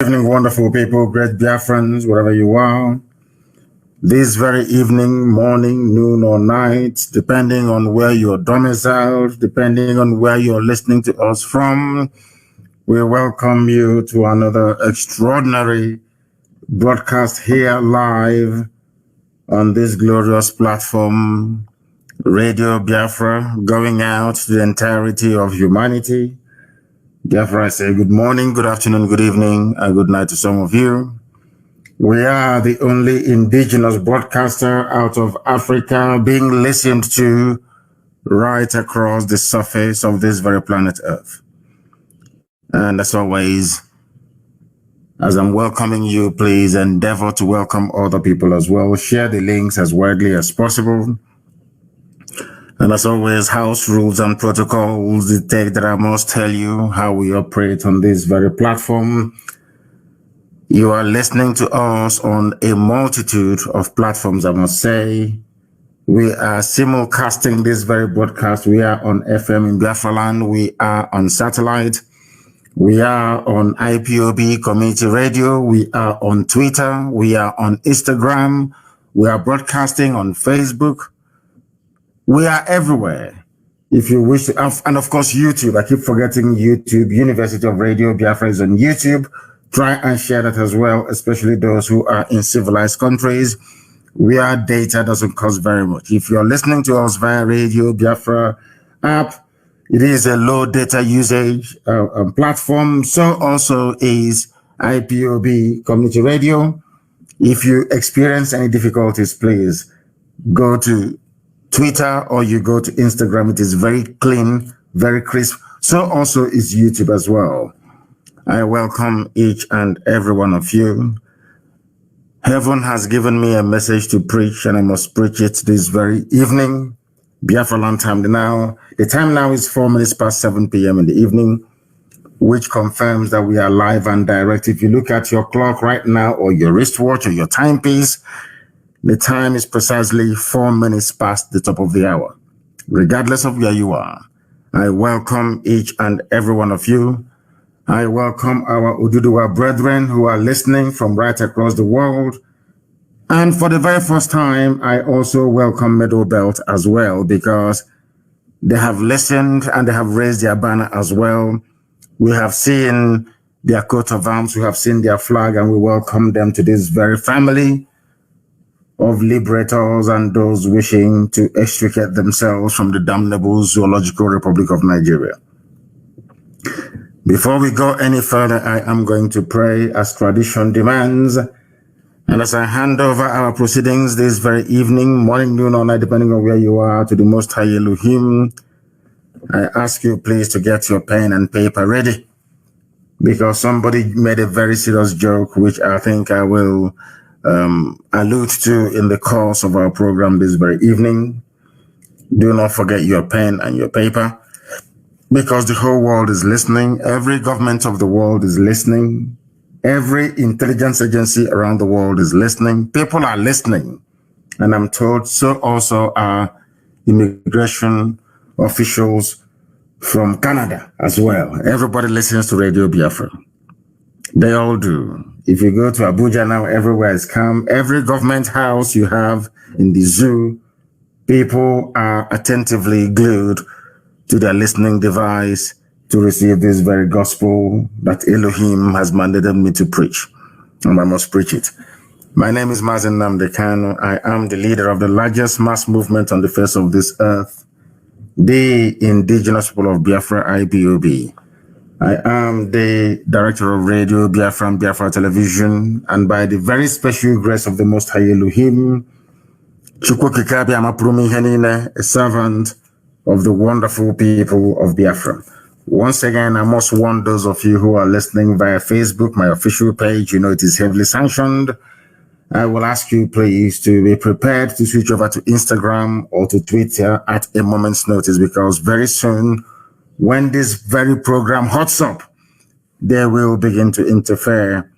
Evening, wonderful people, great Biafrans, wherever you are. This very evening, morning, noon, or night, depending on where you're domiciled, depending on where you're listening to us from, we welcome you to another extraordinary broadcast here live on this glorious platform, Radio Biafra, going out to the entirety of humanity. Biafra, I say good morning, good afternoon, good evening, and good night to some of you. We are the only indigenous broadcaster out of Africa being listened to right across the surface of this very planet Earth. And as always, as I'm welcoming you, please endeavor to welcome other people as well. Share the links as widely as possible. And as always, house rules and protocols dictate that I must tell you how we operate on this very platform. You are listening to us on a multitude of platforms, I must say. We are simulcasting this very broadcast. We are on FM in Biafra land. We are on satellite. We are on IPOB Community Radio. We are on Twitter. We are on Instagram. We are broadcasting on Facebook. We are everywhere. If you wish to, and of course, YouTube. I keep forgetting YouTube. University of Radio Biafra is on YouTube. Try and share that as well, especially those who are in civilized countries where data doesn't cost very much. If you're listening to us via Radio Biafra app, it is a low data usage platform. So also is IPOB Community Radio. If you experience any difficulties, please go to Twitter or you go to Instagram. It is very clean, very crisp. So also is YouTube as well. I welcome each and every one of you. Heaven has given me a message to preach, and I must preach it this very evening. Biafra land time now. The time now is 4 minutes past 7 p.m. in the evening, which confirms that we are live and direct. If you look at your clock right now, or your wristwatch, or your timepiece, the time is precisely 4 minutes past the top of the hour. Regardless of where you are, I welcome each and every one of you. I welcome our Ududuwa brethren who are listening from right across the world. And for the very first time, I also welcome Middle Belt as well, because they have listened and they have raised their banner as well. We have seen their coat of arms, we have seen their flag, and we welcome them to this very family of liberators and those wishing to extricate themselves from the damnable Zoological Republic of Nigeria. Before we go any further, I am going to pray as tradition demands. And as I hand over our proceedings this very evening, morning, noon, or night, depending on where you are, to the Most High Elohim, I ask you please to get your pen and paper ready, because somebody made a very serious joke, which I think I will allude to in the course of our program this very evening. Do not forget your pen and your paper, because the whole world is listening. Every government of the world is listening. Every intelligence agency around the world is listening. People are listening. And I'm told so also are immigration officials from Canada as well. Everybody listens to Radio Biafra. They all do. If you go to Abuja now, everywhere is calm. Every government house you have in the zoo, people are attentively glued to their listening device to receive this very gospel that Elohim has mandated me to preach. And I must preach it. My name is Mazi Nnamdi Kanu. I am the leader of the largest mass movement on the face of this earth, the indigenous people of Biafra, IPOB. I am the director of Radio Biafra and Biafra Television, and by the very special grace of the Most High Elohim, a servant of the wonderful people of Biafra. Once again, I must warn those of you who are listening via Facebook, my official page, you know it is heavily sanctioned. I will ask you please to be prepared to switch over to Instagram or to Twitter at a moment's notice, because very soon, when this very program hots up, they will begin to interfere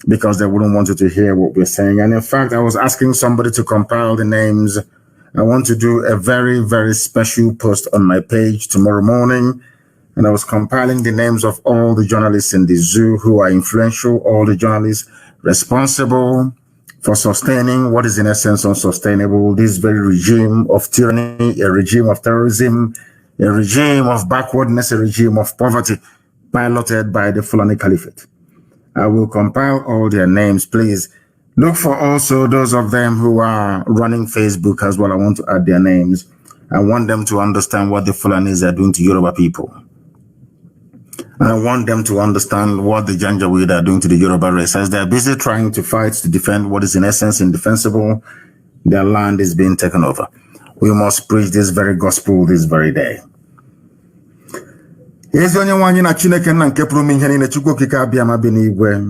because they wouldn't want you to hear what we're saying. And in fact, I was asking somebody to compile the names. I want to do a very, very special post on my page tomorrow morning and I was compiling the names of all the journalists in the zoo who are influential, all the journalists responsible for sustaining what is in essence unsustainable, this very regime of tyranny, a regime of terrorism, a regime of backwardness, a regime of poverty, piloted by the Fulani Caliphate. I will compile all their names. Please look for also those of them who are running Facebook as well. I want to add their names. I want them to understand what the Fulanis are doing to Yoruba people. I want them to understand what the Janjaweed are doing to the Yoruba race. As they're busy trying to fight to defend what is in essence indefensible, their land is being taken over. We must preach this very gospel this very day. Ezi onye nwanyi na Chineke nna nke pụrụ ihe niile Chukwu okike abịa ma bi n'igwe.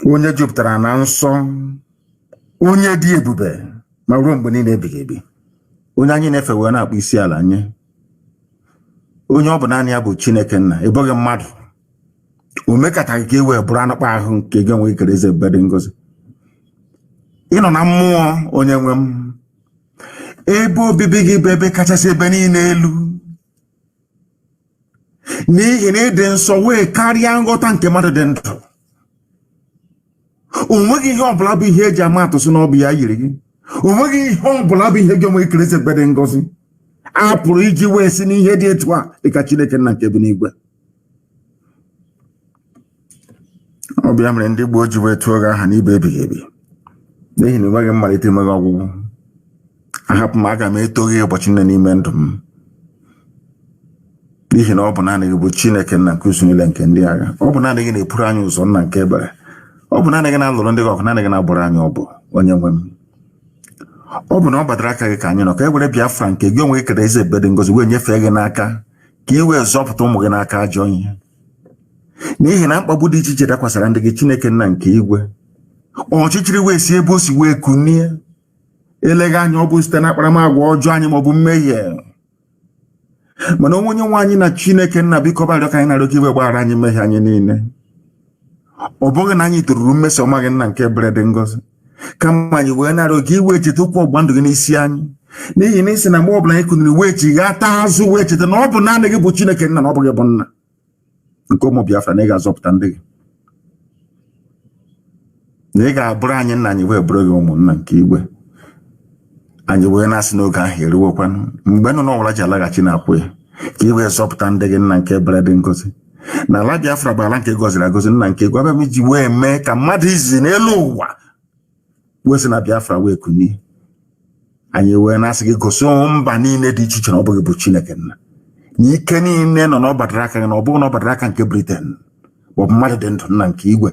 Onye jupụtara na nsọ, onye dị ebube ma ruo mgbe niile ebighị ebi. Onye anyị na-efe wee na-akpụ isi ala nye. Onye ọ bụ naanị ya bụ Chineke nna, ịbụghị mmadụ. O mekataghị ka iwe bụrụ anụkpa ahụ nke gị nwee ikere eze ebube dị ngọzi. Ị nọ na mmụọ onye nwe m. Ebe obibi gị bụ ebe kachasị ebe niile elu. N'ihi na ịdị nsọ wee karịa nghọta nke mmadụ dị ndụ. O nweghị ihe ọbụla bụ ihe eji ama atụ sị na ọ bụ ya yiri gị. O nweghị ihe ọbụla bụ ihe gị nwee ikere eze ebube dị ngọzi. A pụrụ iji wee si n'ihe dị etu a dịka Chineke nna nke bi n'igwe. Ọ bịa mere ndị gboo ji wee tụọ gị aha n'ibe ebighị ebi. N'ihi na enweghị mmalite enweghị ọgwụgwụ. Ahapụ m aga m eto gị ụbọchị nne n'ime ndụ m. N'ihi na ọ bụ naanị gị bụ Chineke nna nke usu niile nke ndị agha. Ọ bụ naanị gị na-epuru anyị ụzọ nna nke ebere. Ọ bụ naanị gị na-alụrụ ndị gị ọgụ, naanị gị na-agbụrụ anyị ọbụ onye nwe m. Ọ bụ na ọ gbadara aka gị ka anyị nọ ka e were Biafra nke gị onwe ekere eze ebube dị ngọzi wee nyefee gị n'aka ka i wee zọpụta ụmụ gị n'aka ajọ ihe. N'ihi na mkpagbu dị iche iche dakwasara ndị gị Chineke nna nke igwe. Ọchịchịrị wee si ebe o si wee kunie. Eleghị anya ọ bụ site na akparamagwa ọjọọ anyị maọbụ mmehie. Mana onye nwe anyị na Chineke nna biko barịọ ka anyị na-arịọ ka iwe gbaghara anyị mmehie anyị niile. Ọ bụghị na anyị toruru mmeso ọma gị nna nke ebere dị ngọzi. Kama anyị wee na-arịọ ka iwe cheta ụkwụ ọgba ndụ gị n'isi anyị. N'ihi na isi na mgbe ọbụla anyị kuniri wee chighata azụ wee cheta na ọ bụ naanị gị bụ Chineke nna na ọ bụ gị bụ nna nke ụmụ Biafra na ị ga-azọpụta ndị gị. Na ị ga-abụrụ anyị nna anyị wee bụrụ gị ụmụnna nke igwe. Anyị wee na-asị n'oge ahụ eruwekwanụ mgbe nọ n'ọwụla ji alaghachi na-akwụ ya ka ị wee zọpụta ndị gị nna nke ebere dị ngọzi. Na ala Biafra bụ ala nke gọziri agọzi nna nke igwe. Abịa m iji wee mee ka mmadụ izi n'elu ụwa wee sị na Biafra wee kunie. Anyị wee na-asị gị gosi mba niile dị iche iche na ọ bụghị bụ Chineke nna. Na ike niile nọ n'ọbadara aka gị na ọ bụghị n'ọbadara aka nke Britain bụ mmadụ dị ndụ nna nke igwe.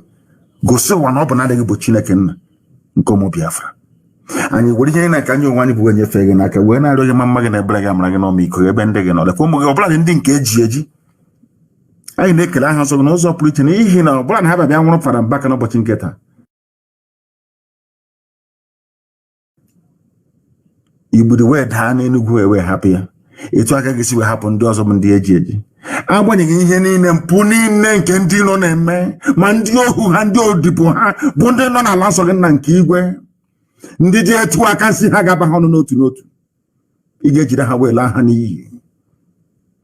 Gosi ụwa na ọ bụ na-adịghị bụ Chineke nna nke ụmụ Biafra. Anyị were ihe na ka anyị onwe anyị bụ nyefee gị n'aka wee na-arịọ gị ma mma gị na ebere gị amara gị n'ọmịiko ebe ndị gị nọ. Lekwa ụmụ gị ọbụla dị ndị nke eji eji. Anyị na-ekele aha nsọ gị n'ụzọ pụrụ iche n'ihi na ọbụla na ha bịa nwụrụ fara mbaka n'ụbọchị nke taa. Igburu wee daa n'Enugwu wee hapụ ya. Etu aka gị si wee hapụ ndị ọzọ bụ ndị eji eji. Agbanyeghị ihe niile mpụ niile nke ndị nọ na-eme ma ndị ohu ha ndị odibo ha bụ ndị nọ n'ala nsọ gị nna nke igwe. Ndị dị etu aka si ha ga-aba ha ọnụ n'otu n'otu. Ị ga-ejide ha wee laa ha n'iyi.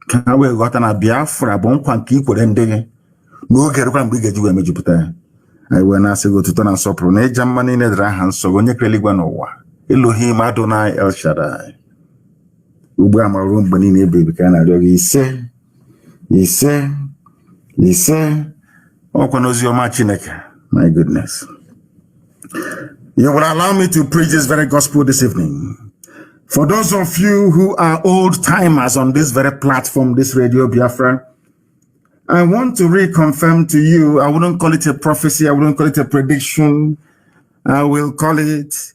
Ka ha wee ghọta na Biafra bụ nkwa nke ikwere ndị gị n'oge rukwa mgbe ị ga-eji wee mejupụta ya. Anyị wee na-asị gị otuto na nsọpụrụ na ịja mma niile dịrị aha nsọ gị onye kere eluigwe n'ụwa. Elohim Adonai El Shaddai. Ugbu a ma ruo mgbe niile ebighị ka a na-arịọ gị ise ise ise. Ọkwa n'ozi ọma Chineke. My goodness. You will allow me to preach this very gospel this evening. For those of you who are old timers on this very platform, this Radio Biafra, I want to reconfirm to you, I wouldn't call it a prophecy, I wouldn't call it a prediction, I will call it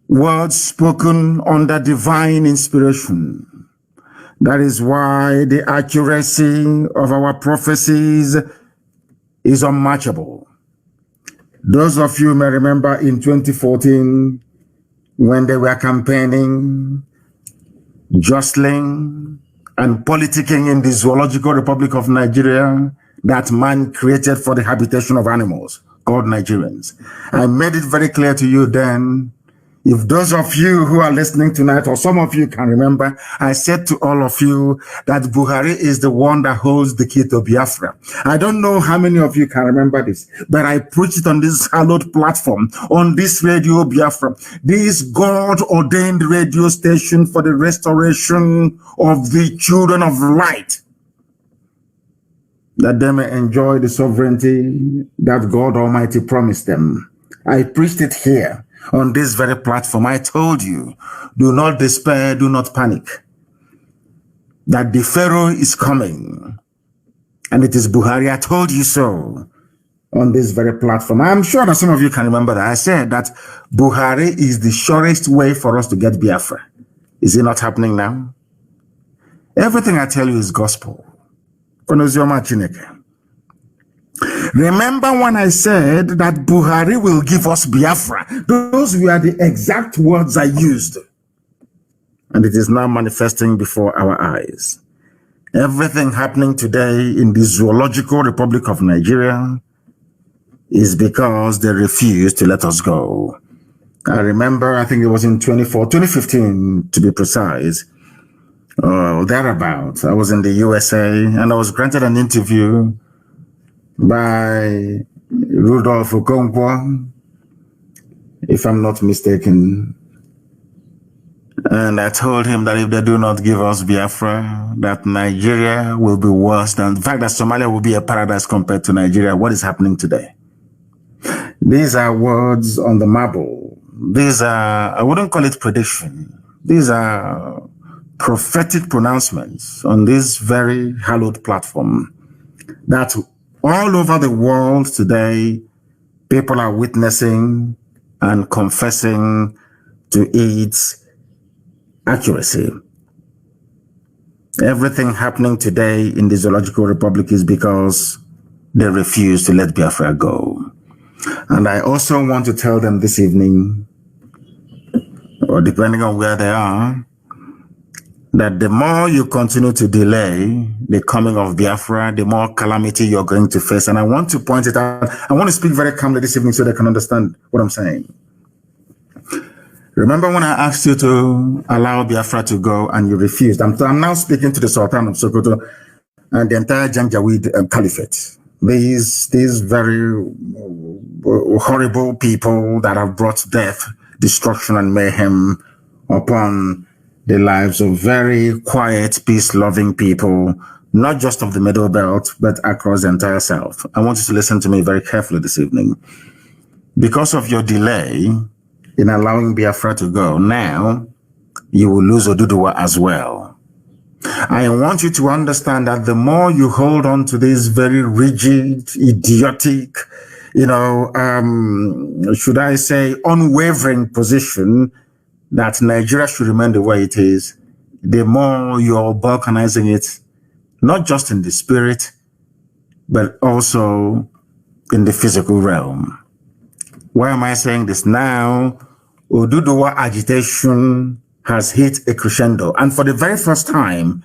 words spoken under divine inspiration. That is why the accuracy of our prophecies is unmatchable. Those of you may remember in 2014, when they were campaigning, jostling, and politicking in the Zoological Republic of Nigeria that man created for the habitation of animals, called Nigerians. I made it very clear to you then, If those of you who are listening tonight, or some of you can remember, I said to all of you that Buhari is the one that holds the key to Biafra. I don't know how many of you can remember this, but I preached it on this hallowed platform, on this radio Biafra, this God-ordained radio station for the restoration of the children of light, that they may enjoy the sovereignty that God Almighty promised them. I preached it here on this very platform. I told you, do not despair, do not panic, that the Pharaoh is coming, and it is Buhari. I told you so on this very platform. I'm sure that some of you can remember that I said that Buhari is the surest way for us to get Biafra. Is it not happening now? Everything I tell you is gospel. Remember when I said that Buhari will give us Biafra? Those were the exact words I used. And it is now manifesting before our eyes. Everything happening today in the Zoological Republic of Nigeria is because they refused to let us go. I remember, I think it was in 2015 to be precise, thereabouts. I was in the USA and I was granted an interview by Rudolph Okonkwo, if I'm not mistaken. And I told him that if they do not give us Biafra, that Nigeria will be worse than, in fact, that Somalia will be a paradise compared to Nigeria. What is happening today? These are words on the marble. These are, I wouldn't call it prediction. These are prophetic pronouncements on this very hallowed platform that all over the world today, people are witnessing and confessing to its accuracy. Everything happening today in the Zoological Republic is because they refuse to let Biafra go. And I also want to tell them this evening, or depending on where they are, that the more you continue to delay the coming of Biafra, the more calamity you're going to face. And I want to point it out. I want to speak very calmly this evening so they can understand what I'm saying. Remember when I asked you to allow Biafra to go and you refused? I'm now speaking to the Sultan of Sokoto and the entire Janjaweed Caliphate. These very horrible people that have brought death, destruction, and mayhem upon the lives of very quiet, peace-loving people, not just of the Middle Belt, but across the entire South. I want you to listen to me very carefully this evening. Because of your delay in allowing Biafra to go, now you will lose Oduduwa as well. I want you to understand that the more you hold on to this very rigid, idiotic, should I say, unwavering position that Nigeria should remain the way it is, the more you're balkanizing it, not just in the spirit, but also in the physical realm. Why am I saying this now? Oduduwa agitation has hit a crescendo. And for the very first time,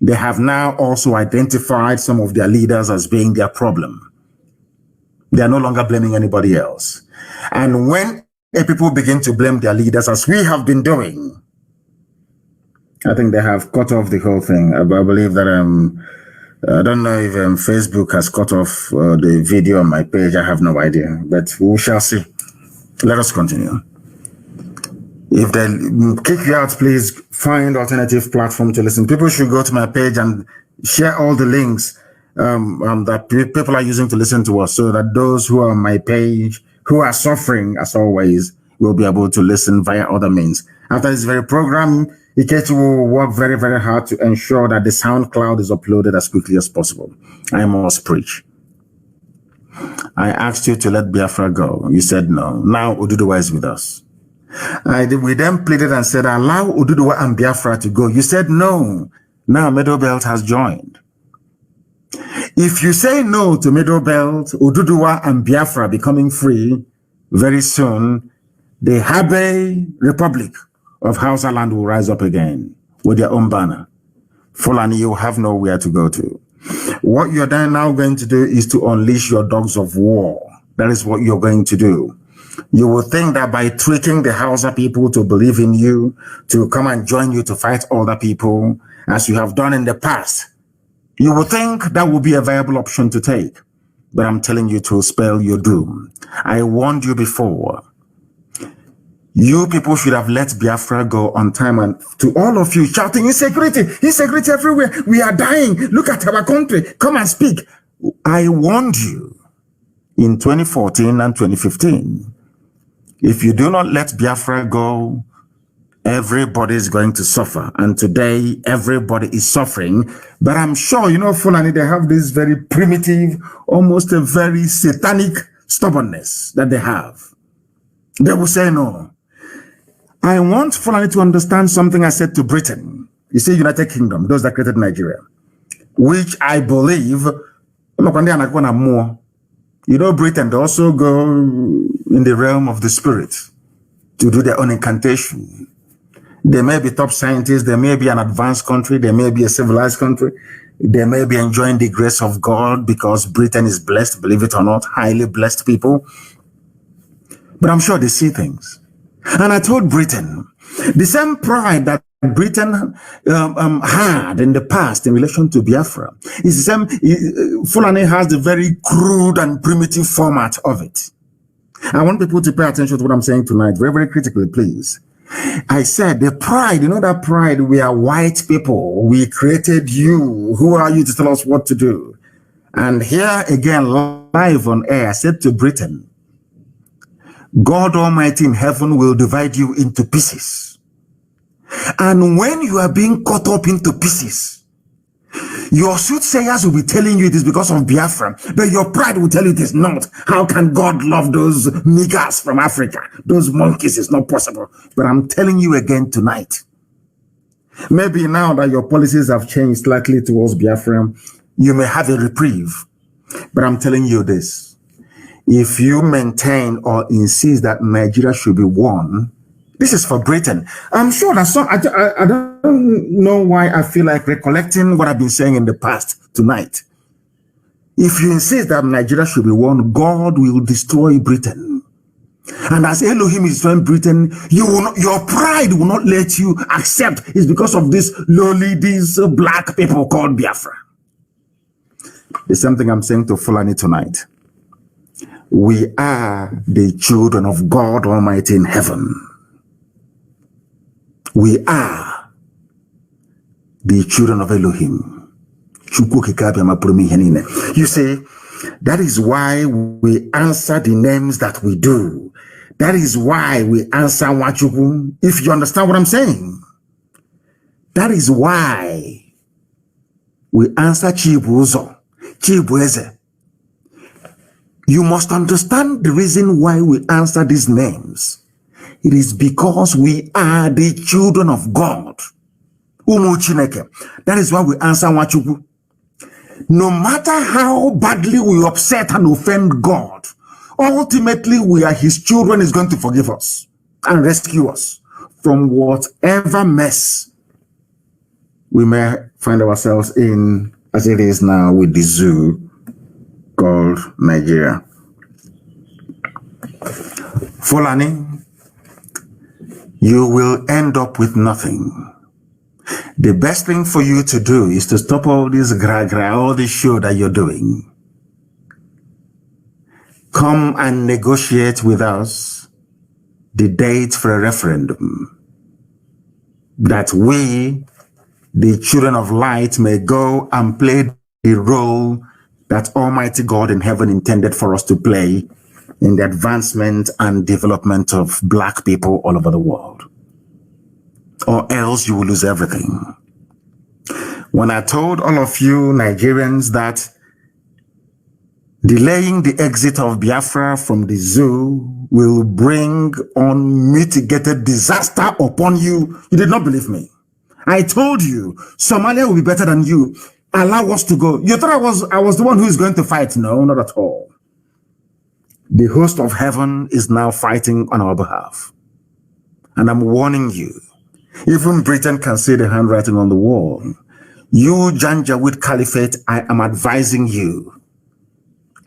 they have now also identified some of their leaders as being their problem. They are no longer blaming anybody else. And when people begin to blame their leaders, as we have been doing, I think they have cut off the whole thing. I believe that I don't know if Facebook has cut off the video on my page. I have no idea, but we shall see. Let us continue. If they kick you out, please find alternative platform to listen. People should go to my page and share all the links that people are using to listen to us, so that those who are on my page, who are suffering as always, will be able to listen via other means. After this very program, Ikechi will work very, very hard to ensure that the SoundCloud is uploaded as quickly as possible. I must preach. I asked you to let Biafra go. You said no. Now Oduduwa is with us. We then pleaded and said, allow Oduduwa and Biafra to go. You said no. Now Middle Belt has joined. If you say no to Middle Belt, Oduduwa and Biafra becoming free, very soon, the Habe Republic of Hausa land will rise up again with their own banner. Fulani, you have nowhere to go to. What you're then now going to do is to unleash your dogs of war. That is what you're going to do. You will think that by tricking the Hausa people to believe in you, to come and join you to fight other people, as you have done in the past, you will think that will be a viable option to take. But I'm telling you to spell your doom. I warned you before. You people should have let Biafra go on time, and to all of you shouting, insecurity, insecurity everywhere. We are dying. Look at our country. Come and speak. I warned you in 2014 and 2015. If you do not let Biafra go, everybody is going to suffer. And today, everybody is suffering. But I'm sure, you know, Fulani, they have this very primitive, almost a very satanic stubbornness that they have. They will say no. I want Fulani to understand something I said to Britain. You see, United Kingdom, those that created Nigeria, which I believe, you know, Britain, they also go in the realm of the spirit to do their own incantation. They may be top scientists, they may be an advanced country, they may be a civilized country, they may be enjoying the grace of God because Britain is blessed, believe it or not, highly blessed people. But I'm sure they see things. And I told Britain, the same pride that Britain had in the past in relation to Biafra is the same. Fulani has the very crude and primitive format of it. I want people to pay attention to what I'm saying tonight, very, very critically, please. I said the pride, you know that pride, we are white people, we created you, who are you to tell us what to do? And here again, live on air, I said to Britain, God Almighty in heaven will divide you into pieces. And when you are being cut up into pieces, your soothsayers will be telling you it is because of Biafra, but your pride will tell you it is not. How can God love those niggers from Africa? Those monkeys is not possible. But I'm telling you again tonight, maybe now that your policies have changed slightly towards Biafra, you may have a reprieve. But I'm telling you this. If you maintain or insist that Nigeria should be one, this is for Britain. I'm sure that some, I don't know why I feel like recollecting what I've been saying in the past tonight. If you insist that Nigeria should be one, God will destroy Britain. And as Elohim is destroying Britain, your pride will not let you accept it's because of this lowly, these black people called Biafra. The same thing I'm saying to Fulani tonight. We are the children of God Almighty in heaven. We are the children of Elohim. You see, that is why we answer the names that we do. That is why we answer Wachuku. If you understand what I'm saying, that is why we answer Chibuzo, Chibueze. You must understand the reason why we answer these names. It is because we are the children of God. That is why we answer Wachuku. No matter how badly we upset and offend God, ultimately we are his children. Is going to forgive us and rescue us from whatever mess we may find ourselves in, as it is now with the zoo called Nigeria. Fulani, you will end up with nothing. The best thing for you to do is to stop all this gra-gra, all this show that you're doing. Come and negotiate with us the date for a referendum, that we, the children of light, may go and play the role that Almighty God in heaven intended for us to play in the advancement and development of black people all over the world. Or else you will lose everything. When I told all of you Nigerians that delaying the exit of Biafra from the zoo will bring unmitigated disaster upon you, you did not believe me. I told you Somalia will be better than you. Allow us to go. You thought I was the one who is going to fight? No, not at all. The host of heaven is now fighting on our behalf. And I'm warning you, even Britain can see the handwriting on the wall. You, Janjaweed Caliphate, I am advising you,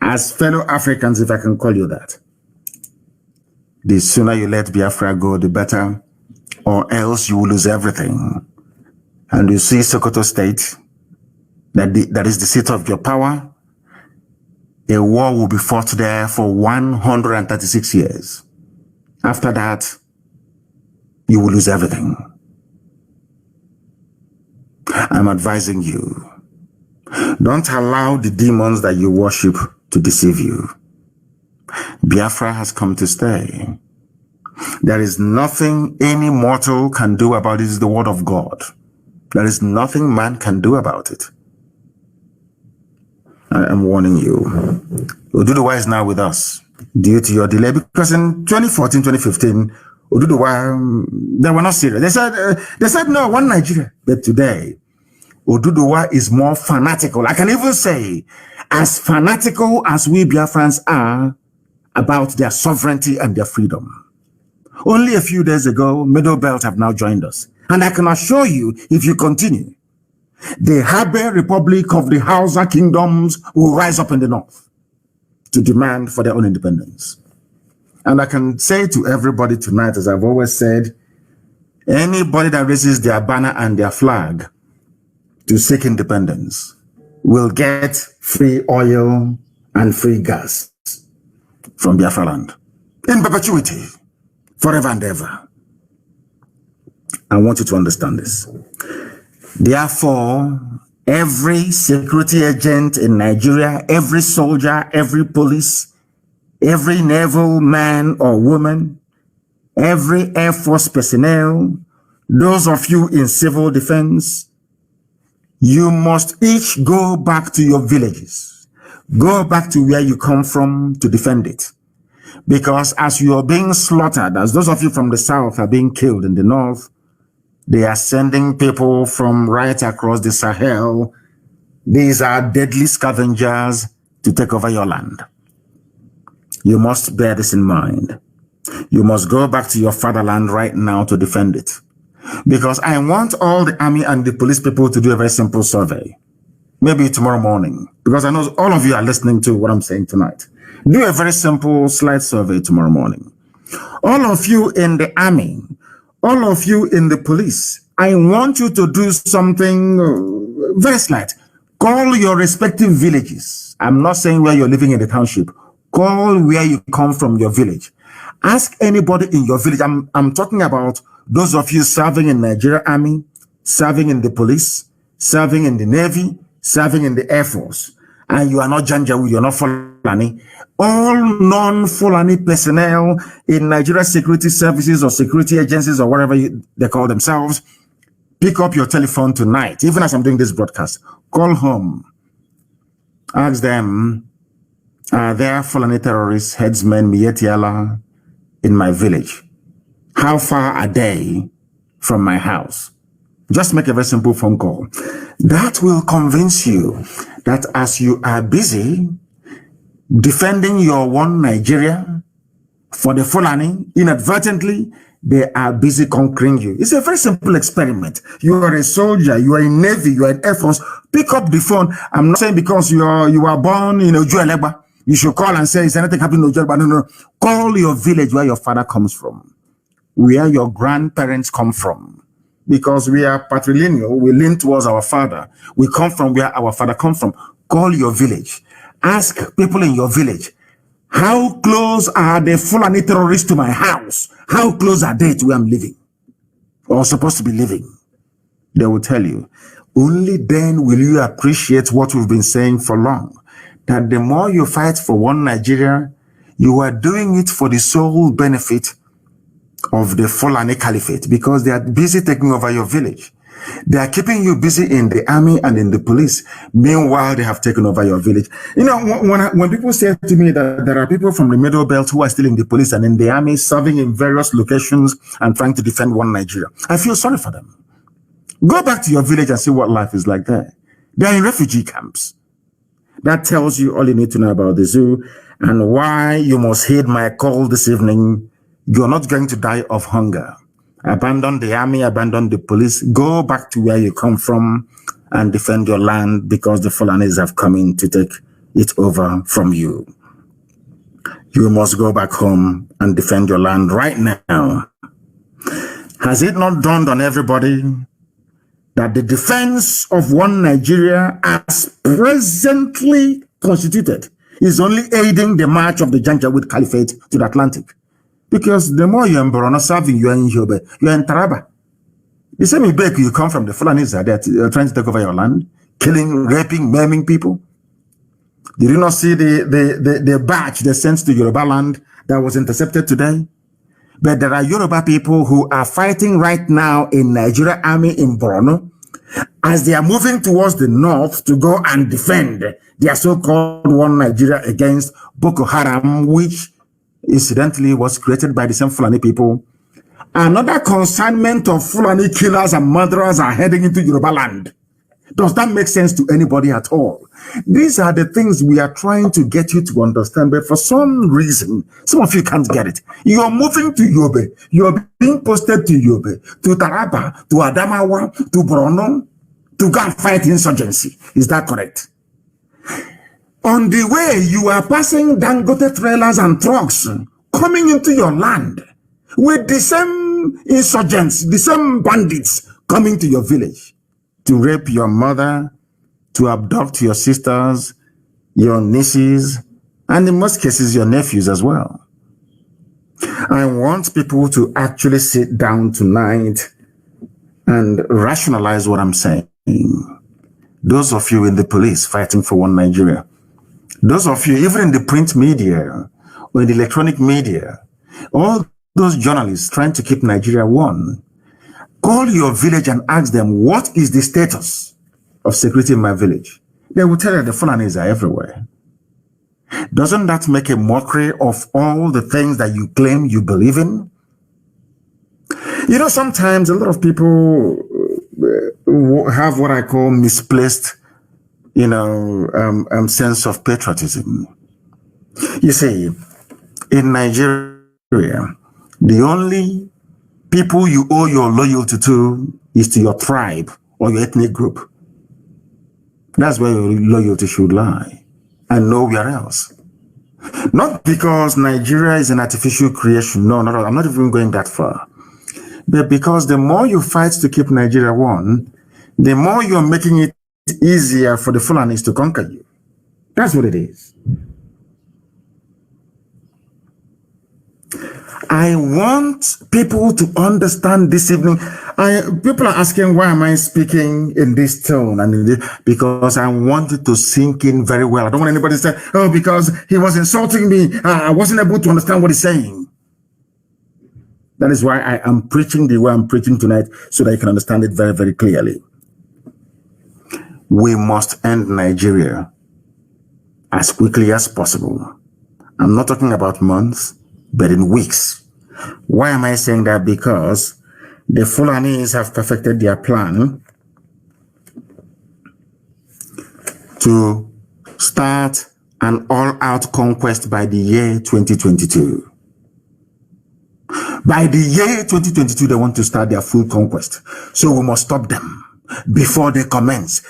as fellow Africans, if I can call you that, the sooner you let Biafra go, the better, or else you will lose everything. And you see Sokoto State, that is the seat of your power. A war will be fought there for 136 years. After that, you will lose everything. I'm advising you, don't allow the demons that you worship to deceive you. Biafra has come to stay. There is nothing any mortal can do about it. It's the word of God. There is nothing man can do about it. I am warning you. Oduduwa is now with us due to your delay, because in 2014, 2015, Oduduwa, they were not serious. They said no, one Nigeria. But today, Oduduwa is more fanatical. I can even say as fanatical as we Biafrans are about their sovereignty and their freedom. Only a few days ago, Middle Belt have now joined us. And I can assure you, if you continue, the Habe Republic of the Hausa kingdoms will rise up in the north to demand for their own independence. And I can say to everybody tonight, as I've always said, anybody that raises their banner and their flag to seek independence will get free oil and free gas from Biafra land in perpetuity, forever and ever. I want you to understand this. Therefore, every security agent in Nigeria, every soldier, every police, every naval man or woman, every Air Force personnel, those of you in civil defense, you must each go back to your villages. Go back to where you come from to defend it. Because as you are being slaughtered, as those of you from the south are being killed in the north, they are sending people from right across the Sahel. These are deadly scavengers to take over your land. You must bear this in mind. You must go back to your fatherland right now to defend it. Because I want all the army and the police people to do a very simple survey. Maybe tomorrow morning. Because I know all of you are listening to what I'm saying tonight. Do a very simple slide survey tomorrow morning. All of you in the army, all of you in the police, I want you to do something very slight. Call your respective villages. I'm not saying where you're living in the township. Call where you come from, your village. Ask anybody in your village. I'm talking about those of you serving in Nigeria Army, serving in the police, serving in the Navy, serving in the Air Force. And you are not Janjaweed, you're not Fulani. All non-Fulani personnel in Nigeria security services or security agencies or whatever they call themselves, pick up your telephone tonight, even as I'm doing this broadcast. Call home. Ask them, are there Fulani terrorists, headsmen, Mietiala in my village? How far are they from my house? Just make a very simple phone call. That will convince you that as you are busy defending your one Nigeria for the Fulani, inadvertently, they are busy conquering you. It's a very simple experiment. You are a soldier, you are in Navy, you are in Air Force. Pick up the phone. I'm not saying because you are born in Ojuelegba, you should call and say, is anything happening in Ojuelegba? No. Call your village where your father comes from, where your grandparents come from. Because we are patrilineal, we lean towards our father. We come from where our father comes from. Call your village. Ask people in your village, how close are the Fulani terrorists to my house? How close are they to where I'm living or supposed to be living? They will tell you. Only then will you appreciate what we've been saying for long, that the more you fight for one Nigeria, you are doing it for the sole benefit of the Fulani Caliphate, because they are busy taking over your village. They are keeping you busy in the army and in the police. Meanwhile, they have taken over your village. You know, when people say to me that there are people from the Middle Belt who are still in the police and in the army, serving in various locations and trying to defend one Nigeria, I feel sorry for them. Go back to your village and see what life is like there. They are in refugee camps. That tells you all you need to know about the zoo and why you must heed my call this evening. You're not going to die of hunger. Abandon the army, abandon the police. Go back to where you come from and defend your land, because the Fulanis have come in to take it over from you. You must go back home and defend your land right now. Has it not dawned on everybody that the defense of one Nigeria as presently constituted is only aiding the march of the Janjaweed Caliphate to the Atlantic? Because the more you're in Borno serving, you're in Yobe, you're in Taraba. The same Ibek you come from, the Fulanis are there trying to take over your land, killing, raping, maiming people. Did you not see the batch they sent to Yoruba land that was intercepted today? But there are Yoruba people who are fighting right now in Nigeria army in Borno as they are moving towards the north to go and defend their so-called one Nigeria against Boko Haram, which incidentally was created by the same Fulani people. Another consignment of Fulani killers and murderers are heading into Yoruba land. Does that make sense to anybody at all? These are the things we are trying to get you to understand, but for some reason, some of you can't get it. You're moving to Yobe. You're being posted to Yobe, to Taraba, to Adamawa, to Borno, to go and fight insurgency. Is that correct? On the way, you are passing Dangote trailers and trucks coming into your land with the same insurgents, the same bandits coming to your village to rape your mother, to abduct your sisters, your nieces, and in most cases, your nephews as well. I want people to actually sit down tonight and rationalize what I'm saying. Those of you in the police fighting for one Nigeria, those of you even in the print media or in the electronic media, all those journalists trying to keep Nigeria one, call your village and ask them, what is the status of security in my village? They will tell you the Fulanis are everywhere. Doesn't that make a mockery of all the things that you claim you believe in? You know, sometimes a lot of people have what I call misplaced, sense of patriotism. You see, in Nigeria, the only people you owe your loyalty to is to your tribe or your ethnic group. That's where your loyalty should lie, and nowhere else. Not because Nigeria is an artificial creation. No, I'm not even going that far. But because the more you fight to keep Nigeria one, the more you're making it easier for the Fulanis to conquer you. That's what it is. I want people to understand this evening. People are asking, why am I speaking in this tone? And because I want it to sink in very well. I don't want anybody to say, oh, because he was insulting me, I wasn't able to understand what he's saying. That is why I am preaching the way I'm preaching tonight, so that you can understand it very, very clearly. We must end Nigeria as quickly as possible. I'm not talking about months, but in weeks. Why am I saying that? Because the Fulanis have perfected their plan to start an all-out conquest by the year 2022. By the year 2022, they want to start their full conquest. So we must stop them before they commence.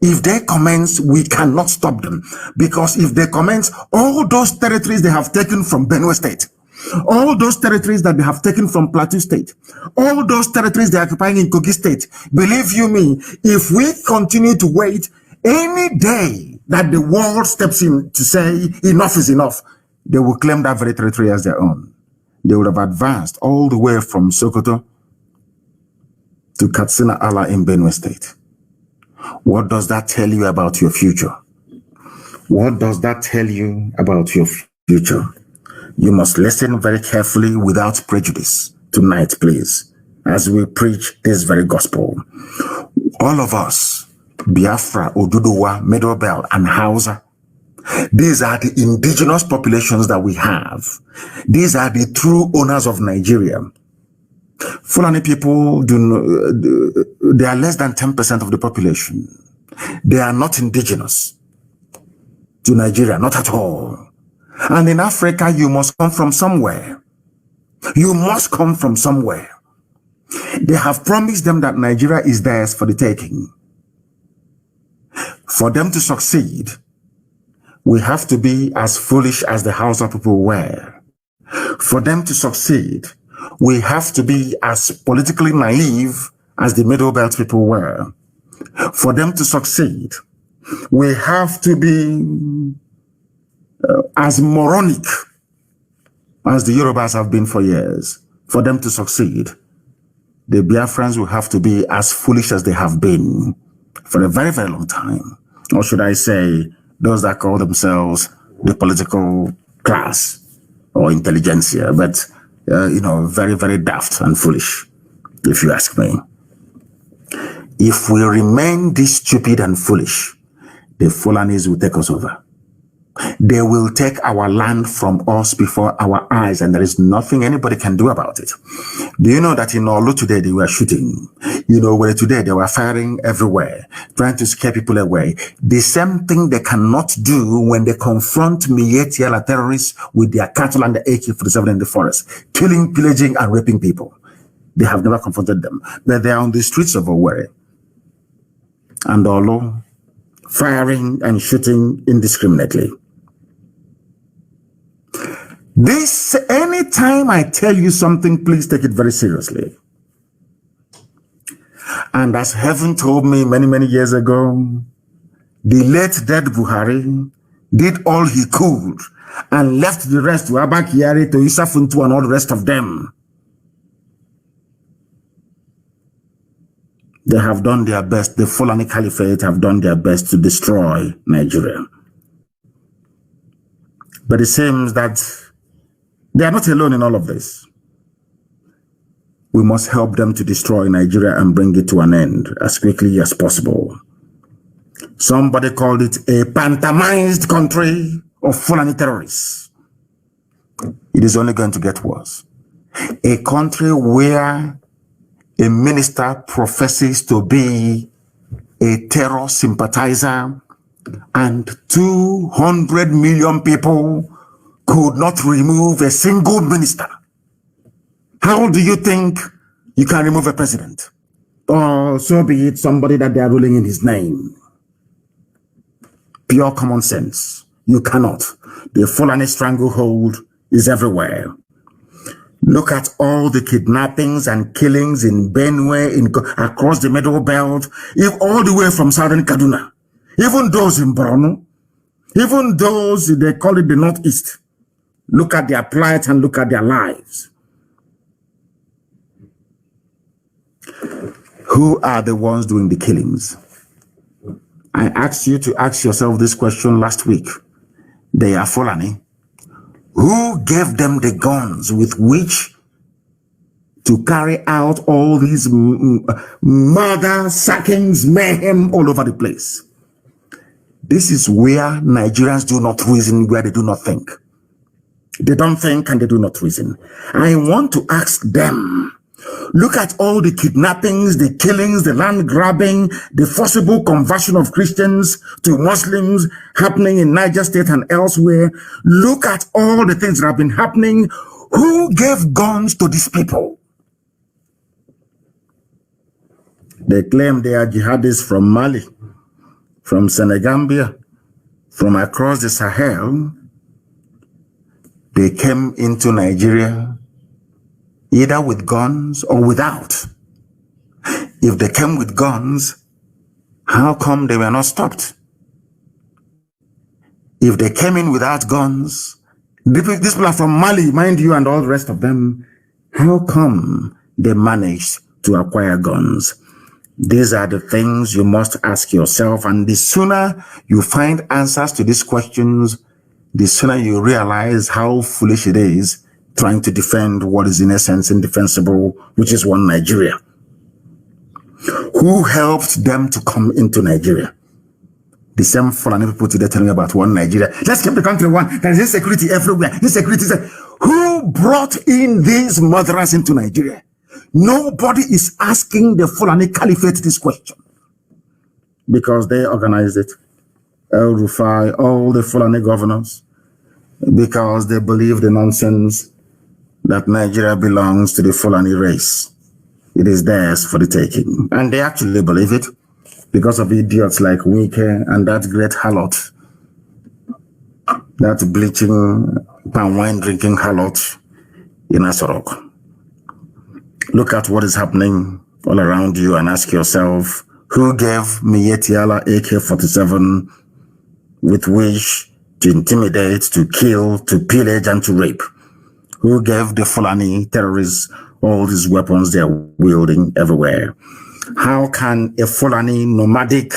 If they commence, we cannot stop them. Because if they commence, all those territories they have taken from Benue State, all those territories that they have taken from Plateau State, all those territories they are occupying in Kogi State, believe you me, if we continue to wait, any day that the world steps in to say enough is enough, they will claim that very territory as their own. They would have advanced all the way from Sokoto to Katsina Ala in Benue State. What does that tell you about your future? What does that tell you about your future? You must listen very carefully without prejudice tonight, please, as we preach this very gospel. All of us, Biafra, Oduduwa, Middle Belt, and Hausa, these are the indigenous populations that we have. These are the true owners of Nigeria. Fulani people, they are less than 10% of the population. They are not indigenous to Nigeria, not at all. And in Africa, you must come from somewhere. You must come from somewhere. They have promised them that Nigeria is theirs for the taking. For them to succeed, we have to be as foolish as the Hausa people were. For them to succeed, we have to be as politically naive as the Middle Belt people were. For them to succeed, we have to be as moronic as the Yorubas have been for years. For them to succeed, the Biafrans will have to be as foolish as they have been for a very, very long time. Or should I say, those that call themselves the political class or intelligentsia, but, very, very daft and foolish, if you ask me. If we remain this stupid and foolish, the Fulanis will take us over. They will take our land from us before our eyes, and there is nothing anybody can do about it. Do you know that in Olu today they were shooting? Where today they were firing everywhere, trying to scare people away. The same thing they cannot do when they confront Mietiala terrorists with their cattle and the AK-47 in the forest, killing, pillaging, and raping people. They have never confronted them. But they are on the streets of Owerri and Olu, firing and shooting indiscriminately. Anytime I tell you something, please take it very seriously. And as heaven told me many, many years ago, the late dead Buhari did all he could and left the rest to Abba Kyari, to Isafuntu, and all the rest of them. They have done their best. The Fulani Caliphate have done their best to destroy Nigeria. But it seems that they are not alone in all of this. We must help them to destroy Nigeria and bring it to an end as quickly as possible. Somebody called it a pantomized country of Fulani terrorists. It is only going to get worse. A country where a minister professes to be a terror sympathizer and 200 million people could not remove a single minister. How do you think you can remove a president? Or so be it somebody that they are ruling in his name. Pure common sense. You cannot. The Fulani stranglehold is everywhere. Look at all the kidnappings and killings in Benue, across the Middle Belt, all the way from southern Kaduna. Even those in Borno, even those, they call it the Northeast. Look at their plight and look at their lives. Who are the ones doing the killings? I asked you to ask yourself this question last week. They are Fulani. Who gave them the guns with which to carry out all these murder, sackings, mayhem all over the place? This is where Nigerians do not reason, where they do not think. They don't think and they do not reason. I want to ask them, look at all the kidnappings, the killings, the land grabbing, the forcible conversion of Christians to Muslims happening in Niger State and elsewhere. Look at all the things that have been happening. Who gave guns to these people? They claim they are jihadists from Mali, from Senegambia, from across the Sahel. They came into Nigeria either with guns or without. If they came with guns, how come they were not stopped? If they came in without guns, these people are from Mali, mind you, and all the rest of them, how come they managed to acquire guns? These are the things you must ask yourself, and the sooner you find answers to these questions, the sooner you realize how foolish it is trying to defend what is in essence indefensible, which is one Nigeria. Who helped them to come into Nigeria? The same Fulani people today telling me about one Nigeria. Let's keep the country one. There is insecurity everywhere. Insecurity. Who brought in these murderers into Nigeria? Nobody is asking the Fulani Caliphate this question, because they organized it. El Rufai, all the Fulani governors, because they believe the nonsense that Nigeria belongs to the Fulani race. It is theirs for the taking. And they actually believe it because of idiots like Wike and that great harlot, that bleaching, palm wine drinking harlot in Asorok. Look at what is happening all around you and ask yourself, who gave Mietiala AK-47 with which to intimidate, to kill, to pillage, and to rape? Who gave the Fulani terrorists all these weapons they are wielding everywhere? How can a Fulani nomadic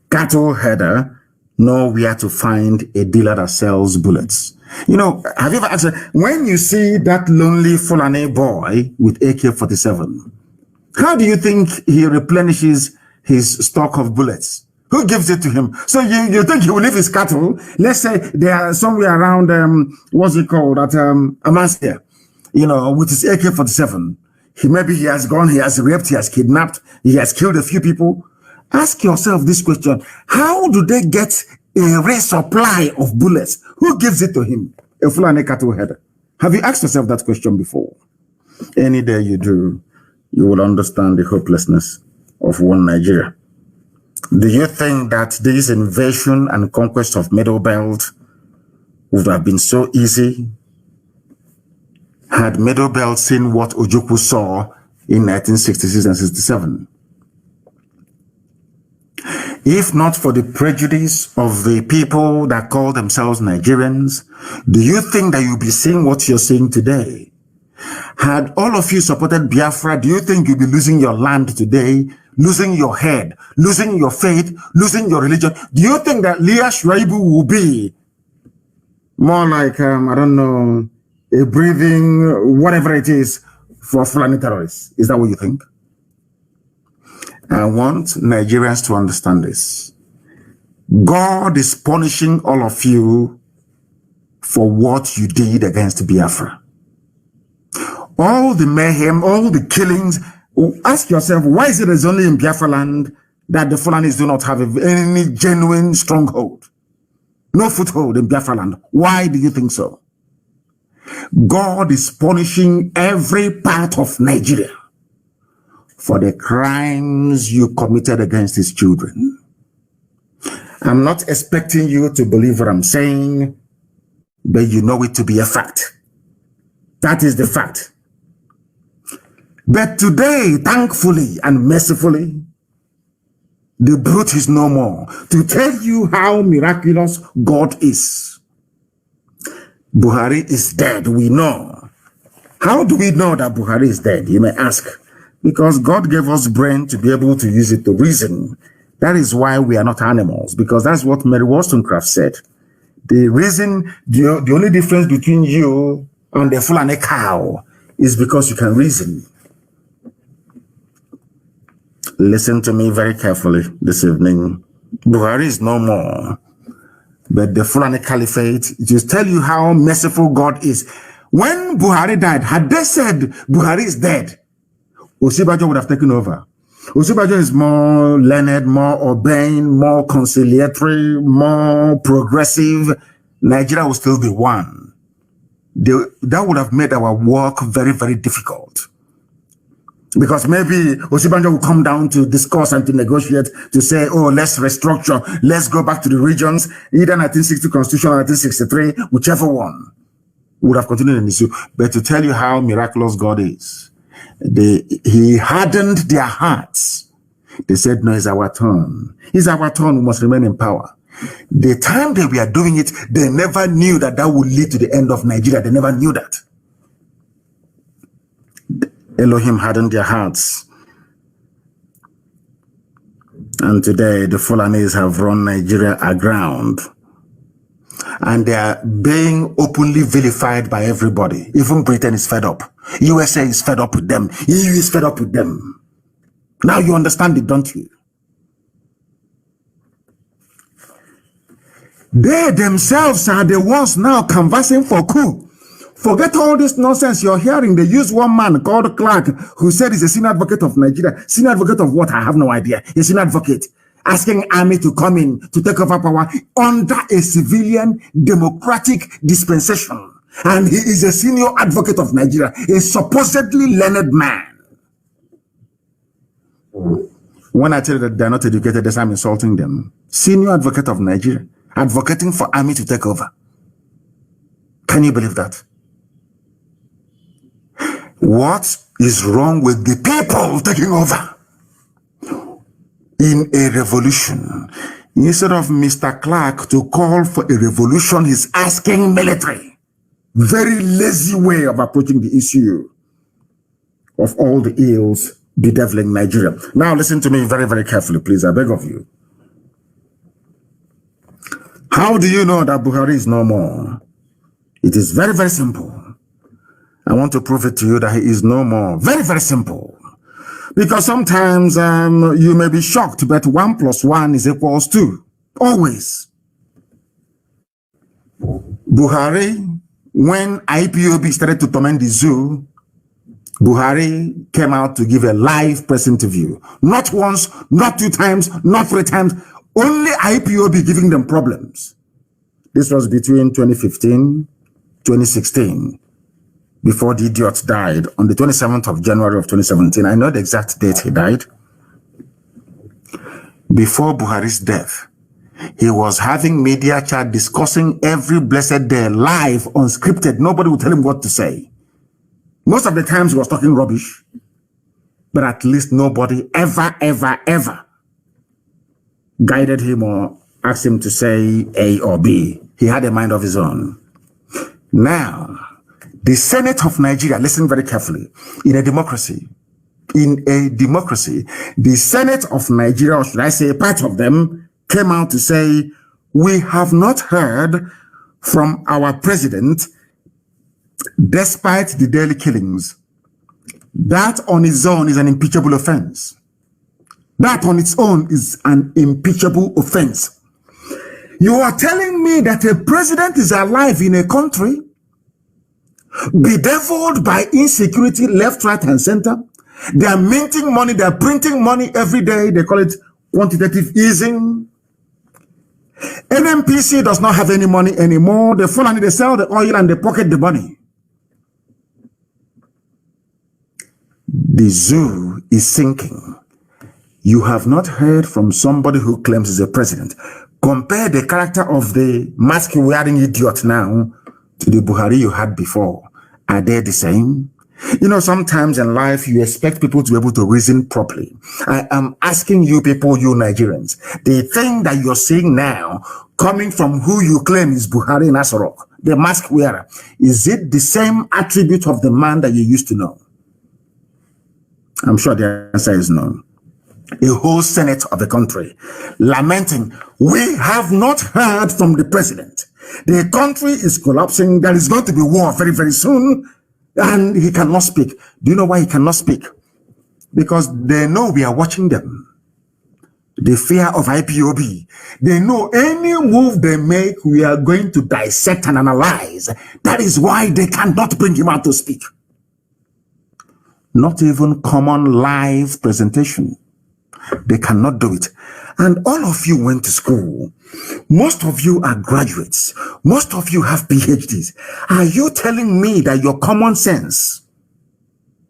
cattle herder know where to find a dealer that sells bullets? You know, have you ever asked, when you see that lonely Fulani boy with AK-47, how do you think he replenishes his stock of bullets? Who gives it to him? So you think he will leave his cattle? Let's say they are somewhere around, what's it called, at Amasia, you know, with his AK-47. Maybe he has gone, he has raped, he has kidnapped, he has killed a few people. Ask yourself this question: how do they get a resupply of bullets? Who gives it to him? A Fulani cattle header. Have you asked yourself that question before? Any day you do, you will understand the hopelessness of one Nigeria. Do you think that this invasion and conquest of Middle Belt would have been so easy had Middle Belt seen what Ojukwu saw in 1966 and 67? If not for the prejudice of the people that call themselves Nigerians, do you think that you'll be seeing what you're seeing today? Had all of you supported Biafra, do you think you'll be losing your land today, losing your head, losing your faith, losing your religion? Do you think that Leah Shuaibu will be more like, I don't know, a breathing, whatever it is, for Fulani terrorists? Is that what you think? I want Nigerians to understand this. God is punishing all of you for what you did against Biafra. All the mayhem, all the killings. Ask yourself, why is it only in Biafra land that the Fulanis do not have any genuine stronghold? No foothold in Biafra land. Why do you think so? God is punishing every part of Nigeria for the crimes you committed against his children. I'm not expecting you to believe what I'm saying, but you know it to be a fact. That is the fact. But today, thankfully and mercifully, the brute is no more to tell you how miraculous God is. Buhari is dead, we know. How do we know that Buhari is dead, you may ask? Because God gave us brain to be able to use it to reason. That is why we are not animals, because that's what Mary Wollstonecraft said. The reason, the only difference between you and the Fulani cow is because you can reason. Listen to me very carefully this evening. Buhari is no more, but the Fulani Caliphate just tell you how merciful God is. When Buhari died, had they said Buhari is dead, Osibajo would have taken over. Osibajo is more learned, more urbane, more conciliatory, more progressive. Nigeria will still be one. That would have made our work very, very difficult. Because maybe Osibajo will come down to discuss and to negotiate, to say, oh, let's restructure, let's go back to the regions, either 1960 Constitution or 1963, whichever one would have continued in issue. But to tell you how miraculous God is, he hardened their hearts. They said, no, it's our turn. It's our turn. We must remain in power. The time that we are doing it, they never knew that that would lead to the end of Nigeria. They never knew that. Elohim hardened their hearts. And today, the Fulanis have run Nigeria aground. And they are being openly vilified by everybody. Even Britain is fed up. USA is fed up with them. EU is fed up with them. Now you understand it, don't you? They themselves are the ones now canvassing for coup. Forget all this nonsense you're hearing. They use one man called Clark, who said he's a senior advocate of Nigeria. Senior advocate of what? I have no idea. A senior advocate. Asking army to come in to take over power under a civilian democratic dispensation. And he is a senior advocate of Nigeria, a supposedly learned man. When I tell you that they're not educated, that's I'm insulting them. Senior advocate of Nigeria, advocating for army to take over. Can you believe that? What is wrong with the people taking over in a revolution? Instead of Mr. Clark to call for a revolution, he's asking military. Very lazy way of approaching the issue of all the ills bedeviling Nigeria. Now listen to me very, very carefully, please. I beg of you. How do you know that Buhari is no more? It is very, very simple. I want to prove it to you that he is no more. Very, very simple. Because sometimes you may be shocked, but 1 + 1 is equals 2. Always. Buhari, when IPOB started to torment the zoo, Buhari came out to give a live press interview. Not once, not 2 times, not 3 times. Only IPOB giving them problems. This was between 2015, 2016. Before the idiot died on the 27th of January of 2017. I know the exact date he died. Before Buhari's death, he was having media chat discussing every blessed day live, unscripted. Nobody would tell him what to say. Most of the times he was talking rubbish, but at least nobody ever guided him or asked him to say A or B. He had a mind of his own. Now, the Senate of Nigeria, listen very carefully, in a democracy, the Senate of Nigeria, or should I say a part of them, came out to say, we have not heard from our president despite the daily killings. That on its own is an impeachable offense. That on its own is an impeachable offense. You are telling me that a president is alive in a country bedeviled by insecurity left, right, and center. They are minting money, they are printing money every day. They call it quantitative easing. NMPC does not have any money anymore. They fall and they sell the oil and they pocket the money. The zoo is sinking. You have not heard from somebody who claims he's a president. Compare the character of the mask-wearing idiot now to the Buhari you had before. Are they the same? You know, sometimes in life, you expect people to be able to reason properly. I am asking you people, you Nigerians, the thing that you're seeing now, coming from who you claim is Buhari Nasarok, the mask wearer, is it the same attribute of the man that you used to know? I'm sure the answer is no. A whole Senate of the country lamenting, we have not heard from the president. The country is collapsing. There is going to be war very, very soon. And he cannot speak. Do you know why he cannot speak? Because they know we are watching them. The fear of IPOB. They know any move they make, we are going to dissect and analyze. That is why they cannot bring him out to speak. Not even common live presentation. They cannot do it. And all of you went to school. Most of you are graduates. Most of you have PhDs. Are you telling me that your common sense,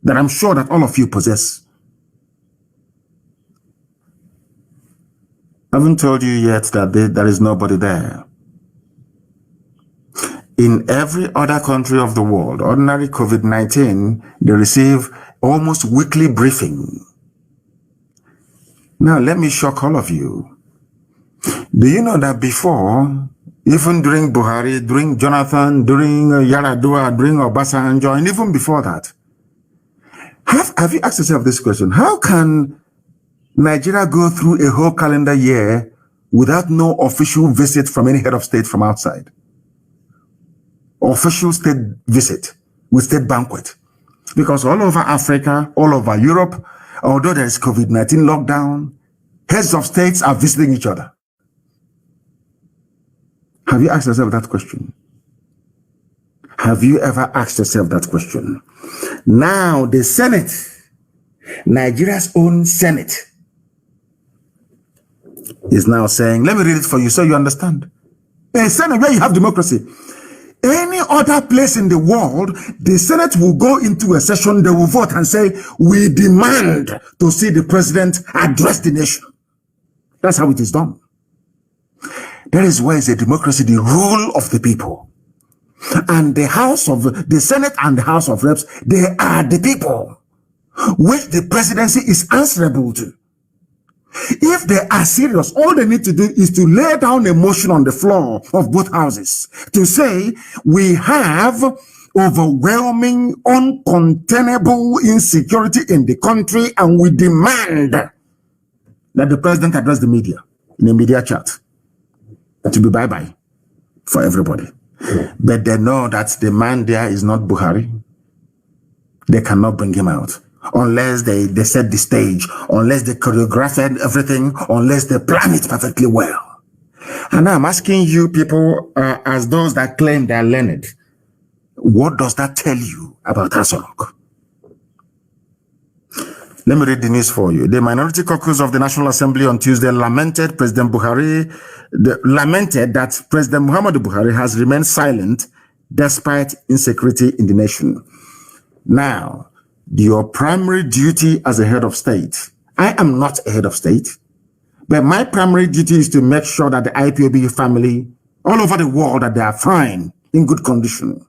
that I'm sure that all of you possess? I haven't told you yet that there is nobody there. In every other country of the world, ordinary COVID-19, they receive almost weekly briefing. Now, let me shock all of you. Do you know that before, even during Buhari, during Jonathan, during Yaradua, during Obasanjo, and even before that, have you asked yourself this question? How can Nigeria go through a whole calendar year without no official visit from any head of state from outside? Official state visit with state banquet. Because all over Africa, all over Europe, although there is COVID-19 lockdown, heads of states are visiting each other. Have you asked yourself that question? Have you ever asked yourself that question? Now the Senate, Nigeria's own Senate, is now saying, let me read it for you so you understand. A Senate where you have democracy. Any other place in the world, the Senate will go into a session, they will vote and say, we demand to see the president address the nation. That's how it is done. That is why it's a democracy, the rule of the people. And the Senate and the House of Reps, they are the people which the presidency is answerable to. If they are serious, all they need to do is to lay down a motion on the floor of both houses to say, we have overwhelming, uncontainable insecurity in the country, and we demand that the president address the media in a media chat to be bye-bye for everybody. But they know that the man there is not Buhari. They cannot bring him out unless they set the stage, unless they choreographed everything, unless they plan it perfectly well. And I'm asking you people, as those that claim they're learned, what does that tell you about Asorok? Let me read the news for you. The Minority Caucus of the National Assembly on Tuesday lamented that President Muhammadu Buhari has remained silent despite insecurity in the nation. Now, your primary duty as a head of state, I am not a head of state, but my primary duty is to make sure that the IPOB family all over the world, that they are fine, in good condition.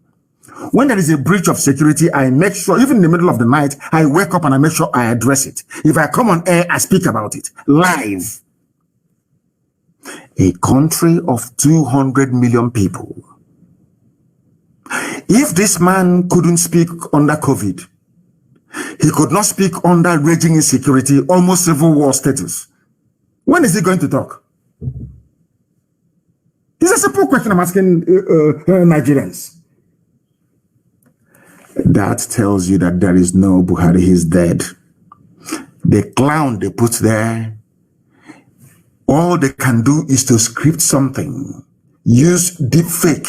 When there is a breach of security, I make sure, even in the middle of the night, I wake up and I make sure I address it. If I come on air, I speak about it live. A country of 200 million people. If this man couldn't speak under COVID, he could not speak under raging insecurity, almost civil war status. When is he going to talk? It's a simple question I'm asking Nigerians. That tells you that there is no Buhari, he's dead. The clown they put there, all they can do is to script something, use deep fake,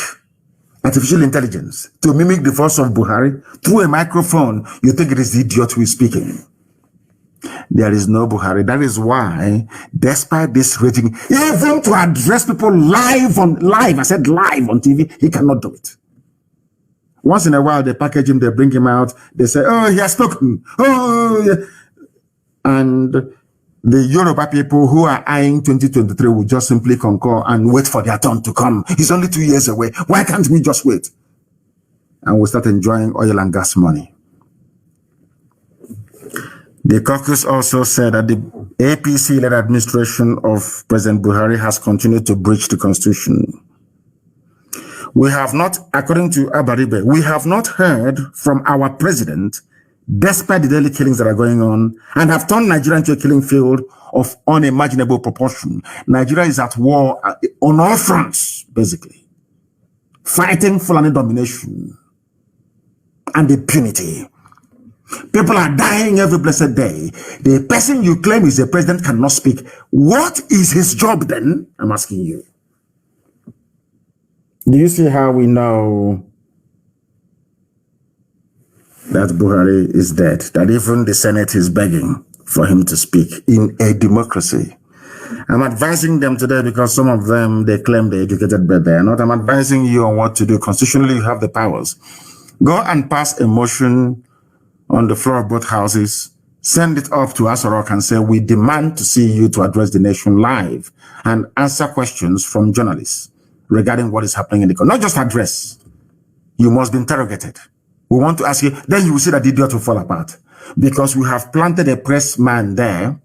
artificial intelligence to mimic the voice of Buhari through a microphone. You think it is the idiot who is speaking. There is no Buhari. That is why, despite this rating, even to address people live, I said live on TV, he cannot do it. Once in a while, they package him, they bring him out, they say, oh, he has spoken. Oh, yeah. And the Yoruba people who are eyeing 2023 will just simply concur and wait for their turn to come. It's only 2 years away. Why can't we just wait? And we'll start enjoying oil and gas money. The caucus also said that the APC-led administration of President Buhari has continued to breach the constitution. We have not, according to Abaribe, we have not heard from our president, despite the daily killings that are going on, and have turned Nigeria into a killing field of unimaginable proportion. Nigeria is at war on all fronts, basically, fighting Fulani domination and impunity. People are dying every blessed day. The person you claim is the president cannot speak. What is his job then? I'm asking you. Do you see how we know that Buhari is dead? That even the Senate is begging for him to speak in a democracy. I'm advising them today because some of them, they claim they're educated, but they're not. I'm advising you on what to do. Constitutionally, you have the powers. Go and pass a motion on the floor of both houses. Send it up to Asorok and say, we demand to see you to address the nation live and answer questions from journalists regarding what is happening in the country. Not just address. You must be interrogated. We want to ask you, then you will see that the idiot will fall apart. Because we have planted a press man there.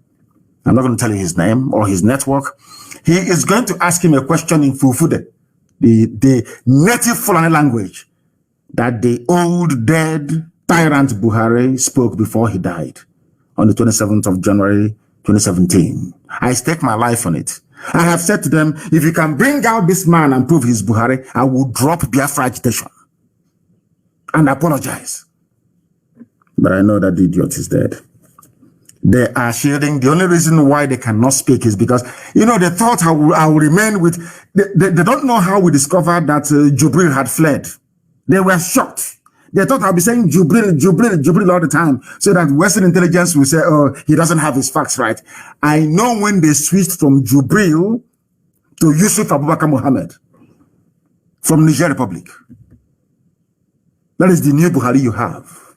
I'm not going to tell you his name or his network. He is going to ask him a question in Fufude, the native Fulani language that the old dead tyrant Buhari spoke before he died on the 27th of January 2017. I stake my life on it. I have said to them, if you can bring out this man and prove he's Buhari, I will drop Biafra agitation and apologize. But I know that the idiot is dead. They are shielding. The only reason why they cannot speak is because, you know, they thought I will remain with, they don't know how we discovered that Jubril had fled. They were shocked. They thought I'll be saying Jubril all the time, so that Western intelligence will say, oh, he doesn't have his facts right. I know when they switched from Jubril to Yusuf Abubakar Mohammed from Niger Republic. That is the new Buhari you have.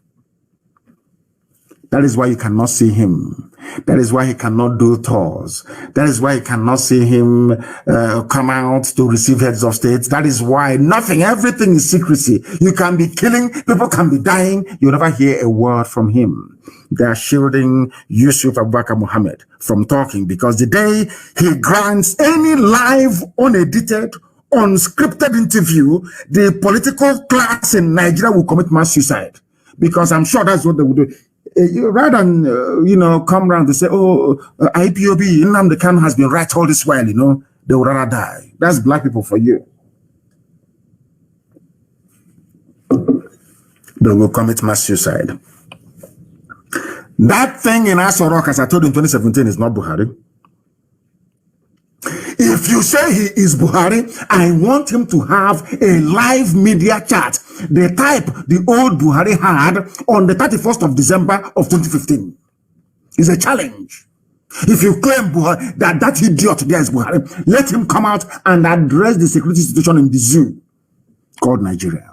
That is why you cannot see him. That is why he cannot do tours. That is why you cannot see him come out to receive heads of state. That is why nothing, everything is secrecy. You can be killing, people can be dying. You never hear a word from him. They are shielding Yusuf Abubakar Muhammad from talking because the day he grants any live, unedited, unscripted interview, the political class in Nigeria will commit mass suicide. Because I'm sure that's what they would do. Rather than, come around and say, IPOB, Nnamdi Kanu has been right all this while, they would rather die. That's black people for you. They will commit mass suicide. That thing in Aso Rock, as I told you in 2017, is not Buhari. If you say he is Buhari, I want him to have a live media chat, the type the old Buhari had on the 31st of December of 2015. It's a challenge. If you claim Buhari, that idiot there is Buhari, let him come out and address the security situation in the zoo called Nigeria.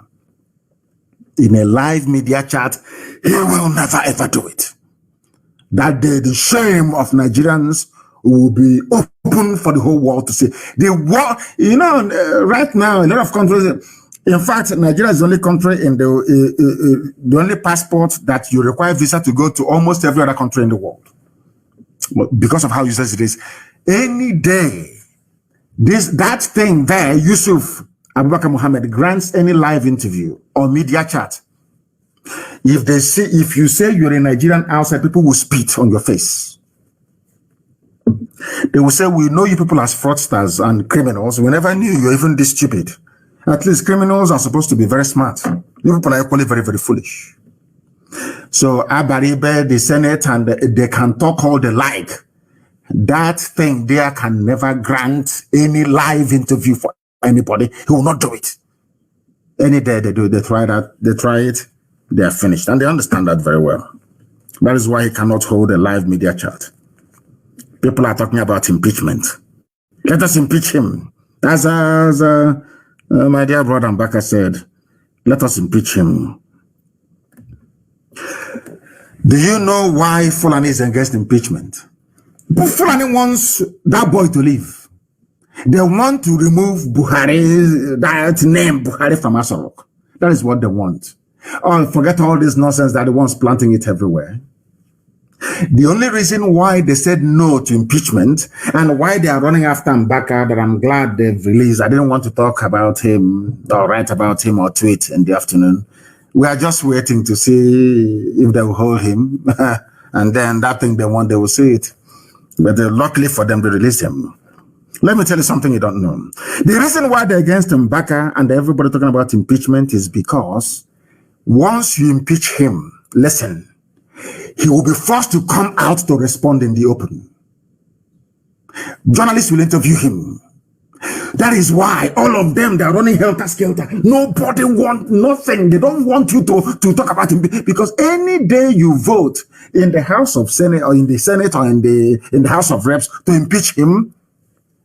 In a live media chat, he will never ever do it. That day, the shame of Nigerians will be open for the whole world to see. The war, right now, a lot of countries, in fact, Nigeria is the only country in the only passport that you require visa to go to almost every other country in the world. Because of how useless it is. Any day, that thing there, Yusuf Abubakar Muhammad grants any live interview or media chat. If you say you're a Nigerian outside, people will spit on your face. They will say, we know you people as fraudsters and criminals. We never knew you're even this stupid. At least criminals are supposed to be very smart. You people are equally very, very foolish. So Abaribe, the Senate, and they can talk all they like. That thing there can never grant any live interview for anybody. He will not do it. Any day they try it, they are finished. And they understand that very well. That is why he cannot hold a live media chat. People are talking about impeachment. Let us impeach him. As my dear brother Mbaka said, let us impeach him. Do you know why Fulani is against impeachment? But Fulani wants that boy to leave. They want to remove Buhari, that name Buhari from Aso Rock. That is what they want. Oh, forget all this nonsense that they want planting it everywhere. The only reason why they said no to impeachment and why they are running after Mbaka that I'm glad they've released. I didn't want to talk about him or write about him or tweet in the afternoon. We are just waiting to see if they will hold him. And then that thing they want, they will see it. But luckily for them, they release him. Let me tell you something you don't know. The reason why they're against Mbaka and everybody talking about impeachment is because once you impeach him, listen, he will be forced to come out to respond in the open. Journalists will interview him. That is why all of them, they're running helter-skelter. Nobody wants nothing. They don't want you to talk about him. Because any day you vote in the House of Senate or in the Senate or in the House of Reps to impeach him,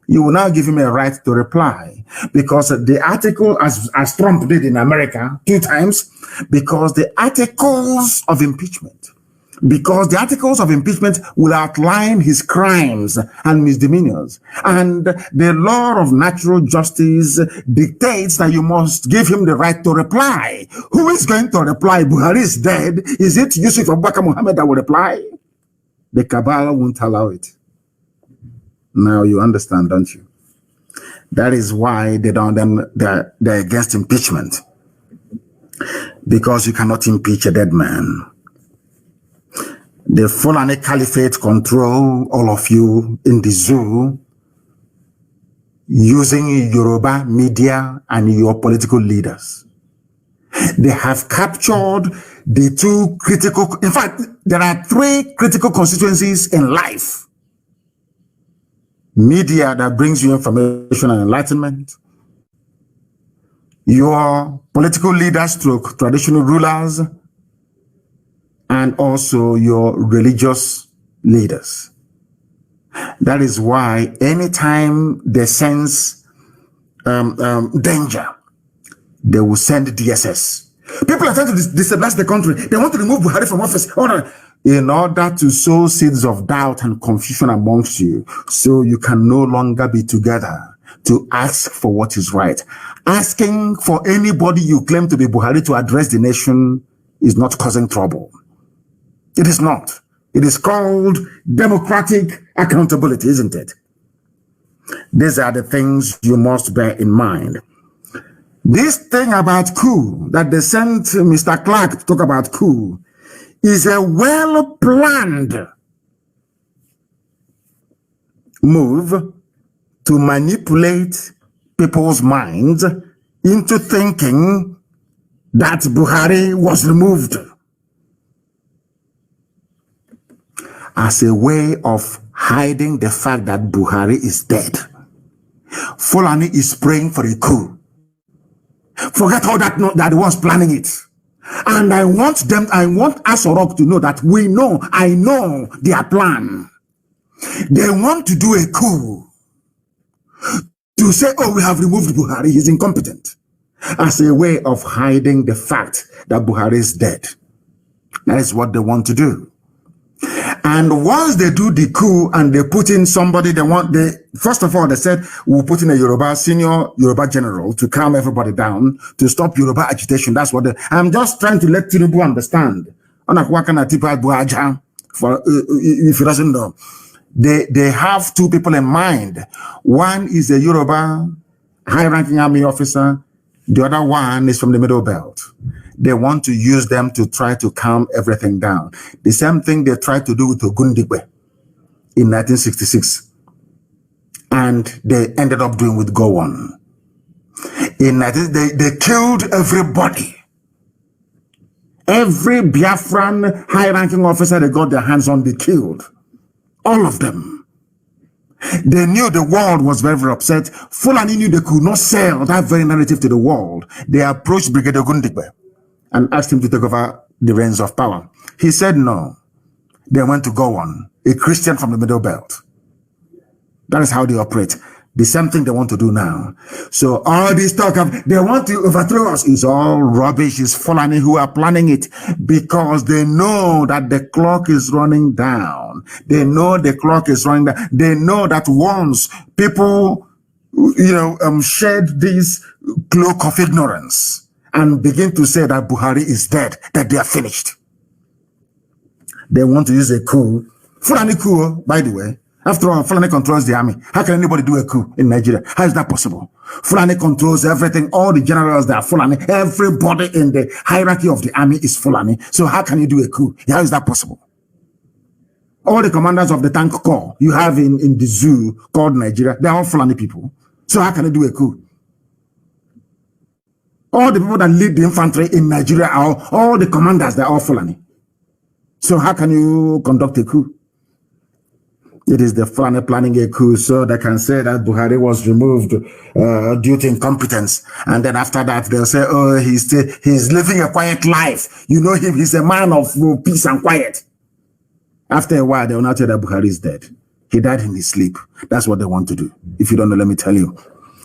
you will now give him a right to reply. Because the article, as Trump did in America 2 times, because the articles of impeachment will outline his crimes and misdemeanors. And the law of natural justice dictates that you must give him the right to reply. Who is going to reply? Buhari is dead. Is it Yusuf Abubakar Muhammad that will reply? The cabal won't allow it. Now you understand, don't you? That is why they're against impeachment. Because you cannot impeach a dead man. The Fulani Caliphate control all of you in the zoo using Yoruba media and your political leaders. They have captured the 2 critical, in fact, there are 3 critical constituencies in life. Media that brings you information and enlightenment. Your political leaders, traditional rulers, and also your religious leaders. That is why anytime they sense danger, they will send DSS. People are trying to destabilize the country. They want to remove Buhari from office. Oh, no. in order to sow seeds of doubt and confusion amongst you, so you can no longer be together to ask for what is right. Asking for anybody you claim to be Buhari to address the nation is not causing trouble. It is not. It is called democratic accountability, isn't it? These are the things you must bear in mind. This thing about coup that they sent Mr. Clark to talk about coup is a well-planned move to manipulate people's minds into thinking that Buhari was removed as a way of hiding the fact that Buhari is dead. Fulani is praying for a coup. Forget all that was planning it. And I want Asorok to know that I know their plan. They want to do a coup to say, oh, we have removed Buhari, he's incompetent, as a way of hiding the fact that Buhari is dead. That is what they want to do. And once they do the coup and they put in somebody, first of all, they said, we'll put in a senior Yoruba general to calm everybody down, to stop Yoruba agitation. That's what I'm just trying to let Tinubu understand. For if he doesn't know, they have two people in mind. One is a Yoruba high-ranking army officer. The other one is from the Middle Belt. They want to use them to try to calm everything down. The same thing they tried to do with Ogundigwe in 1966. And they ended up doing with Gowon. They killed everybody. Every Biafran high-ranking officer they got their hands on, they killed. All of them. They knew the world was very, very upset. Fulani knew they could not sell that very narrative to the world. They approached Brigadier Ogundigwe and asked him to take over the reins of power. He said no. They went to Gowon, a Christian from the Middle Belt. That is how they operate. The same thing they want to do now. So all this talk of they want to overthrow us is all rubbish. It's Fulani who are planning it because they know that the clock is running down. They know the clock is running down. They know that once people, shed this cloak of ignorance and begin to say that Buhari is dead, that they are finished. They want to use a coup. Fulani coup, by the way. After all, Fulani controls the army. How can anybody do a coup in Nigeria? How is that possible? Fulani controls everything. All the generals that are Fulani. Everybody in the hierarchy of the army is Fulani. So how can you do a coup? How is that possible? All the commanders of the tank corps you have in the zoo called Nigeria, they're all Fulani people. So how can you do a coup? All the people that lead the infantry in Nigeria are all the commanders, they're all Fulani. So how can you conduct a coup? It is the Fulani planning a coup so they can say that Buhari was removed due to incompetence. And then after that, they'll say, oh, he's living a quiet life. You know him, he's a man of peace and quiet. After a while, they'll now tell that Buhari is dead. He died in his sleep. That's what they want to do. If you don't know, let me tell you.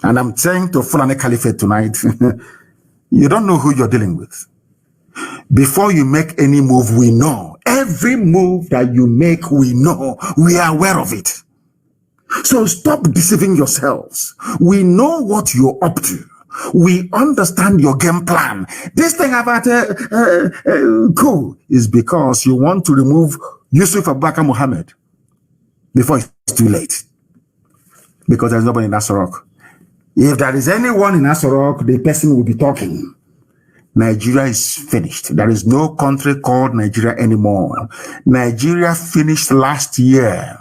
And I'm saying to Fulani Caliphate tonight, you don't know who you're dealing with. Before you make any move, we know. Every move that you make, we know. We are aware of it. So stop deceiving yourselves. We know what you're up to. We understand your game plan. This thing about coup is because you want to remove Yusuf Abubakar Muhammad before it's too late. Because there's nobody in Asorok. If there is anyone in Asorok, the person will be talking. Nigeria is finished. There is no country called Nigeria anymore. Nigeria finished last year.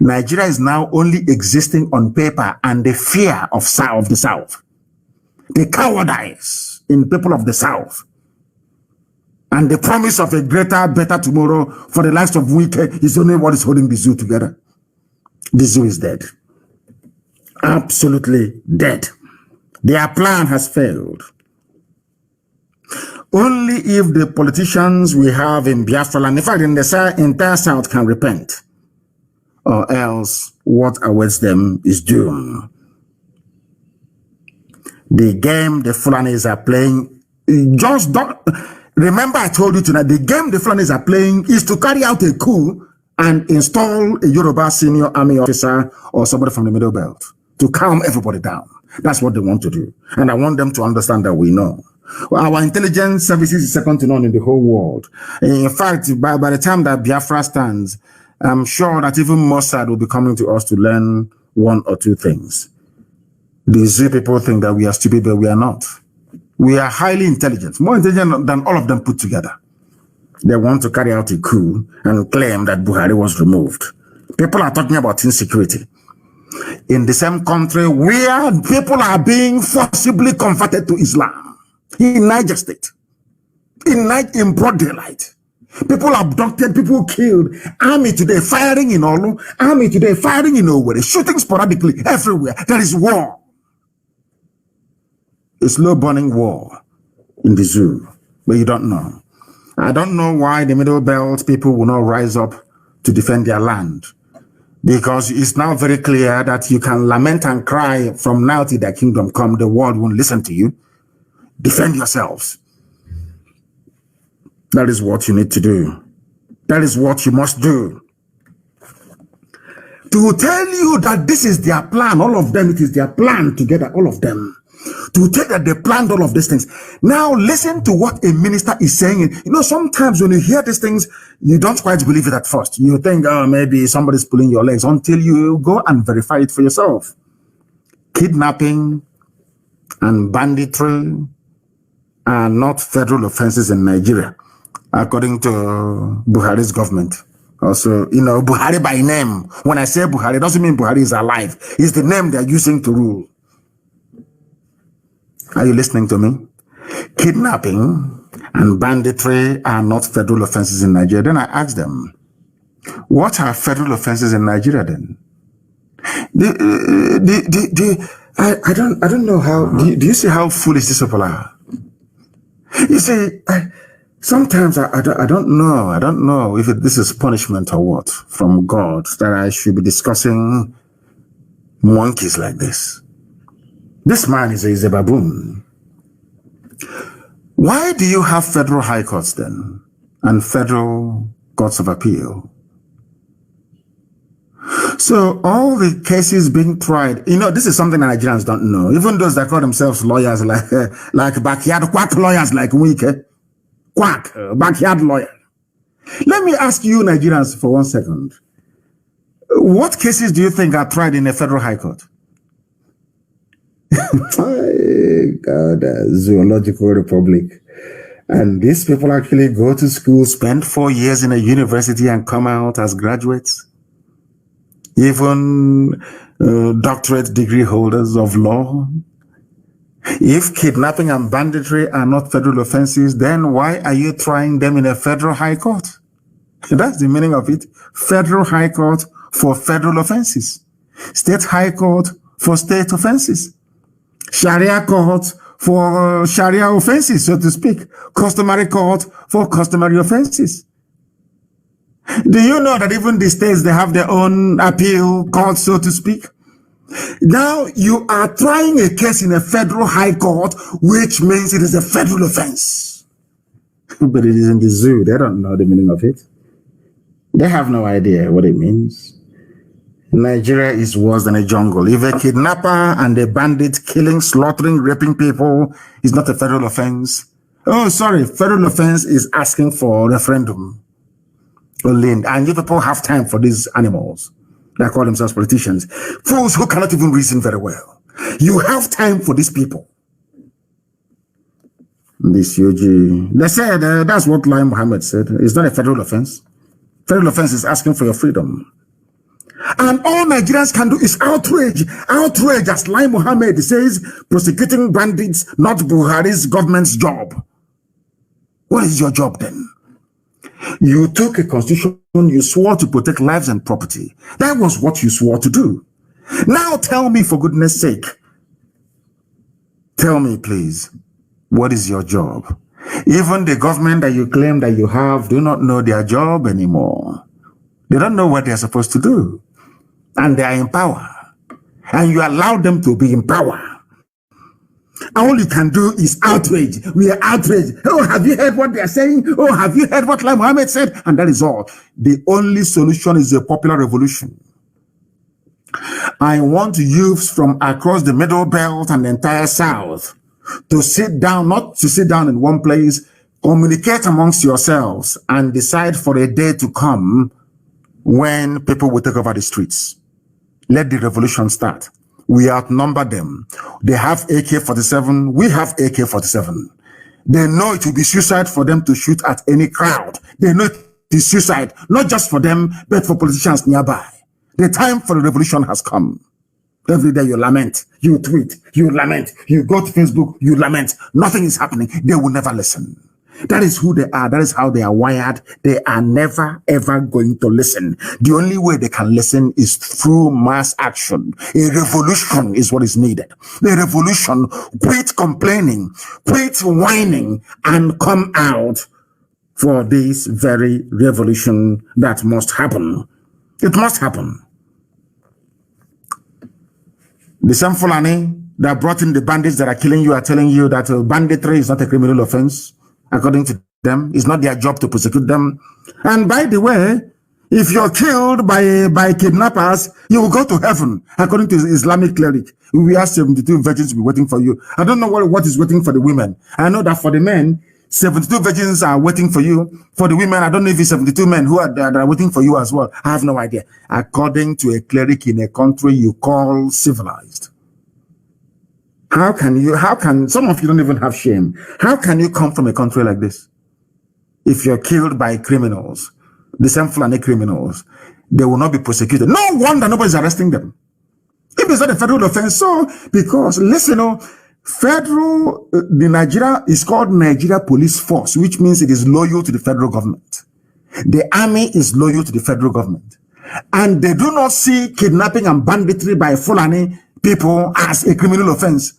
Nigeria is now only existing on paper and the fear of the South. The cowardice in people of the South. And the promise of a greater, better tomorrow for the likes of Wike is only what is holding the zoo together. The zoo is dead. Absolutely dead. Their plan has failed. Only if the politicians we have in Biafra, and in fact in the entire South, can repent, or else what awaits them is doom. The game the Fulanis are playing, just don't Remember, I told you tonight, the game the Fulanis are playing is to carry out a coup and install a Yoruba senior army officer or somebody from the Middle Belt to calm everybody down. That's what they want to do. And I want them to understand that we know. Well, our intelligence services is second to none in the whole world. In fact, by the time that Biafra stands, I'm sure that even Mossad will be coming to us to learn one or two things. These people think that we are stupid, but we are not. We are highly intelligent, more intelligent than all of them put together. They want to carry out a coup and claim that Buhari was removed. People are talking about insecurity. In the same country where people are being forcibly converted to Islam, in Niger State, in broad daylight. People abducted, people killed. Army today firing in Olu, army today firing in Owerri, shooting sporadically everywhere. There is war. A slow burning war in the zoo, but you don't know. I don't know why the Middle Belt people will not rise up to defend their land, because it's now very clear that you can lament and cry from now till their kingdom come. The world won't listen to you. Defend yourselves. That is what you need to do. That is what you must do. To tell you that this is their plan, all of them, it is their plan together, all of them. To tell that they planned all of these things. Now listen to what a minister is saying. You know, sometimes when you hear these things, you don't quite believe it at first. You think, oh, maybe somebody's pulling your legs, until you go and verify it for yourself. Kidnapping and banditry are not federal offenses in Nigeria, according to Buhari's government. Also, you know, Buhari by name. When I say Buhari, it doesn't mean Buhari is alive. It's the name they're using to rule. Are you listening to me? Kidnapping and banditry are not federal offenses in Nigeria. Then I asked them, what are federal offenses in Nigeria then? I don't know how, do you see how foolish these people are? You see, sometimes I don't know if this is punishment or what from God that I should be discussing monkeys like this. This man is a baboon. Why do you have federal high courts then and federal courts of appeal? So all the cases being tried, you know, this is something that Nigerians don't know. Even those that call themselves lawyers, like backyard quack lawyers like Wike. Quack, backyard lawyer. Let me ask you Nigerians for 1 second. What cases do you think are tried in a federal high court? God, zoological republic. And these people actually go to school, spend 4 years in a university and come out as graduates. Even doctorate degree holders of law. If kidnapping and banditry are not federal offenses, then why are you trying them in a federal high court? That's the meaning of it. Federal high court for federal offenses. State high court for state offenses. Sharia court for Sharia offenses, so to speak. Customary court for customary offenses. Do you know that even the states, they have their own appeal court, so to speak? Now you are trying a case in a federal high court, which means it is a federal offense. But it is in the zoo. They don't know the meaning of it. They have no idea what it means. Nigeria is worse than a jungle. If a kidnapper and a bandit killing, slaughtering, raping people is not a federal offense. Oh, sorry, federal offense is asking for a referendum. And you people have time for these animals that call themselves politicians. Fools who cannot even reason very well. You have time for these people. This UG, they said, that's what Lai Mohammed said. It's not a federal offense. Federal offense is asking for your freedom. And all Nigerians can do is outrage. Outrage, as Lai Mohammed says, prosecuting bandits, not Buhari's government's job. What is your job then? You took a constitution, you swore to protect lives and property. That was what you swore to do. Now tell me, for goodness sake, tell me please, what is your job? Even the government that you claim that you have do not know their job anymore. They don't know what they're supposed to do. And they are in power. And you allow them to be in power. All you can do is outrage. We are outraged. Oh, have you heard what they are saying? Oh, have you heard what Lai Mohammed said? And that is all. The only solution is a popular revolution. I want youths from across the Middle Belt and the entire South to sit down, not to sit down in one place, communicate amongst yourselves and decide for a day to come when people will take over the streets. Let the revolution start. We outnumber them. They have AK-47. We have AK-47. They know it will be suicide for them to shoot at any crowd. They know it is suicide, not just for them, but for politicians nearby. The time for the revolution has come. Every day you lament, you tweet, you lament, you go to Facebook, you lament. Nothing is happening. They will never listen. That is who they are. That is how they are wired. They are never, ever going to listen. The only way they can listen is through mass action. A revolution is what is needed. A revolution. Quit complaining, quit whining, and come out for this very revolution that must happen. It must happen. The same Fulani that brought in the bandits that are killing you are telling you that banditry is not a criminal offense. According to them, it's not their job to prosecute them. And by the way, if you're killed by kidnappers, you will go to heaven. According to Islamic cleric, we have 72 virgins will be waiting for you. I don't know what is waiting for the women. I know that for the men, 72 virgins are waiting for you. For the women, I don't know if it's 72 men who are waiting for you as well. I have no idea. According to a cleric in a country you call civilized. How can, some of you don't even have shame. How can you come from a country like this? If you're killed by criminals, the same Fulani criminals, they will not be prosecuted. No wonder nobody's arresting them. If it's not a federal offense, so, because, listen, the Nigeria is called Nigeria Police Force, which means it is loyal to the federal government. The army is loyal to the federal government. And they do not see kidnapping and banditry by Fulani people as a criminal offense.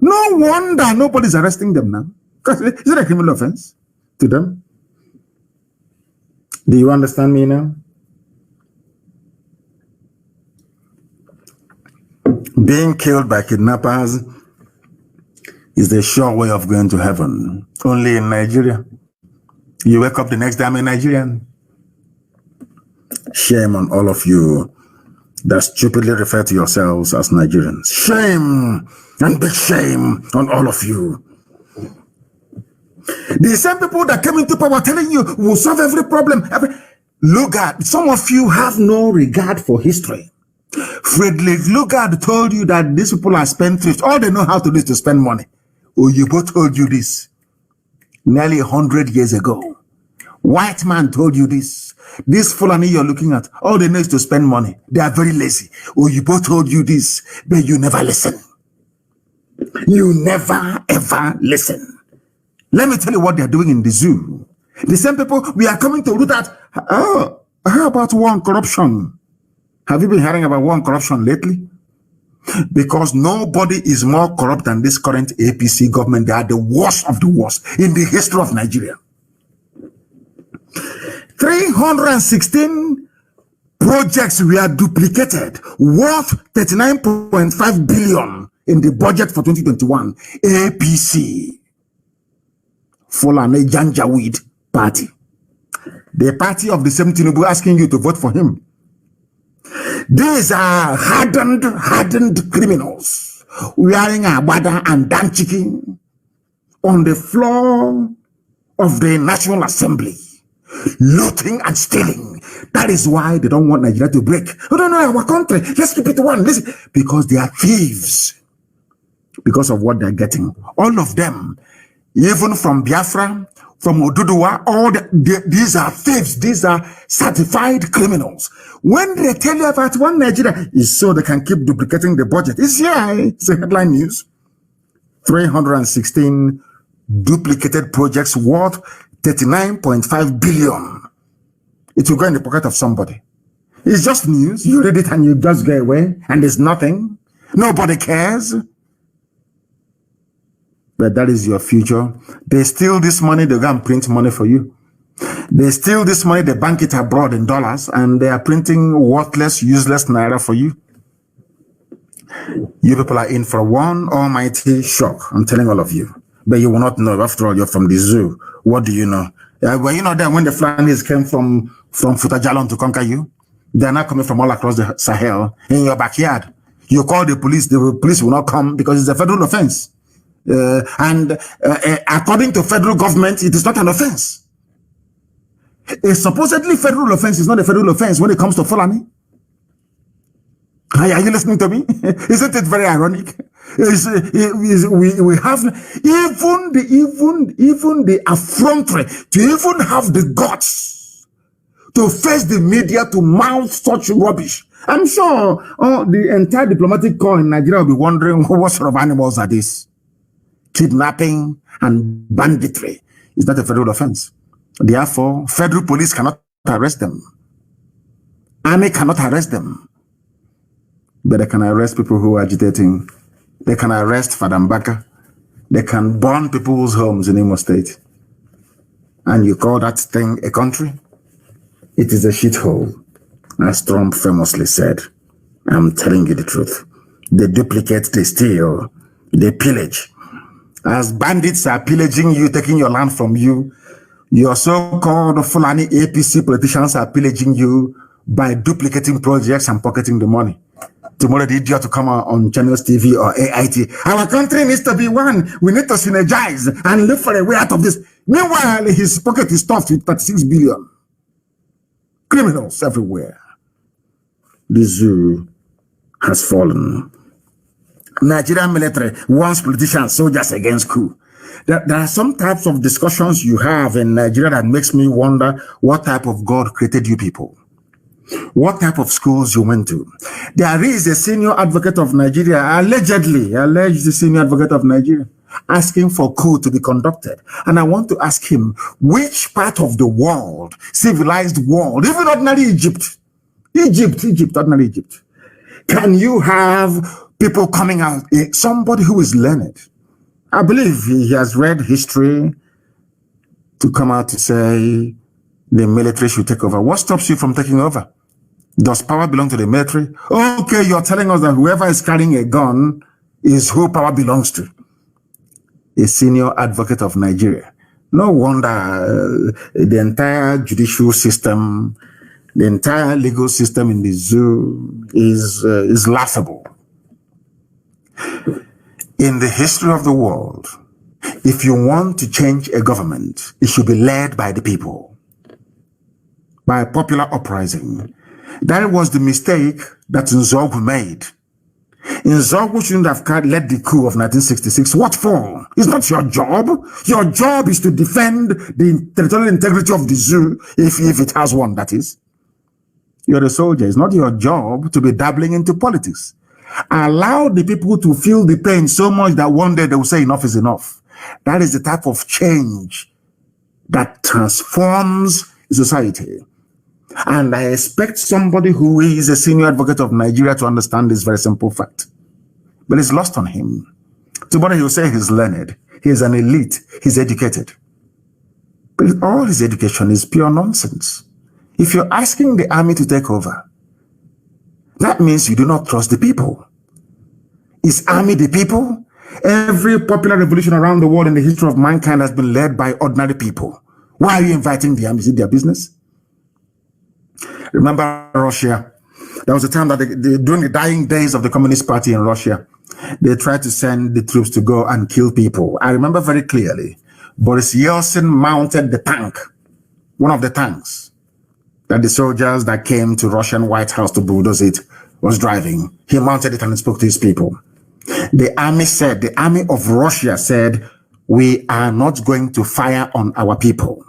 No wonder nobody's arresting them now. Because is it a criminal offense to them? Do you understand me now? Being killed by kidnappers is the sure way of going to heaven. Only in Nigeria. You wake up the next day, I'm a Nigerian. Shame on all of you that stupidly refer to yourselves as Nigerians. Shame and big shame on all of you. The same people that came into power telling you will solve every problem. Look at, some of you have no regard for history. Friedrich Lugard told you that these people are spendthrift. All they know how to do is to spend money. Oyibo told you this nearly 100 years ago. White man told you this. This Fulani you're looking at, all they know is to spend money. They are very lazy. Oyibo told you this, but you never listen. You never, ever listen. Let me tell you what they're doing in the zoo. The same people, we are coming to root out. Oh, how about war and corruption? Have you been hearing about war and corruption lately? Because nobody is more corrupt than this current APC government. They are the worst of the worst in the history of Nigeria. 316 projects were duplicated, worth 39.5 billion in the budget for 2021. APC. Fulani Janjaweed Party. The party of the same Tinubu asking you to vote for him. These are hardened criminals wearing agbada and danchiki on the floor of the National Assembly, looting and stealing. That is why they don't want Nigeria to break. Oh, no, our country, let's keep it one. Listen, because they are thieves. Because of what they're getting. All of them, even from Biafra, from Oduduwa, these are thieves. These are certified criminals. When they tell you about one Nigeria, it's so they can keep duplicating the budget. It's a headline news. 316 duplicated projects worth 39.5 billion. It will go in the pocket of somebody. It's just news. You read it and you just go away, and there's nothing. Nobody cares. But that is your future. They steal this money, they go and print money for you. They steal this money, they bank it abroad in dollars, and they are printing worthless, useless naira for you. You people are in for one almighty shock. I'm telling all of you. But you will not know. After all, you're from the zoo. What do you know? Well, you know that when the Fulanis came from Futajalon to conquer you, they're not coming from all across the Sahel in your backyard. You call the police will not come because it's a federal offense. According to federal government, it is not an offense. A supposedly federal offense is not a federal offense when it comes to Fulani. Are you listening to me? Isn't it very ironic? We have even the effrontery to even have the guts to face the media to mouth such rubbish. I'm sure the entire diplomatic corps in Nigeria will be wondering what sort of animals are these. Kidnapping and banditry is not a federal offense. Therefore, federal police cannot arrest them. Army cannot arrest them. But they can arrest people who are agitating. They can arrest Fadambaka. They can burn people's homes in Imo State. And you call that thing a country? It is a shithole, as Trump famously said. I'm telling you the truth. They duplicate, they steal, they pillage. As bandits are pillaging you, taking your land from you, your so-called Fulani APC politicians are pillaging you by duplicating projects and pocketing the money. Tomorrow the idiot to come on Channels TV or AIT. Our country needs to be one. We need to synergize and look for a way out of this. Meanwhile, his pocket is stuffed with 36 billion. Criminals everywhere. The zoo has fallen. Nigerian military wants politicians, soldiers against coup. There are some types of discussions you have in Nigeria that makes me wonder what type of God created you people. What type of schools you went to. There is a senior advocate of Nigeria, alleged senior advocate of Nigeria, asking for coup to be conducted. And I want to ask him, which part of the world, civilized world, even ordinary Egypt, ordinary Egypt, can you have people coming out, somebody who is learned? I believe he has read history to come out to say the military should take over. What stops you from taking over? Does power belong to the military? Okay, you're telling us that whoever is carrying a gun is who power belongs to. A senior advocate of Nigeria. No wonder the entire judicial system, the entire legal system in the zoo is laughable. In the history of the world, if you want to change a government, it should be led by the people, by popular uprising. That was the mistake that Nzogwu made. Nzogwu shouldn't have led the coup of 1966. What for? It's not your job. Your job is to defend the territorial integrity of the zoo, if it has one, that is. You're a soldier. It's not your job to be dabbling into politics. Allow the people to feel the pain so much that one day they will say enough is enough. That is the type of change that transforms society. And I expect somebody who is a senior advocate of Nigeria to understand this very simple fact. But it's lost on him. Tomorrow he'll say he's learned, he's an elite, he's educated. But all his education is pure nonsense. If you're asking the army to take over, that means you do not trust the people. Is army the people? Every popular revolution around the world in the history of mankind has been led by ordinary people. Why are you inviting the army? Is it their business? Remember Russia? There was a time that during the dying days of the Communist Party in Russia, they tried to send the troops to go and kill people. I remember very clearly, Boris Yeltsin mounted the tank, one of the tanks that the soldiers that came to Russian White House to bulldoze it was driving. He mounted it and spoke to his people. The army of Russia said, we are not going to fire on our people.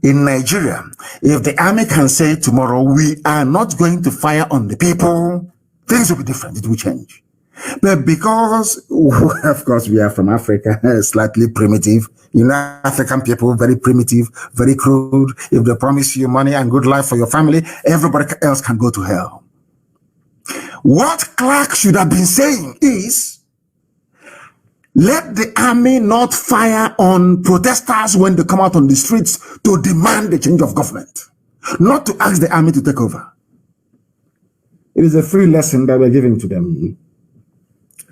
In Nigeria, if the army can say tomorrow, we are not going to fire on the people, things will be different. It will change. But because, of course, we are from Africa, slightly primitive, you know, African people, very primitive, very crude. If they promise you money and good life for your family, everybody else can go to hell. What Clark should have been saying is, let the army not fire on protesters when they come out on the streets to demand the change of government, not to ask the army to take over. It is a free lesson that we're giving to them.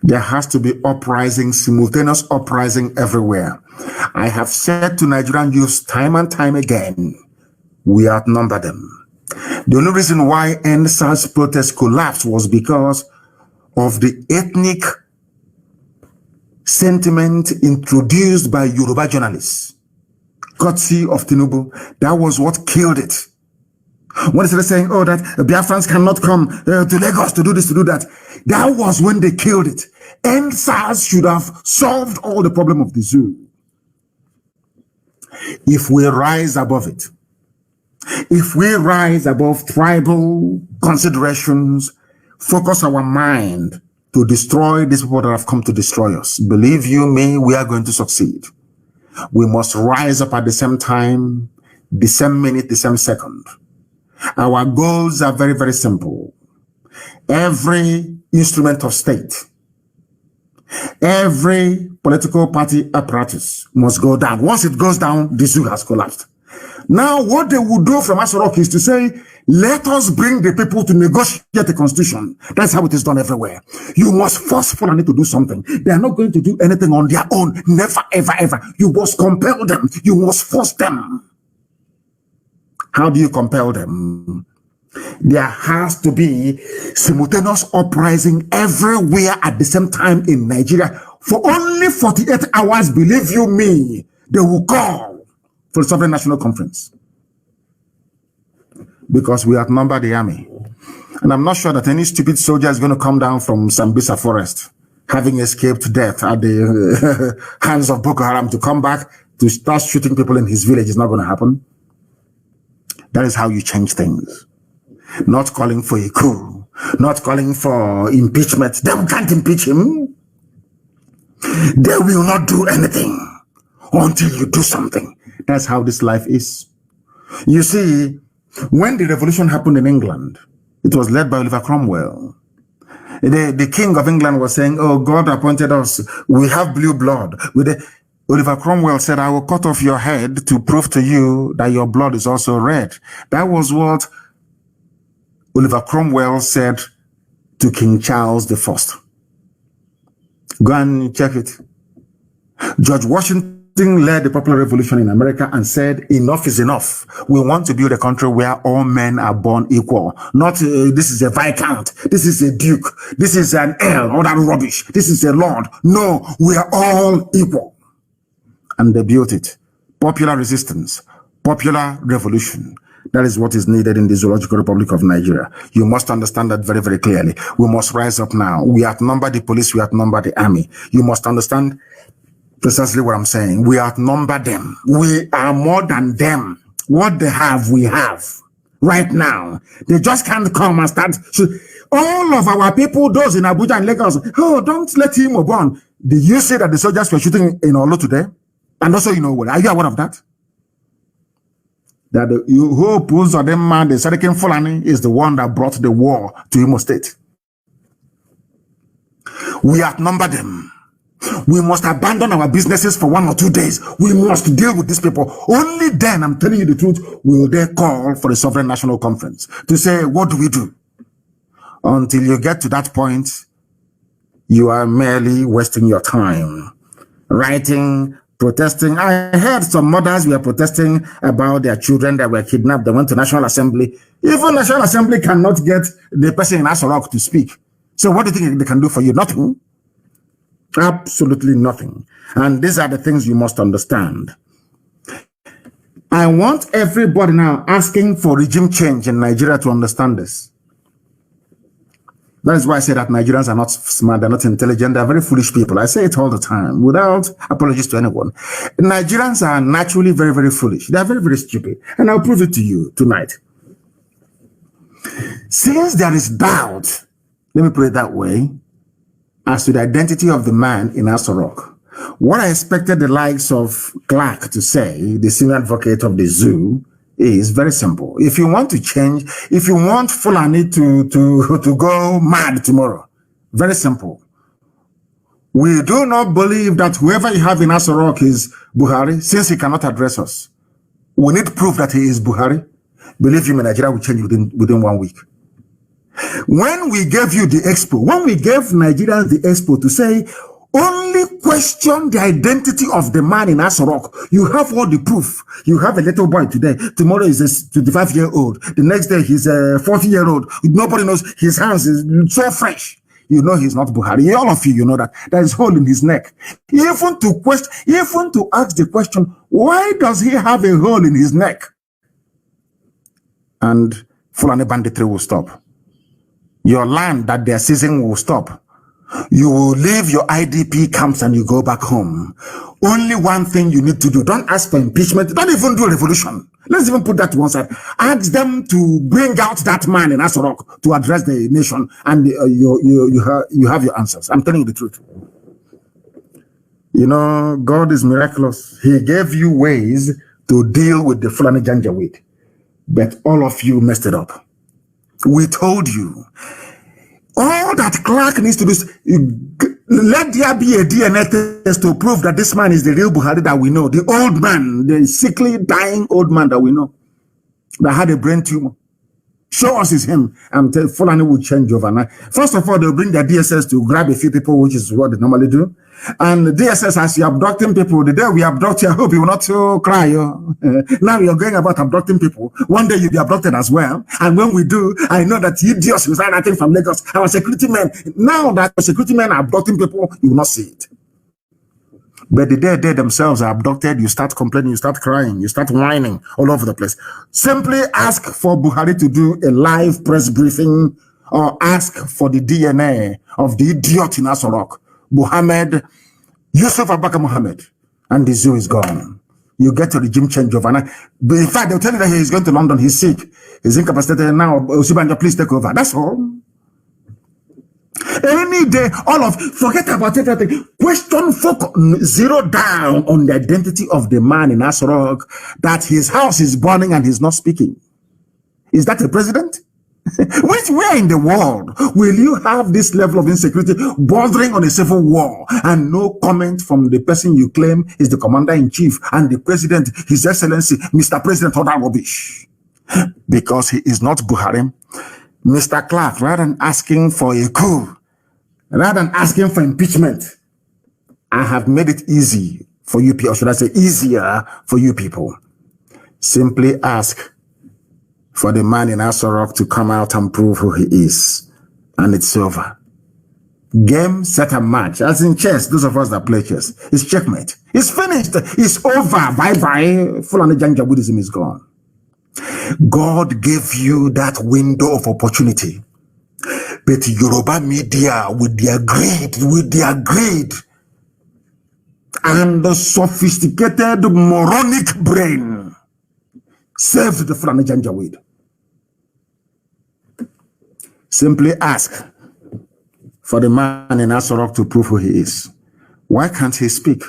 There has to be uprising, simultaneous uprising everywhere. I have said to Nigerian youths time and time again, we outnumber them. The only reason why NSAS protest collapsed was because of the ethnic sentiment introduced by Yoruba journalists, courtesy of Tinubu. That was what killed it. When they started saying, oh, that Biafrans cannot come to Lagos to do this, to do that, that was when they killed it. NSAS should have solved all the problem of the zoo. If we rise above it, if we rise above tribal considerations, focus our mind to destroy these people that have come to destroy us, believe you me, we are going to succeed. We must rise up at the same time, the same minute, the same second. Our goals are very, very simple. Every instrument of state, every political party apparatus must go down. Once it goes down, the zoo has collapsed. Now, what they would do from Asorok is to say, let us bring the people to negotiate the constitution. That's how it is done everywhere. You must force Fulani to do something. They are not going to do anything on their own. Never, ever, ever. You must compel them. You must force them. How do you compel them? There has to be simultaneous uprising everywhere at the same time in Nigeria. For only 48 hours, believe you me, they will call for the Sovereign National Conference. Because we outnumber the army. And I'm not sure that any stupid soldier is going to come down from Sambisa Forest, having escaped death at the hands of Boko Haram, to come back to start shooting people in his village. Is not going to happen. That is how you change things. Not calling for a coup, not calling for impeachment. They can't impeach him. They will not do anything until you do something. That's how this life is. You see, when the revolution happened in England, it was led by Oliver Cromwell. The king of England was saying, oh, God appointed us. We have blue blood. Oliver Cromwell said, I will cut off your head to prove to you that your blood is also red. That was what Oliver Cromwell said to King Charles I. Go and check it. George Washington led the popular revolution in America and said, enough is enough. We want to build a country where all men are born equal. Not this is a viscount, this is a duke, this is an earl, all that rubbish. This is a lord. No, we are all equal. And they built it. Popular resistance, popular revolution. That is what is needed in the Zoological Republic of Nigeria. You must understand that very, very clearly. We must rise up now. We outnumber the police, we outnumber the army. You must understand precisely what I'm saying. We outnumber them. We are more than them. What they have, we have. Right now. They just can't come and start. All of our people, those in Abuja and Lagos, oh, don't let him burn. Did you say that the soldiers were shooting in Olo today? And also, you know what? Are you aware of that? That who opposed Odemma, the Serikin Fulani, is the one that brought the war to Imo State. We outnumber them. We must abandon our businesses for 1 or 2 days. We must deal with these people. Only then, I'm telling you the truth, will they call for the Sovereign National Conference to say, what do we do? Until you get to that point, you are merely wasting your time writing, protesting. I heard some mothers were protesting about their children that were kidnapped. They went to National Assembly. Even National Assembly cannot get the person in Asorok to speak. So what do you think they can do for you? Nothing. Absolutely nothing. And these are the things you must understand. I want everybody now asking for regime change in Nigeria to understand this. That is why I say that Nigerians are not smart, they're not intelligent, they're very foolish people. I say it all the time, without apologies to anyone. Nigerians are naturally very, very foolish. They're very, very stupid. And I'll prove it to you tonight. Since there is doubt, let me put it that way, as to the identity of the man in Asorok, what I expected the likes of Clark to say, the senior advocate of the zoo, is very simple. If you want to change, if you want Fulani to go mad tomorrow, very simple. We do not believe that whoever you have in Asorok is Buhari, since he cannot address us. We need proof that he is Buhari. Believe you me, Nigeria will change within 1 week. When we gave you the expo, when we gave Nigerians the expo to say, only question the identity of the man in Asorok. You have all the proof. You have a little boy today. Tomorrow is a 25-year-old. The next day he's a 40-year-old. Nobody knows. His hands is so fresh. You know he's not Buhari. All of you, you know that. There is hole in his neck. Even to ask the question, why does he have a hole in his neck? And Fulani banditry will stop. Your land that they're seizing will stop. You will leave your IDP camps and you go back home. Only one thing you need to do. Don't ask for impeachment. Don't even do a revolution. Let's even put that to one side. Ask them to bring out that man in Asorok to address the nation, and you have your answers. I'm telling you the truth. You know, God is miraculous. He gave you ways to deal with the Fulani Janjaweed, but all of you messed it up. We told you. All that Clark needs to do is let there be a DNA test to prove that this man is the real Buhari that we know. The old man, the sickly, dying old man that we know, that had a brain tumor. Show us is him. I'm telling Fulani will change overnight. First of all, they'll bring their DSS to grab a few people, which is what they normally do. And the DSS, as you're abducting people, the day we abduct you, I hope you will not cry. Now you're going about abducting people. One day you'll be abducted as well. And when we do, I know that idiots will start acting from Lagos. Our security men, now that security men are abducting people, you will not see it. But the day they themselves are abducted, you start complaining, you start crying, you start whining all over the place. Simply ask for Buhari to do a live press briefing, or ask for the DNA of the idiot in Asorok, Muhammad, Yusuf Abaka Muhammad, and the zoo is gone. You get a regime change overnight. But in fact, they'll tell you that he's going to London, he's sick, he's incapacitated now, Osibanja, please take over. That's all. Any day, forget about everything. Question, focus, zero down on the identity of the man in Asorok, that his house is burning and he's not speaking. Is that a president? Where in the world will you have this level of insecurity bordering on a civil war and no comment from the person you claim is the commander-in-chief and the president, His Excellency, Mr. President, all that rubbish? Because he is not Buhari. Mr. Clark, rather than asking for a coup, rather than asking for impeachment, I have made it easy for you people, or should I say easier for you people. Simply ask for the man in Asorok to come out and prove who he is. And it's over. Game, set, and match. As in chess, those of us that play chess, it's checkmate. It's finished. It's over. Bye-bye. Fulani Janja Buddhism is gone. God gave you that window of opportunity. But Yoruba media, with their greed, and the sophisticated moronic brain, saved the Fulani Janjaweed. Simply ask for the man in Asorok to prove who he is. Why can't he speak?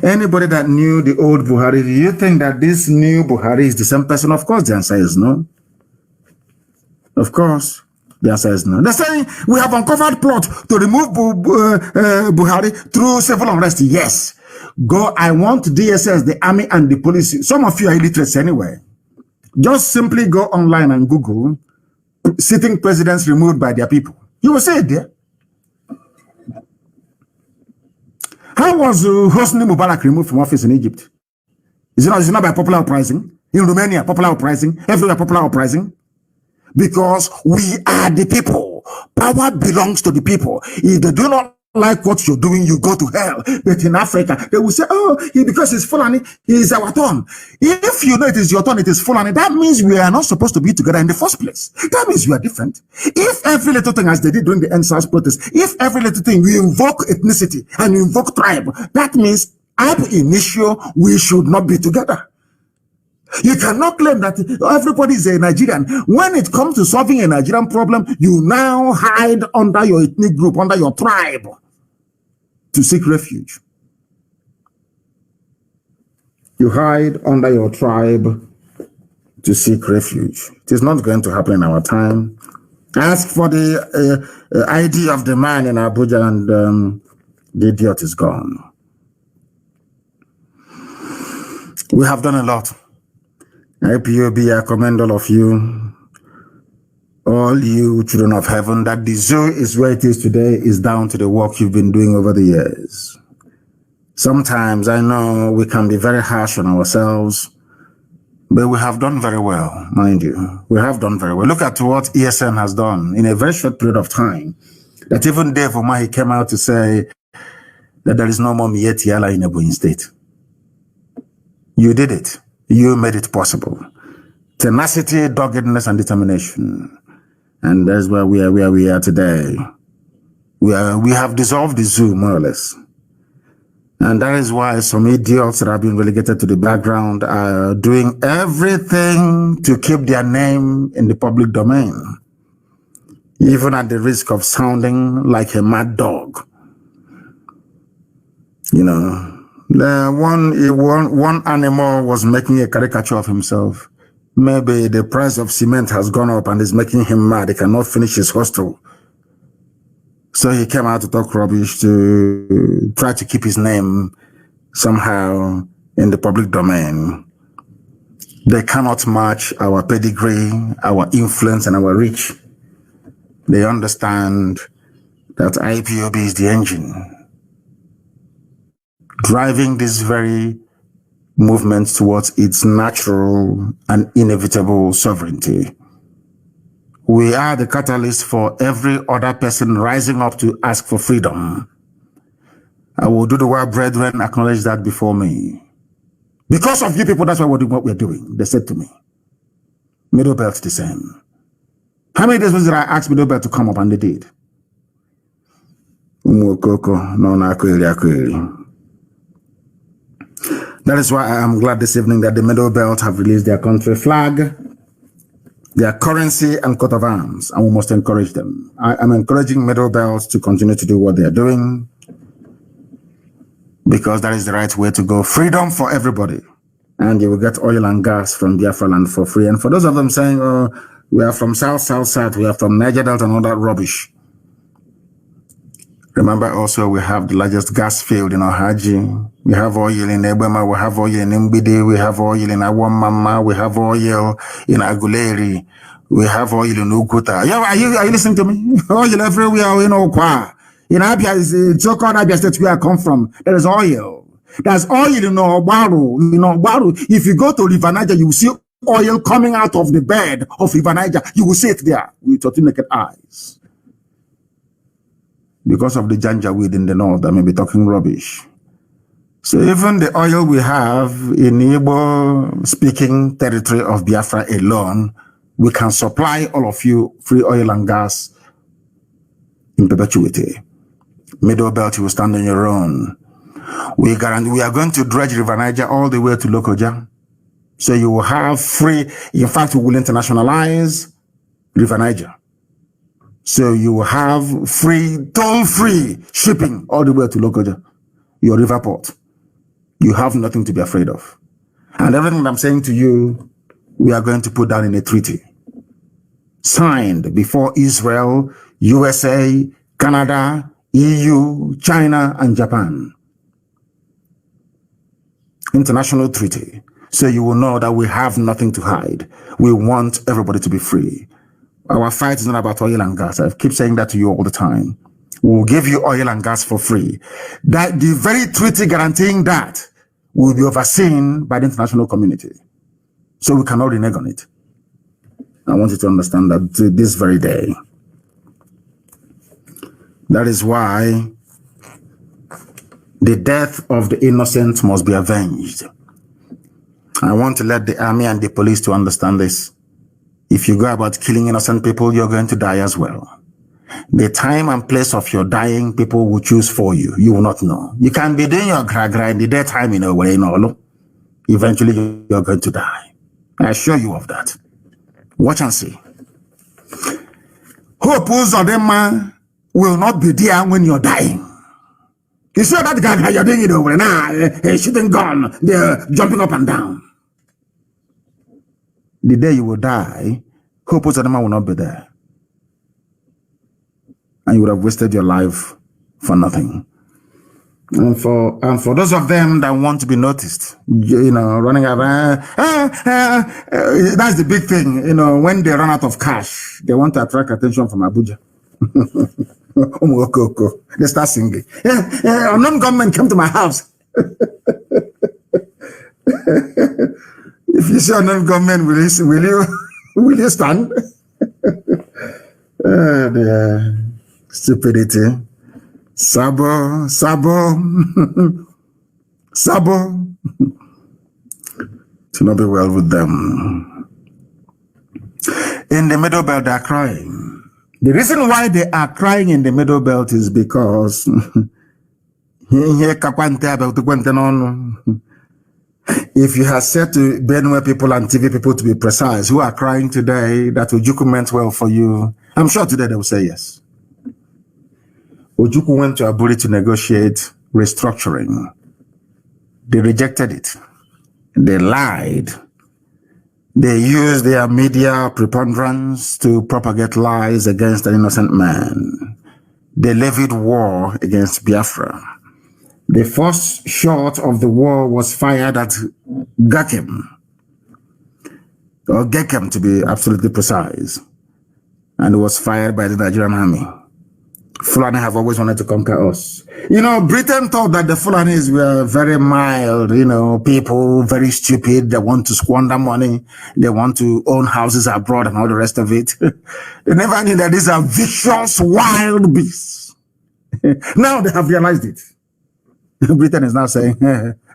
Anybody that knew the old Buhari, do you think that this new Buhari is the same person? Of course, the answer is no. Of course, the answer is no. They're saying we have uncovered plot to remove Buhari through civil unrest. Yes. Go, I want DSS, the army, and the police. Some of you are illiterates anyway. Just simply go online and Google sitting presidents removed by their people. You will see it there. How was Hosni Mubarak removed from office in Egypt? Is it not by popular uprising? In Romania, popular uprising? Everywhere, popular uprising? Because we are the people. Power belongs to the people. If they do not like what you're doing, you go to hell. But in Africa, they will say, oh, because it's Fulani, it's our turn. If you know it is your turn, it is Fulani, that means we are not supposed to be together in the first place. That means we are different. If every little thing, as they did during the NSAS protest, if every little thing we invoke ethnicity and we invoke tribe, that means ab initio, we should not be together. You cannot claim that everybody is a Nigerian. When it comes to solving a Nigerian problem, you now hide under your ethnic group, under your tribe, to seek refuge. You hide under your tribe to seek refuge. It is not going to happen in our time. Ask for the ID of the man in Abuja and the idiot is gone. We have done a lot. IPOB, I commend all of you. all you children of heaven, that the zoo is where it is today is down to the work you've been doing over the years. Sometimes I know we can be very harsh on ourselves, but we have done very well, mind you. We have done very well. Look at what ESN has done in a very short period of time. That even Dave Umahi came out to say that there is no more Mietiala in Ebonyi State. You did it. You made it possible. Tenacity, doggedness, and determination. And that's where we are today. We have dissolved the zoo, more or less. And that is why some idiots that have been relegated to the background are doing everything to keep their name in the public domain, even at the risk of sounding like a mad dog. You know, one animal was making a caricature of himself. Maybe the price of cement has gone up and is making him mad. He cannot finish his hostel. So he came out to talk rubbish to try to keep his name somehow in the public domain. They cannot match our pedigree, our influence, and our reach. They understand that IPOB is the engine driving this very movement towards its natural and inevitable sovereignty. We are the catalyst for every other person rising up to ask for freedom. I will do the word, brethren, acknowledge that before me. Because of you people, that's why we're doing what we're doing. They said to me. Middle Belt the same. How many days was it I asked Middle Belt to come up and they did? That is why I am glad this evening that the Middle Belt have released their country flag, their currency and coat of arms, and we must encourage them. I am encouraging Middle Belts to continue to do what they are doing because that is the right way to go. Freedom for everybody. And you will get oil and gas from Biafra land for free. And for those of them saying, oh, we are from South, we are from Niger Delta and all that rubbish. Remember also we have the largest gas field in Ohaji. We have oil in Ebema, we have oil in Mbide, we have oil in Awamama, we have oil in Aguleri, we have oil in Uguta. Yeah, are you listening to me? Oil everywhere in Okwa. In Abia, so-called Abia State where I come from, there is oil. There's oil in Ogbaru. In Ogbaru, if you go to River Niger, you will see oil coming out of the bed of River Niger. You will see it there with your naked eyes. Because of the janjaweed in the north, I may be talking rubbish. So even the oil we have in Igbo-speaking territory of Biafra alone, we can supply all of you free oil and gas in perpetuity. Middle Belt, you will stand on your own. We are going to dredge River Niger all the way to Lokoja. So you will have free, in fact, we will internationalize River Niger. So you will have free, toll-free shipping all the way to Lokoja, your river port. You have nothing to be afraid of. And everything I'm saying to you, we are going to put down in a treaty. Signed before Israel, USA, Canada, EU, China, and Japan. International treaty. So you will know that we have nothing to hide. We want everybody to be free. Our fight is not about oil and gas. I keep saying that to you all the time. We'll give you oil and gas for free. That the very treaty guaranteeing that will be overseen by the international community. So we cannot renege on it. I want you to understand that this very day. That is why the death of the innocent must be avenged. I want to let the army and the police to understand this. If you go about killing innocent people, you're going to die as well. The time and place of your dying, people will choose for you. You will not know. You can be doing your gra-gra in the daytime in a way, eventually you're going to die. I assure you of that. Watch and see. Hope Uzodema will not be there when you're dying. You see that gra-gra you're doing it over now, shooting gun, they're jumping up and down. The day you will die, Hope Uzodema will not be there. And you would have wasted your life for nothing. And for those of them that want to be noticed, running around, that's the big thing. When they run out of cash, they want to attract attention from Abuja. They start singing. Unknown gunmen came to my house. If you see unknown gunmen, will you stand? The stupidity. Sabo. To not be well with them. In the Middle Belt, they are crying. The reason why they are crying in the Middle Belt is because if you had said to Benue people and TV people, to be precise, who are crying today, that Ojukwu meant well for you, I'm sure today they will say yes. Ojukwu went to Aburi to negotiate restructuring. They rejected it. They lied. They used their media preponderance to propagate lies against an innocent man. They levied war against Biafra. The first shot of the war was fired at Gakem, or Gekem to be absolutely precise, and it was fired by the Nigerian army. Fulani have always wanted to conquer us. Britain thought that the Fulanis were very mild, people, very stupid. They want to squander money. They want to own houses abroad and all the rest of it. They never knew that these are vicious, wild beasts. Now they have realized it. Britain is now saying, you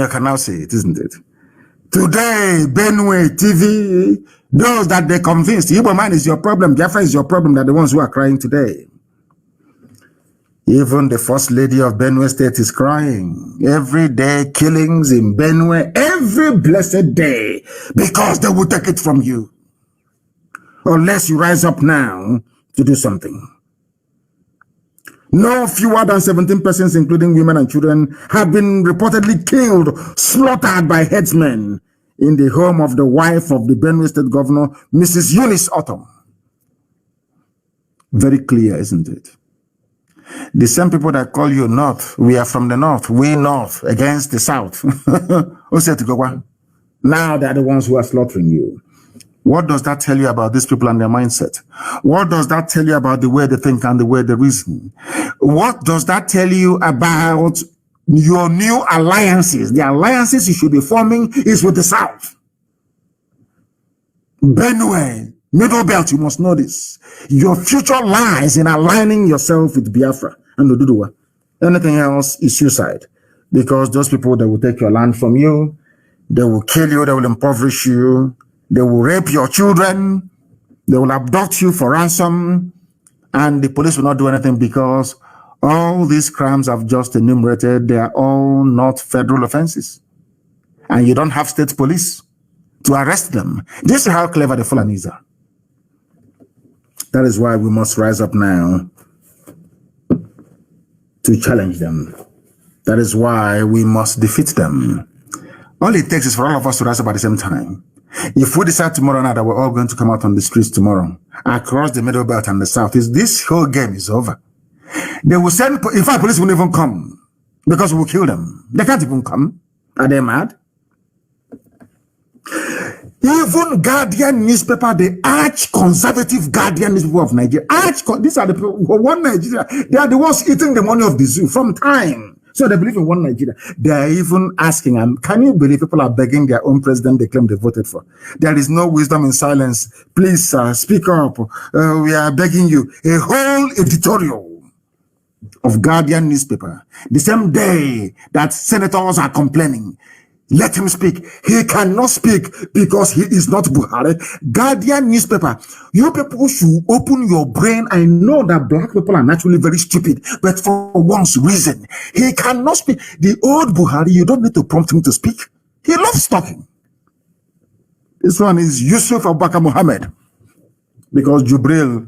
can now say it, isn't it? Today, Benue TV, those that they convinced, Igbo man is your problem, Biafra is your problem, they're the ones who are crying today. Even the first lady of Benue State is crying. Every day, killings in Benue, every blessed day, because they will take it from you. Unless you rise up now to do something. No fewer than 17 persons, including women and children, have been reportedly killed, slaughtered by headsmen in the home of the wife of the Benue State Governor, Mrs. Eunice Autumn. Very clear, isn't it? The same people that call you North, we are from the North, we North against the South. Now they're the ones who are slaughtering you. What does that tell you about these people and their mindset? What does that tell you about the way they think and the way they reason? What does that tell you about your new alliances? The alliances you should be forming is with the South. Benue, Middle Belt, you must know this. Your future lies in aligning yourself with Biafra and Oduduwa. Anything else is suicide. Because those people, they will take your land from you. They will kill you. They will impoverish you. They will rape your children. They will abduct you for ransom. And the police will not do anything because all these crimes I've just enumerated, they are all not federal offenses. And you don't have state police to arrest them. This is how clever the Fulanis are. That is why we must rise up now to challenge them. That is why we must defeat them. All it takes is for all of us to rise up at the same time. If we decide tomorrow night that we're all going to come out on the streets tomorrow, across the Middle Belt and the South, this whole game is over. They will send, in fact, police won't even come because we'll kill them. They can't even come. Are they mad? Even Guardian newspaper, the arch-conservative Guardian newspaper of Nigeria, these are the people, one Nigeria, they are the ones eating the money of the zoo from time. So they believe in one Nigeria. They are even asking, and can you believe people are begging their own president they claim they voted for? There is no wisdom in silence. Please speak up. We are begging you. A whole editorial of Guardian newspaper, the same day that senators are complaining. Let him speak. He cannot speak because he is not Buhari. Guardian newspaper, you people should open your brain. I know that black people are naturally very stupid, but for once reason, he cannot speak. The old Buhari, you don't need to prompt him to speak. He loves talking. This one is Yusuf Abubakar Mohammed, because Jubril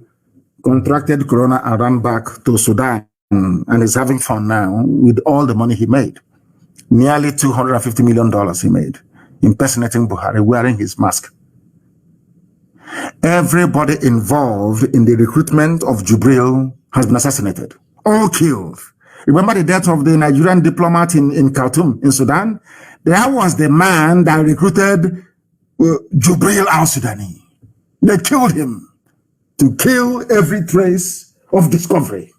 contracted corona and ran back to Sudan and is having fun now with all the money he made. Nearly $250 million he made, impersonating Buhari, wearing his mask. Everybody involved in the recruitment of Jubril has been assassinated, all killed. Remember the death of the Nigerian diplomat in Khartoum, in Sudan? That was the man that recruited Jubril al-Sudani. They killed him to kill every trace of discovery.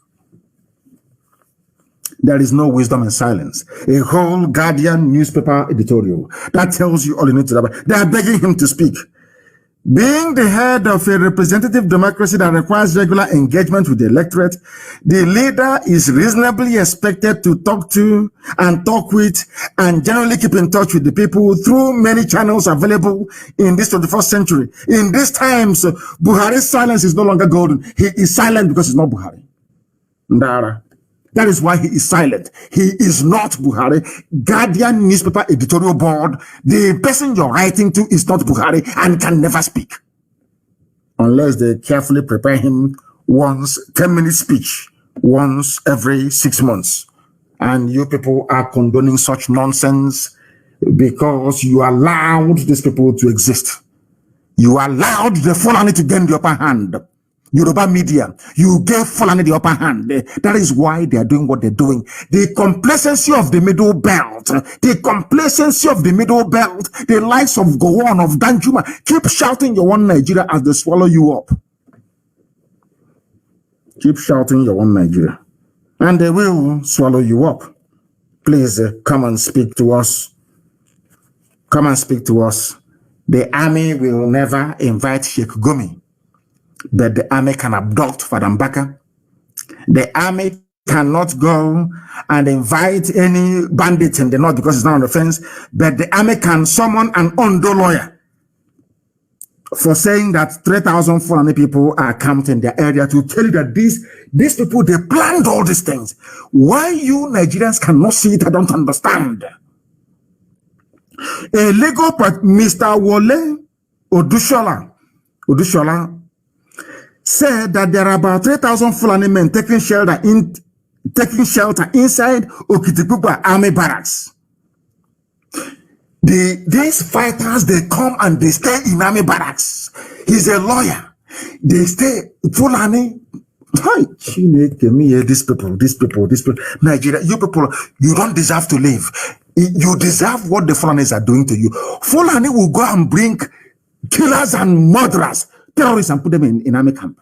There is no wisdom in silence. A whole Guardian newspaper editorial that tells you all you need to know. They are begging him to speak. Being the head of a representative democracy that requires regular engagement with the electorate, the leader is reasonably expected to talk to and talk with and generally keep in touch with the people through many channels available in this 21st century. In these times, Buhari's silence is no longer golden. He is silent because he's not Buhari. Ndara. That is why he is silent. He is not Buhari. Guardian newspaper editorial board, the person you're writing to is not Buhari and can never speak. Unless they carefully prepare him once, 10-minute speech, once every 6 months. And you people are condoning such nonsense because you allowed these people to exist. You allowed the Fulani to gain the upper hand. Yoruba media, you gave Fulani the upper hand. That is why they are doing what they're doing. The complacency of the middle belt, the likes of Gowon, of Danjuma, keep shouting your one Nigeria as they swallow you up. Keep shouting your one Nigeria. And they will swallow you up. Please come and speak to us. Come and speak to us. The army will never invite Sheikh Gumi. But the army can abduct Fadam Baka. The army cannot go and invite any bandit in the north because it's not on the fence. But the army can summon an Ondo lawyer for saying that 3,000 Fulani people are camped in their area to tell you that these people, they planned all these things. Why you Nigerians cannot see it, I don't understand. A legal Mr. Wole Odushola said that there are about 3,000 Fulani men taking shelter inside Okitipupa Army Barracks. These fighters, they come and they stay in Army Barracks. He's a lawyer. They stay Fulani. These people, Nigeria, you people, you don't deserve to live. You deserve what the Fulanis are doing to you. Fulani will go and bring killers and murderers, terrorists, and put them in army camp.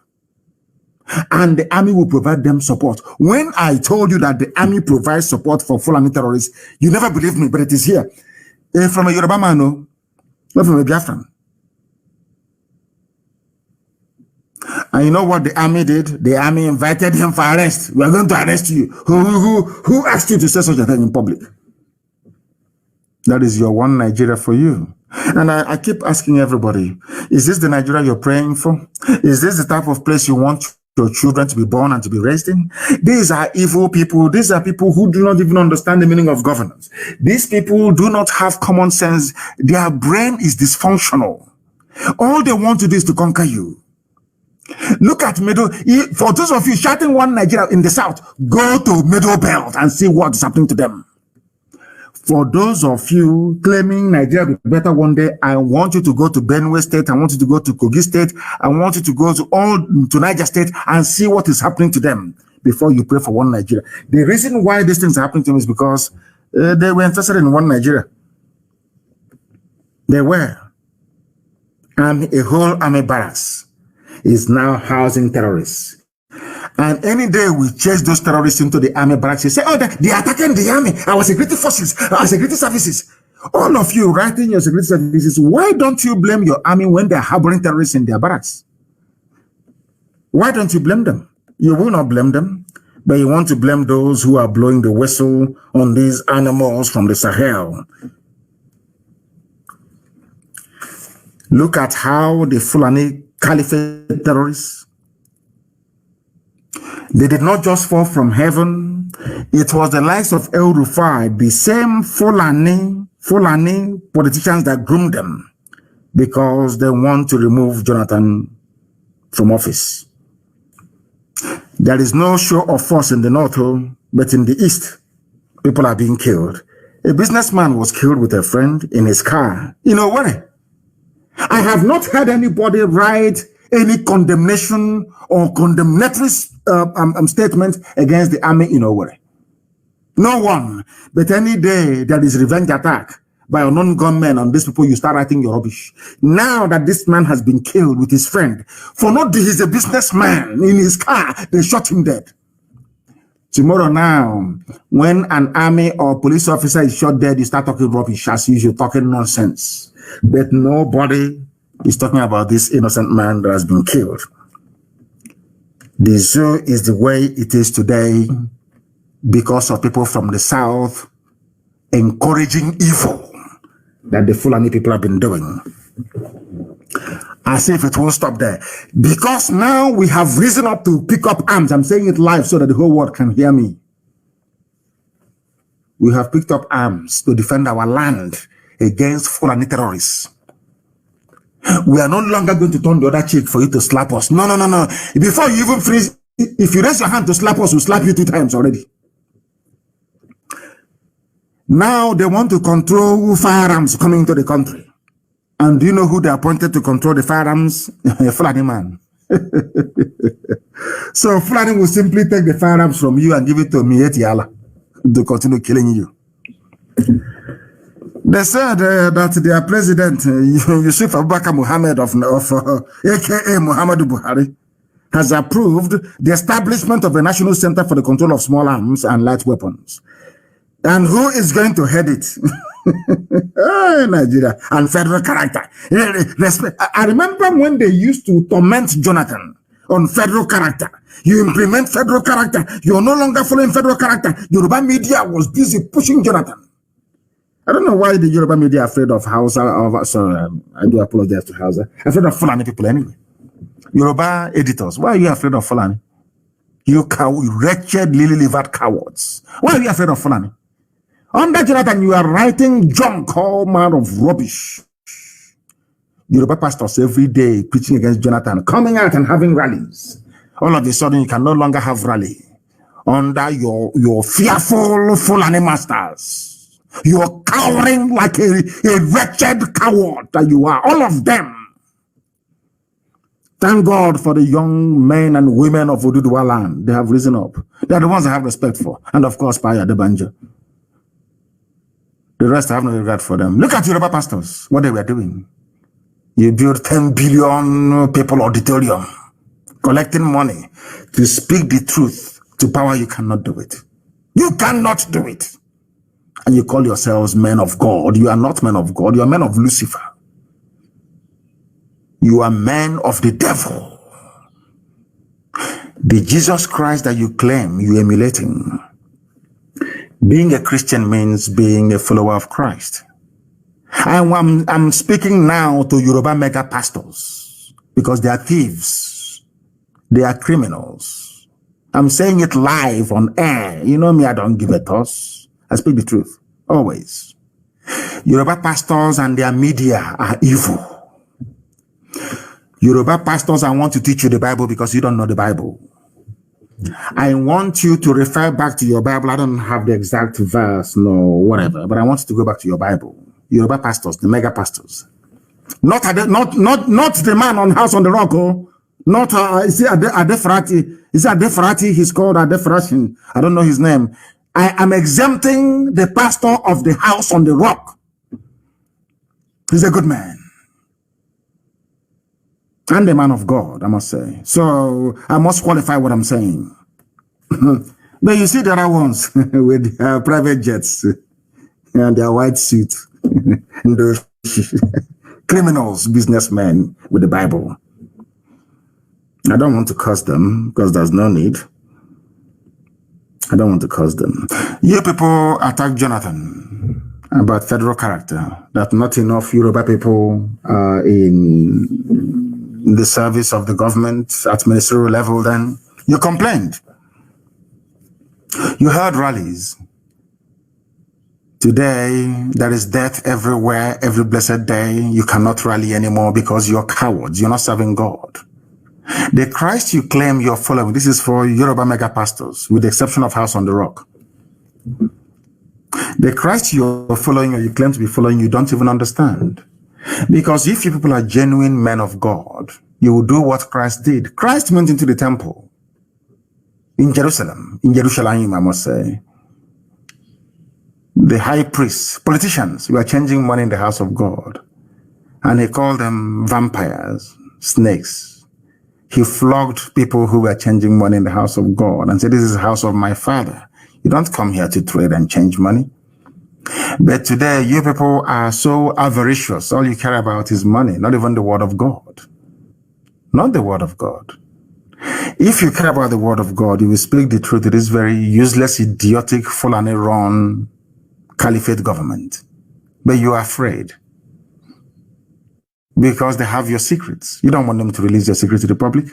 And the army will provide them support. When I told you that the army provides support for Fulani terrorists, you never believed me, but it is here. From a Yoruba man, no, not from a Biafran. And you know what the army did? The army invited him for arrest. We are going to arrest you. Who asked you to say such a thing in public? That is your one Nigeria for you. And I keep asking everybody, is this the Nigeria you're praying for? Is this the type of place you want your children to be born and to be raised in? These are evil people. These are people who do not even understand the meaning of governance. These people do not have common sense. Their brain is dysfunctional. All they want to do is to conquer you. Look at Middle. For those of you shouting one Nigeria in the south, go to Middle Belt and see what is happening to them. For those of you claiming Nigeria will be better one day, I want you to go to Benue State. I want you to go to Kogi State. I want you to go to Niger State and see what is happening to them before you pray for one Nigeria. The reason why these things are happening to them is because they were interested in one Nigeria. They were. And a whole army barracks is now housing terrorists. And any day we chase those terrorists into the army barracks, you say, oh, they're attacking the army, our security forces, our security services. All of you writing your security services, why don't you blame your army when they're harboring terrorists in their barracks? Why don't you blame them? You will not blame them, but you want to blame those who are blowing the whistle on these animals from the Sahel. Look at how the Fulani Caliphate terrorists, they did not just fall from heaven. It was the likes of El Rufai, the same Fulani politicians that groomed them because they want to remove Jonathan from office. There is no show of force in the north, but in the east, people are being killed. A businessman was killed with a friend in his car. You know what? I have not heard anybody write any condemnation or condemnatory statement against the army in Owerri. No one. But any day there is revenge attack by unknown gunmen on these people, you start writing your rubbish. Now that this man has been killed with his friend, for not he's a businessman in his car, they shot him dead. Tomorrow now, when an army or police officer is shot dead, you start talking rubbish as usual, talking nonsense. But nobody is talking about this innocent man that has been killed. The zoo is the way it is today because of people from the south encouraging evil that the Fulani people have been doing. As if it won't stop there. Because now we have risen up to pick up arms. I'm saying it live so that the whole world can hear me. We have picked up arms to defend our land against Fulani terrorists. We are no longer going to turn the other cheek for you to slap us. No, no, no, no. Before you even freeze, if you raise your hand to slap us, we'll slap you 2 times already. Now they want to control firearms coming into the country. And do you know who they appointed to control the firearms? A Fulani man. So Fulani will simply take the firearms from you and give it to Mieti Allah to continue killing you. They said that their president, Yusuf Abubakar Muhammad of aka Muhammadu Buhari, has approved the establishment of a national center for the control of small arms and light weapons. And who is going to head it? Nigeria and federal character. I remember when they used to torment Jonathan on federal character. You implement federal character, you're no longer following federal character. Yoruba media was busy pushing Jonathan. I don't know why the Yoruba media are afraid of Hausa. I do apologize to Hausa. Afraid of Fulani people anyway. Yoruba editors, why are you afraid of Fulani? You wretched, lily-livered cowards. Why are you afraid of Fulani? Under Jonathan, you are writing junk, all manner of rubbish. Yoruba pastors every day preaching against Jonathan, coming out and having rallies. All of a sudden, you can no longer have rally under your fearful Fulani masters. You are cowering like a wretched coward that you are, all of them. Thank God for the young men and women of Oduduwa land. They have risen up. They are the ones I have respect for. And of course, Paya Debanjo. The rest I have no regard for them. Look at Yoruba pastors, what they were doing. You build 10 billion people auditorium, collecting money to speak the truth to power. You cannot do it. You cannot do it. And you call yourselves men of God. You are not men of God. You are men of Lucifer. You are men of the devil. The Jesus Christ that you claim you emulating. Being a Christian means being a follower of Christ. I'm speaking now to Yoruba mega pastors because they are thieves. They are criminals. I'm saying it live on air. You know me, I don't give a toss. I speak the truth, always. Yoruba pastors and their media are evil. Yoruba pastors, I want to teach you the Bible because you don't know the Bible. I want you to refer back to your Bible. I don't have the exact verse, no, whatever, but I want you to go back to your Bible. Yoruba pastors, the mega pastors. Not the man on House on the Rock, oh. Not, is it Adefarati? Is it Adefarati? He's called Adefarati. I don't know his name. I am exempting the pastor of the House on the Rock. He's a good man. And a man of God, I must say. So I must qualify what I'm saying. But you see the other ones with private jets and their white suit. And those criminals, businessmen with the Bible. I don't want to curse them because there's no need. I don't want to curse them. You people attack Jonathan about federal character, that not enough Yoruba people are in the service of the government at ministerial level. Then you complained. You held rallies. Today, there is death everywhere, every blessed day. You cannot rally anymore because you're cowards. You're not serving God. The Christ you claim you're following, this is for Yoruba mega pastors, with the exception of House on the Rock. The Christ you're following or you claim to be following, you don't even understand. Because if you people are genuine men of God, you will do what Christ did. Christ went into the temple. in Jerusalem, I must say, the high priests, politicians, were changing money in the house of God. And he called them vampires, snakes. He flogged people who were changing money in the house of God and said, this is the house of my Father. You don't come here to trade and change money. But today, you people are so avaricious. All you care about is money, not even the word of God. Not the word of God. If you care about the word of God, you will speak the truth to this very useless, idiotic, Fulani-run caliphate government. But you are afraid because they have your secrets. You don't want them to release your secrets to the public.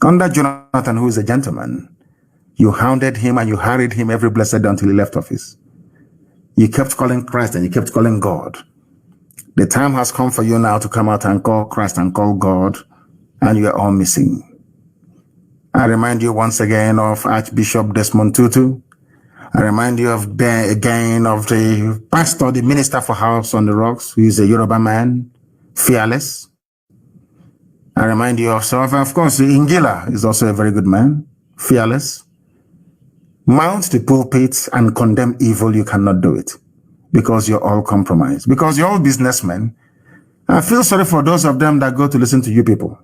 Under Jonathan, who is a gentleman, you hounded him and you harried him every blessed day until he left office. You kept calling Christ and you kept calling God. The time has come for you now to come out and call Christ and call God, and you are all missing. I remind you once again of Archbishop Desmond Tutu. I remind you of again of the pastor, the minister for House on the Rocks, who is a Yoruba man, fearless. I remind you of course, Ingila is also a very good man, fearless. Mount the pulpit and condemn evil, you cannot do it because you're all compromised, because you're all businessmen. I feel sorry for those of them that go to listen to you people.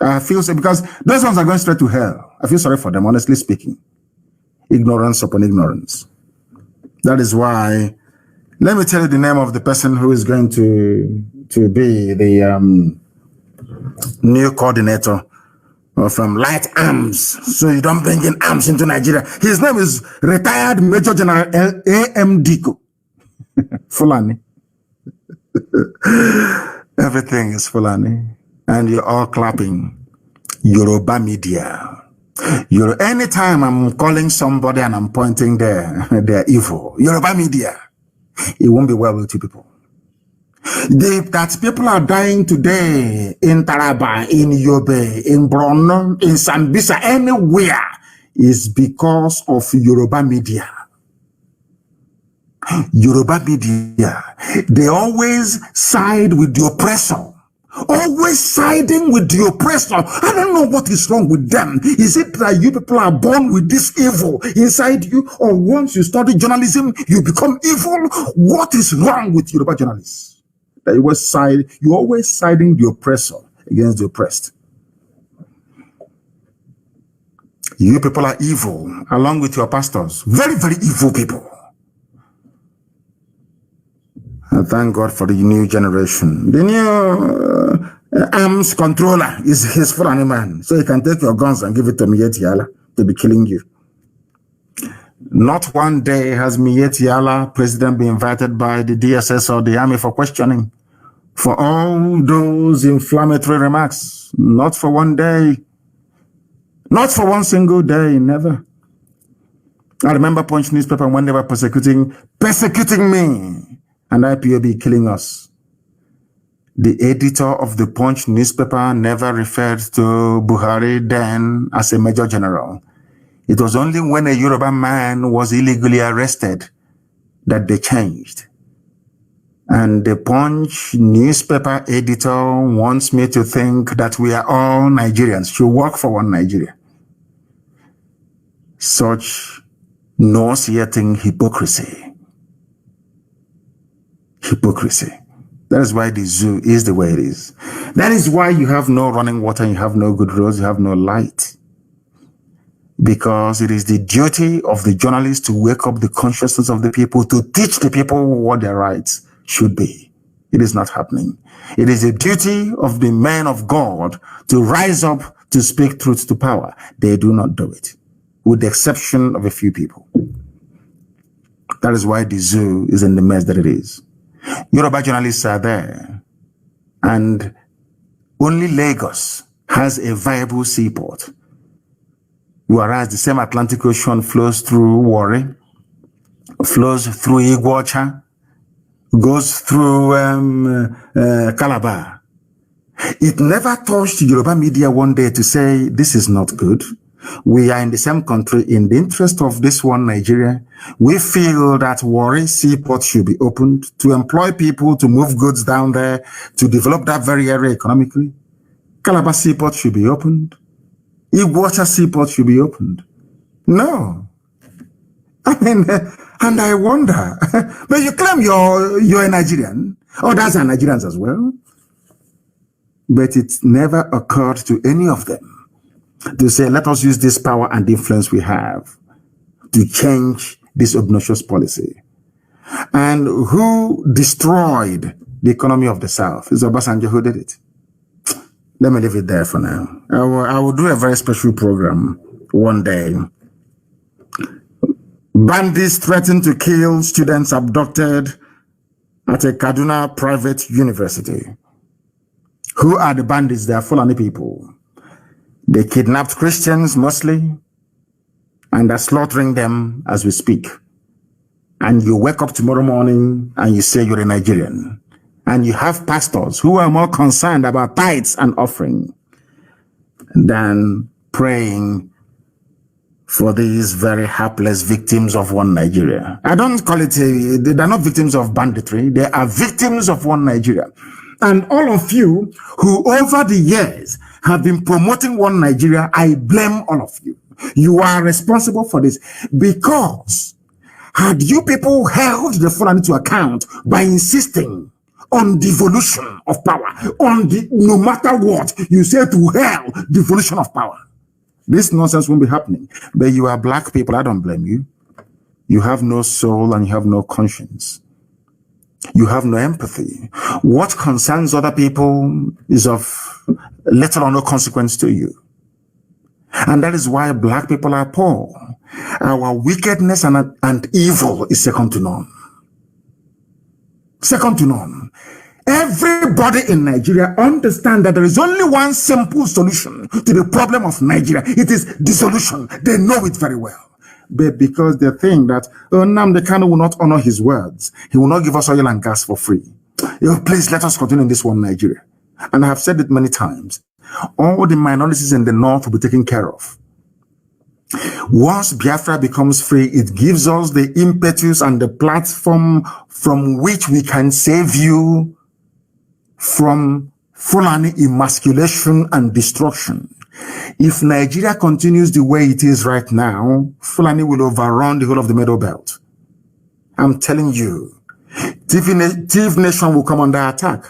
I feel sorry because those ones are going straight to hell. I feel sorry for them, honestly speaking. Ignorance upon ignorance. That is why, let me tell you the name of the person who is going to be the new coordinator from Light Arms. So you don't bring in arms into Nigeria. His name is retired Major General A.M. Diko. Fulani. Everything is Fulani. And you're all clapping. Yoruba media. Anytime I'm calling somebody and I'm pointing they're evil. Yoruba media. It won't be well with you people. That people are dying today in Taraba, in Yobe, in Borno, in Sambisa, anywhere is because of Yoruba media. Yoruba media, they always side with the oppressor. Always siding with the oppressor. I don't know what is wrong with them. Is it that you people are born with this evil inside you, or once you study journalism, you become evil? What is wrong with Yoruba journalists? That you always siding the oppressor against the oppressed. You people are evil, along with your pastors. Very, very evil people. And thank God for the new generation. The new arms controller is his Fulani man. So he can take your guns and give it to Miyetti Yala to be killing you. Not one day has Miyetti Yala, president, been invited by the DSS or the army for questioning for all those inflammatory remarks. Not for one day. Not for one single day, never. I remember Punch newspaper when they were persecuting me, and IPOB killing us. The editor of the Punch newspaper never referred to Buhari then as a major general. It was only when a Yoruba man was illegally arrested that they changed. And the Punch newspaper editor wants me to think that we are all Nigerians, should work for one Nigeria. Such nauseating hypocrisy. Hypocrisy. That is why the zoo is the way it is. That is why you have no running water, you have no good roads, you have no light. Because it is the duty of the journalists to wake up the consciousness of the people, to teach the people what their rights should be. It is not happening. It is the duty of the men of God to rise up to speak truth to power. They do not do it, with the exception of a few people. That is why the zoo is in the mess that it is. Yoruba journalists are there, and only Lagos has a viable seaport, whereas the same Atlantic Ocean flows through Warri, flows through Iguacha, goes through Calabar. It never touched Yoruba media one day to say, this is not good. We are in the same country. In the interest of this one Nigeria, we feel that Warri seaport should be opened to employ people, to move goods down there, to develop that very area economically. Calabar seaport should be opened. Iguacha seaport should be opened. No. I mean, and I wonder, but you claim you're a Nigerian. Others are Nigerians as well. But it never occurred to any of them to say, let us use this power and influence we have to change this obnoxious policy. And who destroyed the economy of the South? It's Obasanjo who did it. Let me leave it there for now. I will do a very special program one day. Bandits threaten to kill students abducted at a Kaduna private university. Who are the bandits? They are Fulani people. They kidnapped Christians mostly and are slaughtering them as we speak. And you wake up tomorrow morning and you say you're a Nigerian. And you have pastors who are more concerned about tithes and offering than praying for these very hapless victims of one Nigeria. I don't call it, they're not victims of banditry. They are victims of one Nigeria. And all of you who over the years have been promoting one Nigeria, I blame all of you. You are responsible for this because had you people held the Fulani to account by insisting on devolution of power, no matter what, you say to hell, devolution of power. This nonsense won't be happening. But you are black people, I don't blame you. You have no soul and you have no conscience. You have no empathy. What concerns other people is of little or no consequence to you. And that is why black people are poor. Our wickedness and evil is second to none. Second to none. Everybody in Nigeria understands that there is only one simple solution to the problem of Nigeria. It is dissolution. They know it very well. But because they think that Nnamdi Kanu will not honor his words, he will not give us oil and gas for free. Please let us continue in this one Nigeria. And I have said it many times. All the minorities in the north will be taken care of. Once Biafra becomes free, it gives us the impetus and the platform from which we can save you from Fulani emasculation and destruction. If Nigeria continues the way it is right now, Fulani will overrun the whole of the Middle Belt. I'm telling you, Tiv Nation will come under attack.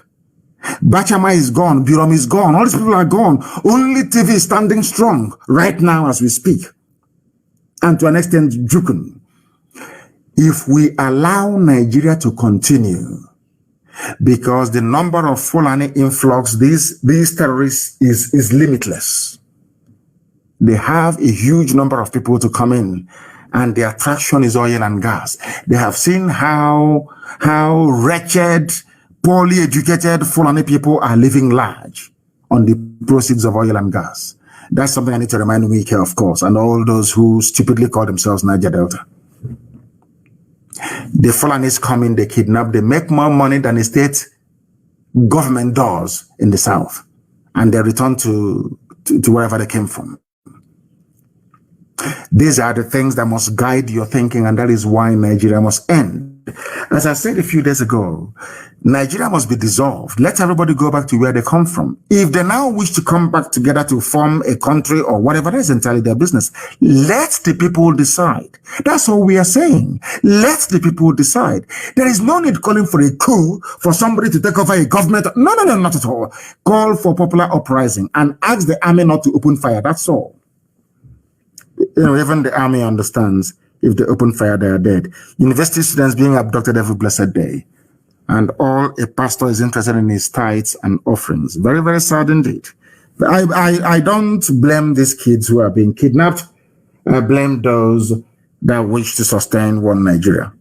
Bachama is gone, Birom is gone, all these people are gone. Only TV is standing strong right now as we speak. And to an extent, Jukun. If we allow Nigeria to continue, because the number of Fulani influx, these terrorists is limitless. They have a huge number of people to come in, and the attraction is oil and gas. They have seen how wretched, poorly educated Fulani people are living large on the proceeds of oil and gas. That's something I need to remind Wike, of course, and all those who stupidly call themselves Niger Delta. The Fulanis come in, they kidnap, they make more money than the state government does in the south, and they return to wherever they came from. These are the things that must guide your thinking, and that is why Nigeria must end. As I said a few days ago, Nigeria must be dissolved. Let everybody go back to where they come from. If they now wish to come back together to form a country or whatever, that's entirely their business. Let the people decide. That's all we are saying. Let the people decide. There is no need calling for a coup for somebody to take over a government. No, not at all. Call for popular uprising and ask the army not to open fire. That's all. Even the army understands if they open fire, they are dead. University students being abducted every blessed day. And all a pastor is interested in his tithes and offerings. Very, very sad indeed. I don't blame these kids who are being kidnapped. I blame those that wish to sustain one Nigeria.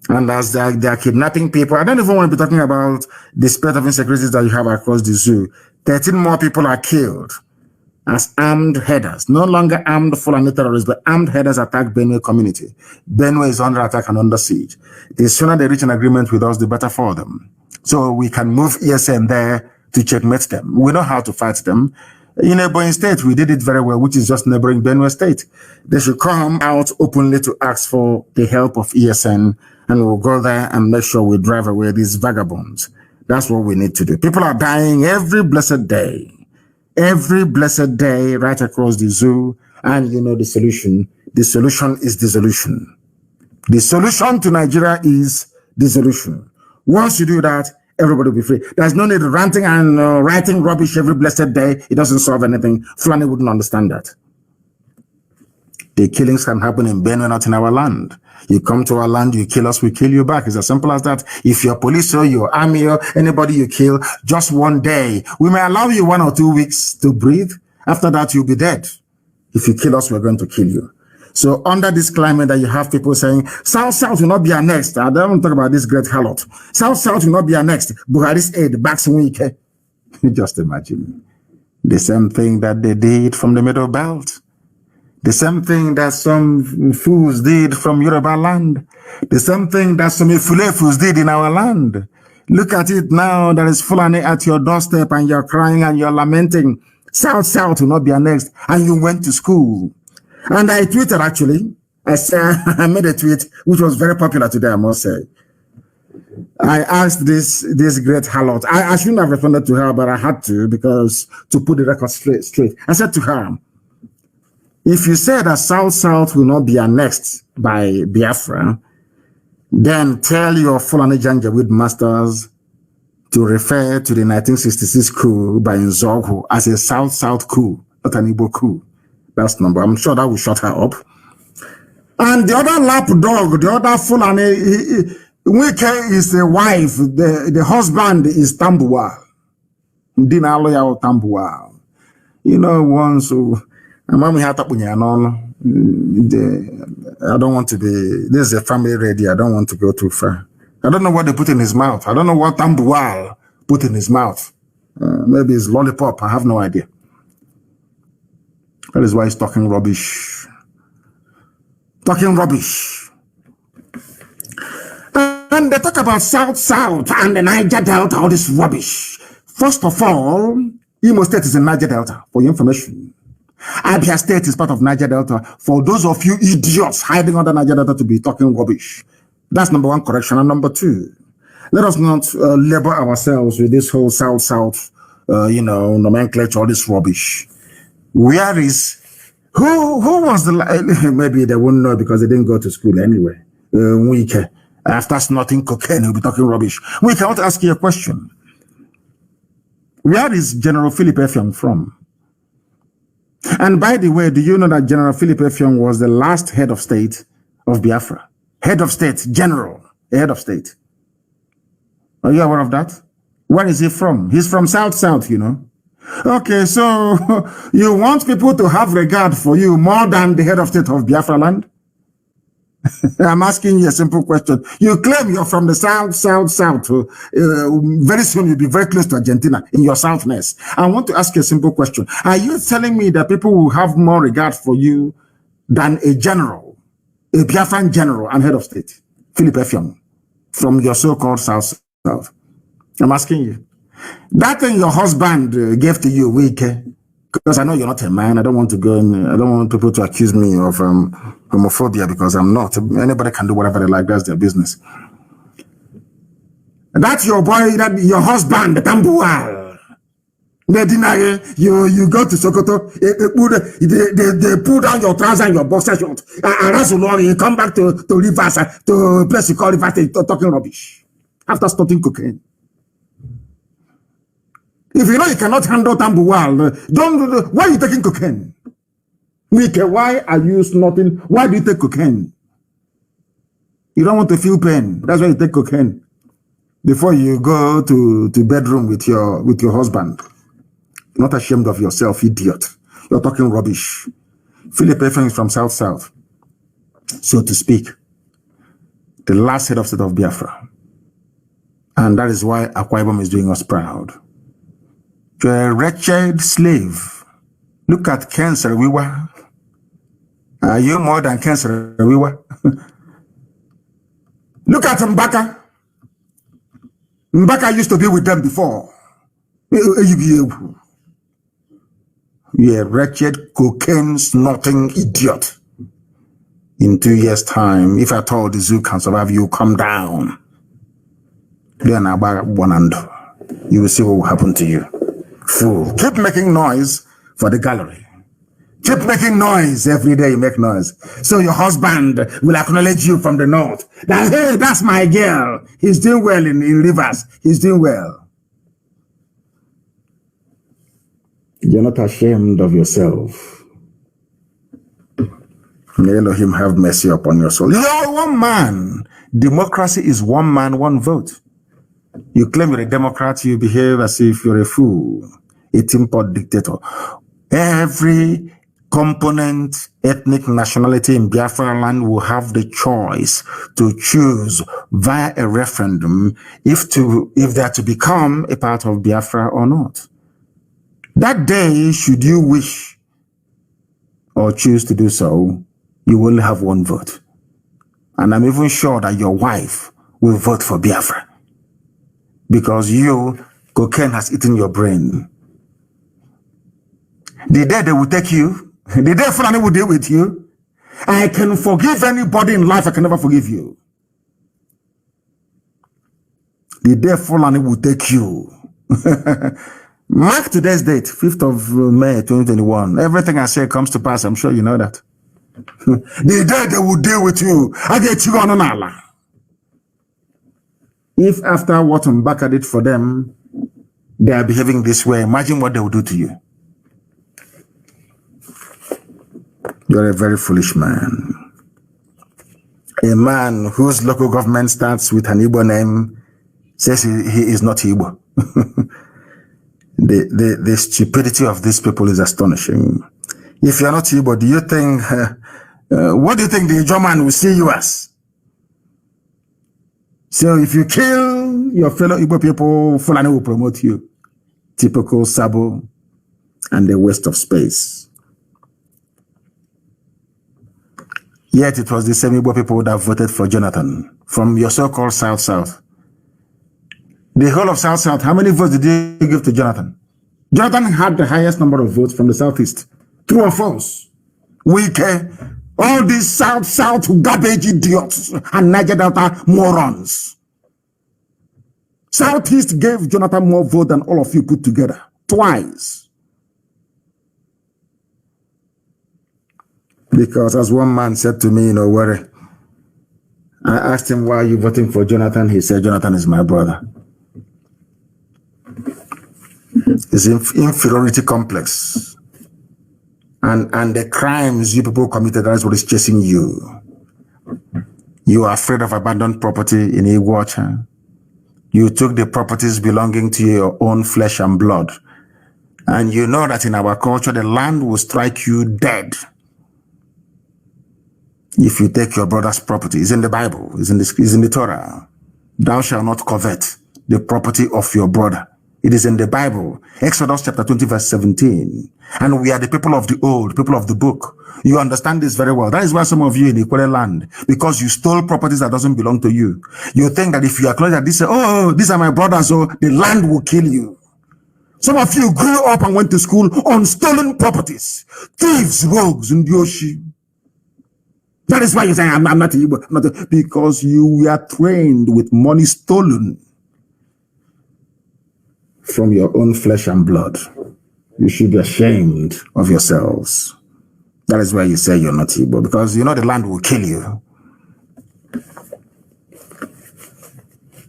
And as they are kidnapping people, I don't even want to be talking about the spread of insecurities that you have across the zoo. 13 more people are killed as armed headers, no longer armed Fulani terrorists, but armed headers attack Benue community. Benue is under attack and under siege. The sooner they reach an agreement with us, the better for them. So we can move ESN there to checkmate them. We know how to fight them. In Ebonyi State, we did it very well, which is just neighboring Benue State. They should come out openly to ask for the help of ESN, and we'll go there and make sure we drive away these vagabonds. That's what we need to do. People are dying every blessed day. Every blessed day right across the zoo, and you know the solution. The solution is dissolution. The solution to Nigeria is dissolution. Once you do that, everybody will be free. There's no need of ranting and writing rubbish every blessed day. It doesn't solve anything. Fulani wouldn't understand that. The killings can happen in Benue, not in our land. You come to our land, you kill us, we kill you back. It's as simple as that. If you're police or your army or anybody you kill, just one day, we may allow you 1 or 2 weeks to breathe. After that, you'll be dead. If you kill us, we're going to kill you. So under this climate that you have people saying, South will not be annexed. I don't want to talk about this great harlot. South will not be annexed. Buhari's aid backs Wike. Just imagine. The same thing that they did from the Middle Belt. The same thing that some fools did from Yoruba land. The same thing that some Ifulefus did in our land. Look at it now. There is Fulani at your doorstep and you're crying and you're lamenting. South will not be annexed. And you went to school. And I tweeted actually. I made a tweet which was very popular today, I must say. I asked this great harlot. I shouldn't have responded to her, but I had to because to put the record straight. I said to her, if you say that South will not be annexed by Biafra, then tell your Fulani Janjaweed masters to refer to the 1966 coup by Nzogwu as a South coup, not an Igbo coup. That's number. I'm sure that will shut her up. And the other lapdog, the other Fulani, Wike is the wife, the husband is Tambua. Ndina loyal Tambua. You know, once... I don't want to be, this is a family radio. I don't want to go too far. I don't know what they put in his mouth. I don't know what Tambuwal put in his mouth. Maybe it's lollipop. I have no idea. That is why he's talking rubbish. Talking rubbish. And they talk about South and the Niger Delta, all this rubbish. First of all, Imo State is in Niger Delta, for your information. Abia State is part of Niger Delta. For those of you idiots hiding under Niger Delta to be talking rubbish. That's number one correction. And number two, let us not labor ourselves with this whole South, nomenclature, all this rubbish. Where is, who was the, maybe they wouldn't know because they didn't go to school anyway. Wike, after snorting cocaine, he'll be talking rubbish. Wike, I want to ask you a question. Where is General Philip Effiong from? And by the way, do you know that General Philip Effiong was the last head of state of Biafra? Head of state, general, head of state. Are you aware of that? Where is he from? He's from South, you know. Okay, so you want people to have regard for you more than the head of state of Biafra land? I'm asking you a simple question. You claim you're from the South. Very soon you'll be very close to Argentina in your Southness. I want to ask you a simple question. Are you telling me that people will have more regard for you than a general, a Biafran general and head of state, Philip Effiong, from your so-called South? I'm asking you. That thing your husband gave to you, Wike, because I know you're not a man. I don't want to go in, I don't want people to accuse me of homophobia because I'm not. Anybody can do whatever they like. That's their business. That's your boy, that your husband, the Tambuwal. They deny you go to Sokoto, they pull down your trousers and your boxer short. And you come back to Rivers, to a place you call Rivers, talking rubbish. After starting cocaine. If you know you cannot handle Tambuwal, why are you taking cocaine? Wike, why are you snorting? Why do you take cocaine? You don't want to feel pain. That's why you take cocaine. Before you go to bedroom with your husband. You're not ashamed of yourself, idiot. You're talking rubbish. Philip Effiong is from South. So to speak. The last head of state of Biafra. And that is why Akwa Ibom is doing us proud. You're a wretched slave. Look at Ken Saro-Wiwa. Are you more than Ken Saro-Wiwa? Look at Mbaka. Mbaka used to be with them before. You're a wretched, cocaine snorting idiot. In 2 years' time, if at all the zoo can survive, you come down. Then you will see what will happen to you. Fool. Keep making noise for the gallery. Keep making noise every day. You make noise, so your husband will acknowledge you from the north. That, hey, that's my girl. He's doing well in Rivers. He's doing well. You're not ashamed of yourself. May Elohim have mercy upon your soul. You're one man. Democracy is one man, one vote. You claim you're a Democrat, you behave as if you're a fool, a tin-pot dictator. Every component, ethnic nationality in Biafra land will have the choice to choose via a referendum if they are to become a part of Biafra or not. That day, should you wish or choose to do so, you will only have one vote. And I'm even sure that your wife will vote for Biafra because cocaine has eaten your brain. The day they will take you, the day Fulani will deal with you, I can forgive anybody in life, I can never forgive you. The day Fulani will take you. Mark today's date, 5th of May 2021. Everything I say comes to pass, I'm sure you know that. The day they will deal with you, I get you on Allah. If after what Mbaka did for them, they are behaving this way, imagine what they will do to you. You're a very foolish man. A man whose local government starts with an Igbo name says he is not Igbo. The stupidity of these people is astonishing. If you're not Igbo, do you think, what do you think the German will see you as? So if you kill your fellow Igbo people, Fulani will promote you. Typical Sabo and the waste of space. Yet it was the same Igbo people that voted for Jonathan from your so-called South-South. The whole of South-South, how many votes did you give to Jonathan? Jonathan had the highest number of votes from the Southeast. True or false? Wike, all these South-South garbage idiots and Niger Delta morons. Southeast gave Jonathan more vote than all of you put together. Twice. Because as one man said to me, no worry. I asked him, why are you voting for Jonathan? He said, Jonathan is my brother. It's inferiority complex. And the crimes you people committed, that's what is chasing you. You are afraid of abandoned property in Iguacha. You took the properties belonging to your own flesh and blood. And you know that in our culture, the land will strike you dead if you take your brother's property. It's in the Bible, it's in the Torah. Thou shalt not covet the property of your brother. It is in the Bible, Exodus chapter 20, verse 17. And we are the people of the old, people of the book. You understand this very well. That is why some of you in the Equatorial land, because you stole properties that doesn't belong to you. You think that if you acknowledge that this, oh, these are my brothers, so the land will kill you. Some of you grew up and went to school on stolen properties. Thieves, rogues, and Yoshi. That is why you say, I'm not Igbo. Because you were trained with money stolen from your own flesh and blood. You should be ashamed of yourselves. That is why you say you're not Igbo, because you know the land will kill you.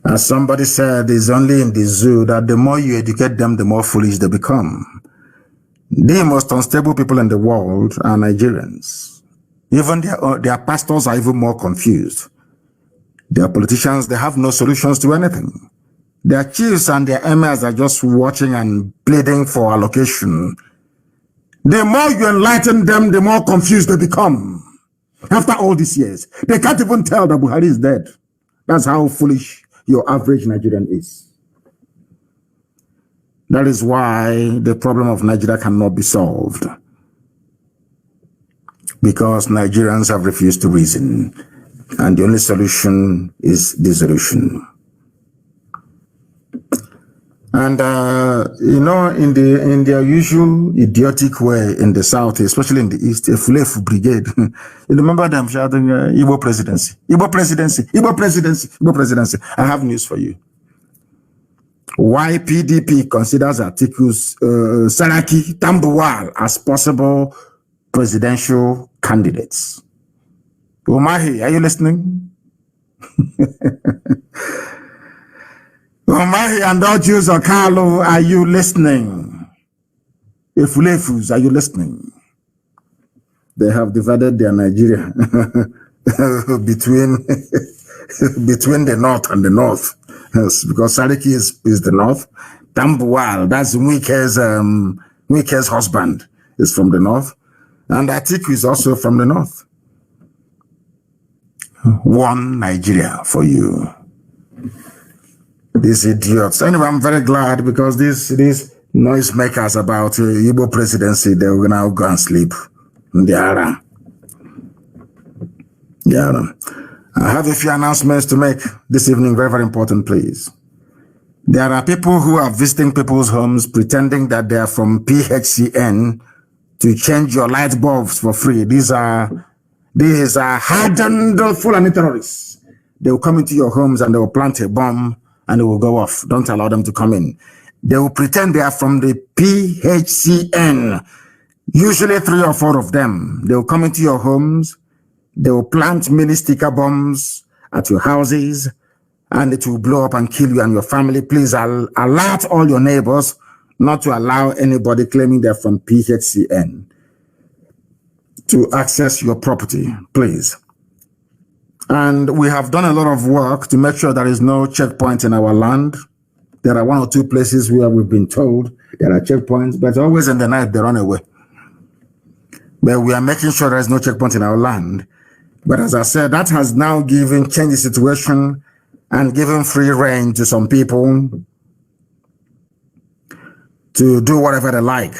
As somebody said, it's only in the zoo that the more you educate them, the more foolish they become. The most unstable people in the world are Nigerians. Even their pastors are even more confused. Their politicians, they have no solutions to anything. Their chiefs and their emirs are just watching and pleading for allocation. The more you enlighten them, the more confused they become. After all these years, they can't even tell that Buhari is dead. That's how foolish your average Nigerian is. That is why the problem of Nigeria cannot be solved. Because Nigerians have refused to reason. And the only solution is dissolution. And, you know, in their usual idiotic way in the South, especially in the East, a Fulefu brigade, you remember them shouting, Igbo presidency, Igbo presidency, Igbo presidency, Igbo presidency. I have news for you. Why PDP considers Atiku's Saraki Tambuwal as possible presidential candidates. Umahi, are you listening? Umahi and Dodges or Carlo, are you listening? Efulefus, are you listening? They have divided their Nigeria between the north and the north. Yes, because Sariki is the north. Tambuwal, that's Wike's husband, is from the north. And Atiku is also from the north. One Nigeria for you. These idiots. Anyway, I'm very glad because these noisemakers about Igbo presidency, they will now go and sleep. I have a few announcements to make this evening, very, very important, please. There are people who are visiting people's homes pretending that they are from PHCN to change your light bulbs for free. These are hardened Fulani terrorists. They will come into your homes and they will plant a bomb and it will go off. Don't allow them to come in. They will pretend they are from the PHCN. Usually 3 or 4 of them. They will come into your homes. They will plant mini sticker bombs at your houses and it will blow up and kill you and your family. Please alert all your neighbors not to allow anybody claiming they're from PHCN to access your property, please. And we have done a lot of work to make sure there is no checkpoint in our land. There are 1 or 2 places where we've been told there are checkpoints, but always in the night they run away. But we are making sure there is no checkpoint in our land. But as I said, that has now changed the situation and given free rein to some people to do whatever they like.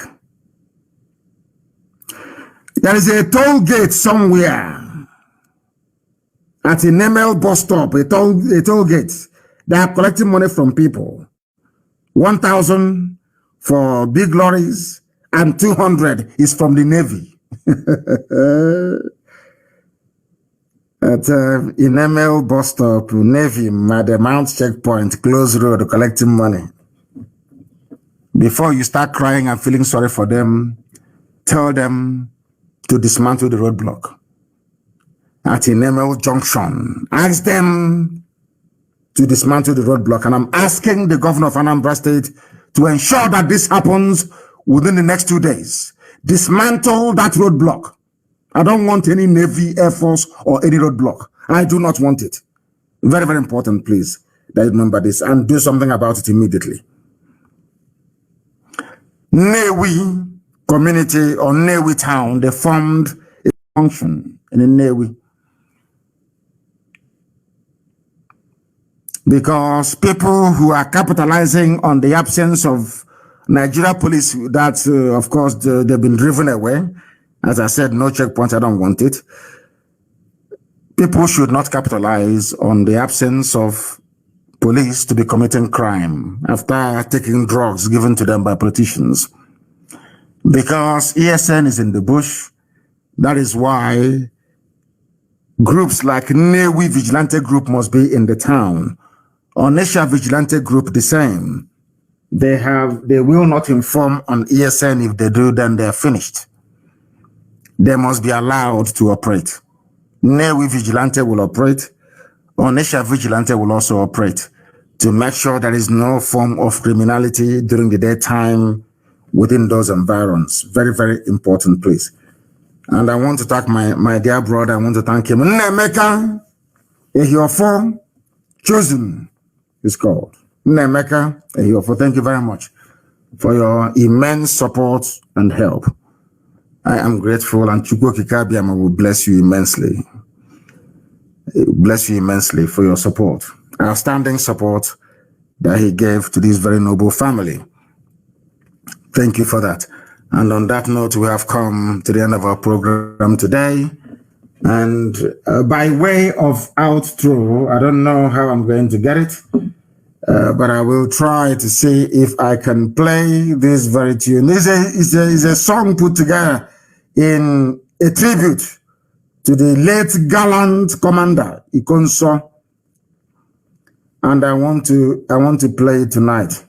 There is a toll gate somewhere at a Nemel bus stop, a toll gate. They are collecting money from people. 1,000 for big lorries and 200 is from the Navy. At Inemel bus stop, Navy, at the Mount checkpoint, close road, collecting money. Before you start crying and feeling sorry for them, tell them to dismantle the roadblock. At Inemel junction, ask them to dismantle the roadblock. And I'm asking the governor of Anambra State to ensure that this happens within the next 2 days. Dismantle that roadblock. I don't want any Navy, Air Force, or any roadblock. I do not want it. Very, very important, please, that you remember this and do something about it immediately. Newi community or Newi town, they formed a function in the Newi. Because people who are capitalizing on the absence of Nigeria police, that of course they've been driven away. As I said, no checkpoint, I don't want it. People should not capitalize on the absence of police to be committing crime after taking drugs given to them by politicians. Because ESN is in the bush, that is why groups like Newi Vigilante Group must be in the town. Onisha Vigilante Group, the same. They will not inform on ESN. If they do, then they're finished. They must be allowed to operate. Newi Vigilante will operate. Onisha Vigilante will also operate to make sure there is no form of criminality during the daytime within those environs. Very, very important, please. And I want to thank my dear brother. I want to thank him. Nnemeka Ehiofo Chosen is called. Nnemeka Ehiofo, thank you very much for your immense support and help. I am grateful, and Chukwu Kikabiama will bless you immensely. Bless you immensely for your support. Outstanding support that he gave to this very noble family. Thank you for that. And on that note, we have come to the end of our program today. And by way of outro, I don't know how I'm going to get it, but I will try to see if I can play this very tune. This is a song put together in a tribute to the late gallant commander Ikonso, and I want to play it tonight.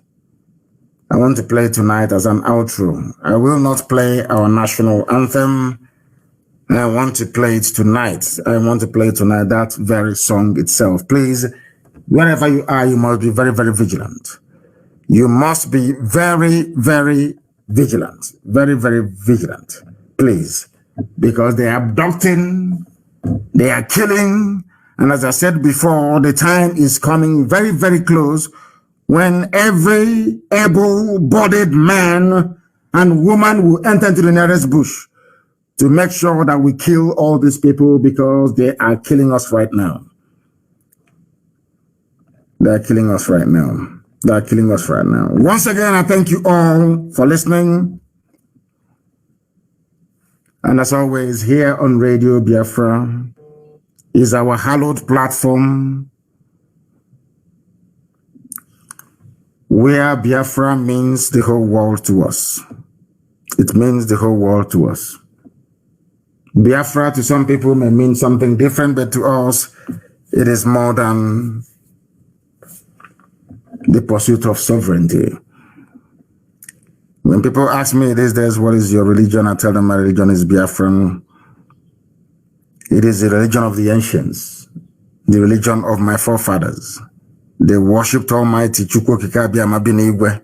I want to play it tonight as an outro. I will not play our national anthem I want to play it tonight. I want to play tonight that very song itself. Please, wherever you are, you must be very, very vigilant. You must be very, very vigilant. Very, very vigilant. Please. Because they are abducting, they are killing, and as I said before, the time is coming very, very close when every able-bodied man and woman will enter into the nearest bush to make sure that we kill all these people because they are killing us right now. They are killing us right now. They are killing us right now. Once again, I thank you all for listening. And as always, here on Radio Biafra is our hallowed platform where Biafra means the whole world to us. It means the whole world to us. Biafra to some people may mean something different, but to us, it is more than the pursuit of sovereignty. When people ask me these days, what is your religion? I tell them my religion is Biafran. It is the religion of the ancients, the religion of my forefathers. They worshipped Almighty Chukwu Kikabia Mabinigwe.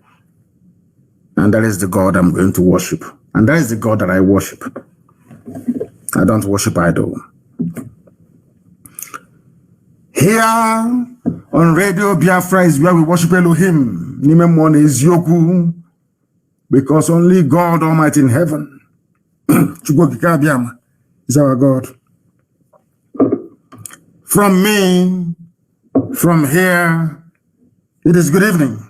And that is the God I'm going to worship. And that is the God that I worship. I don't worship idol. Here on Radio Biafra is where we worship Elohim. Nimemone is Yoku. Because only God Almighty in heaven, Chukwu Kikabia, is our God. From me, from here, it is good evening.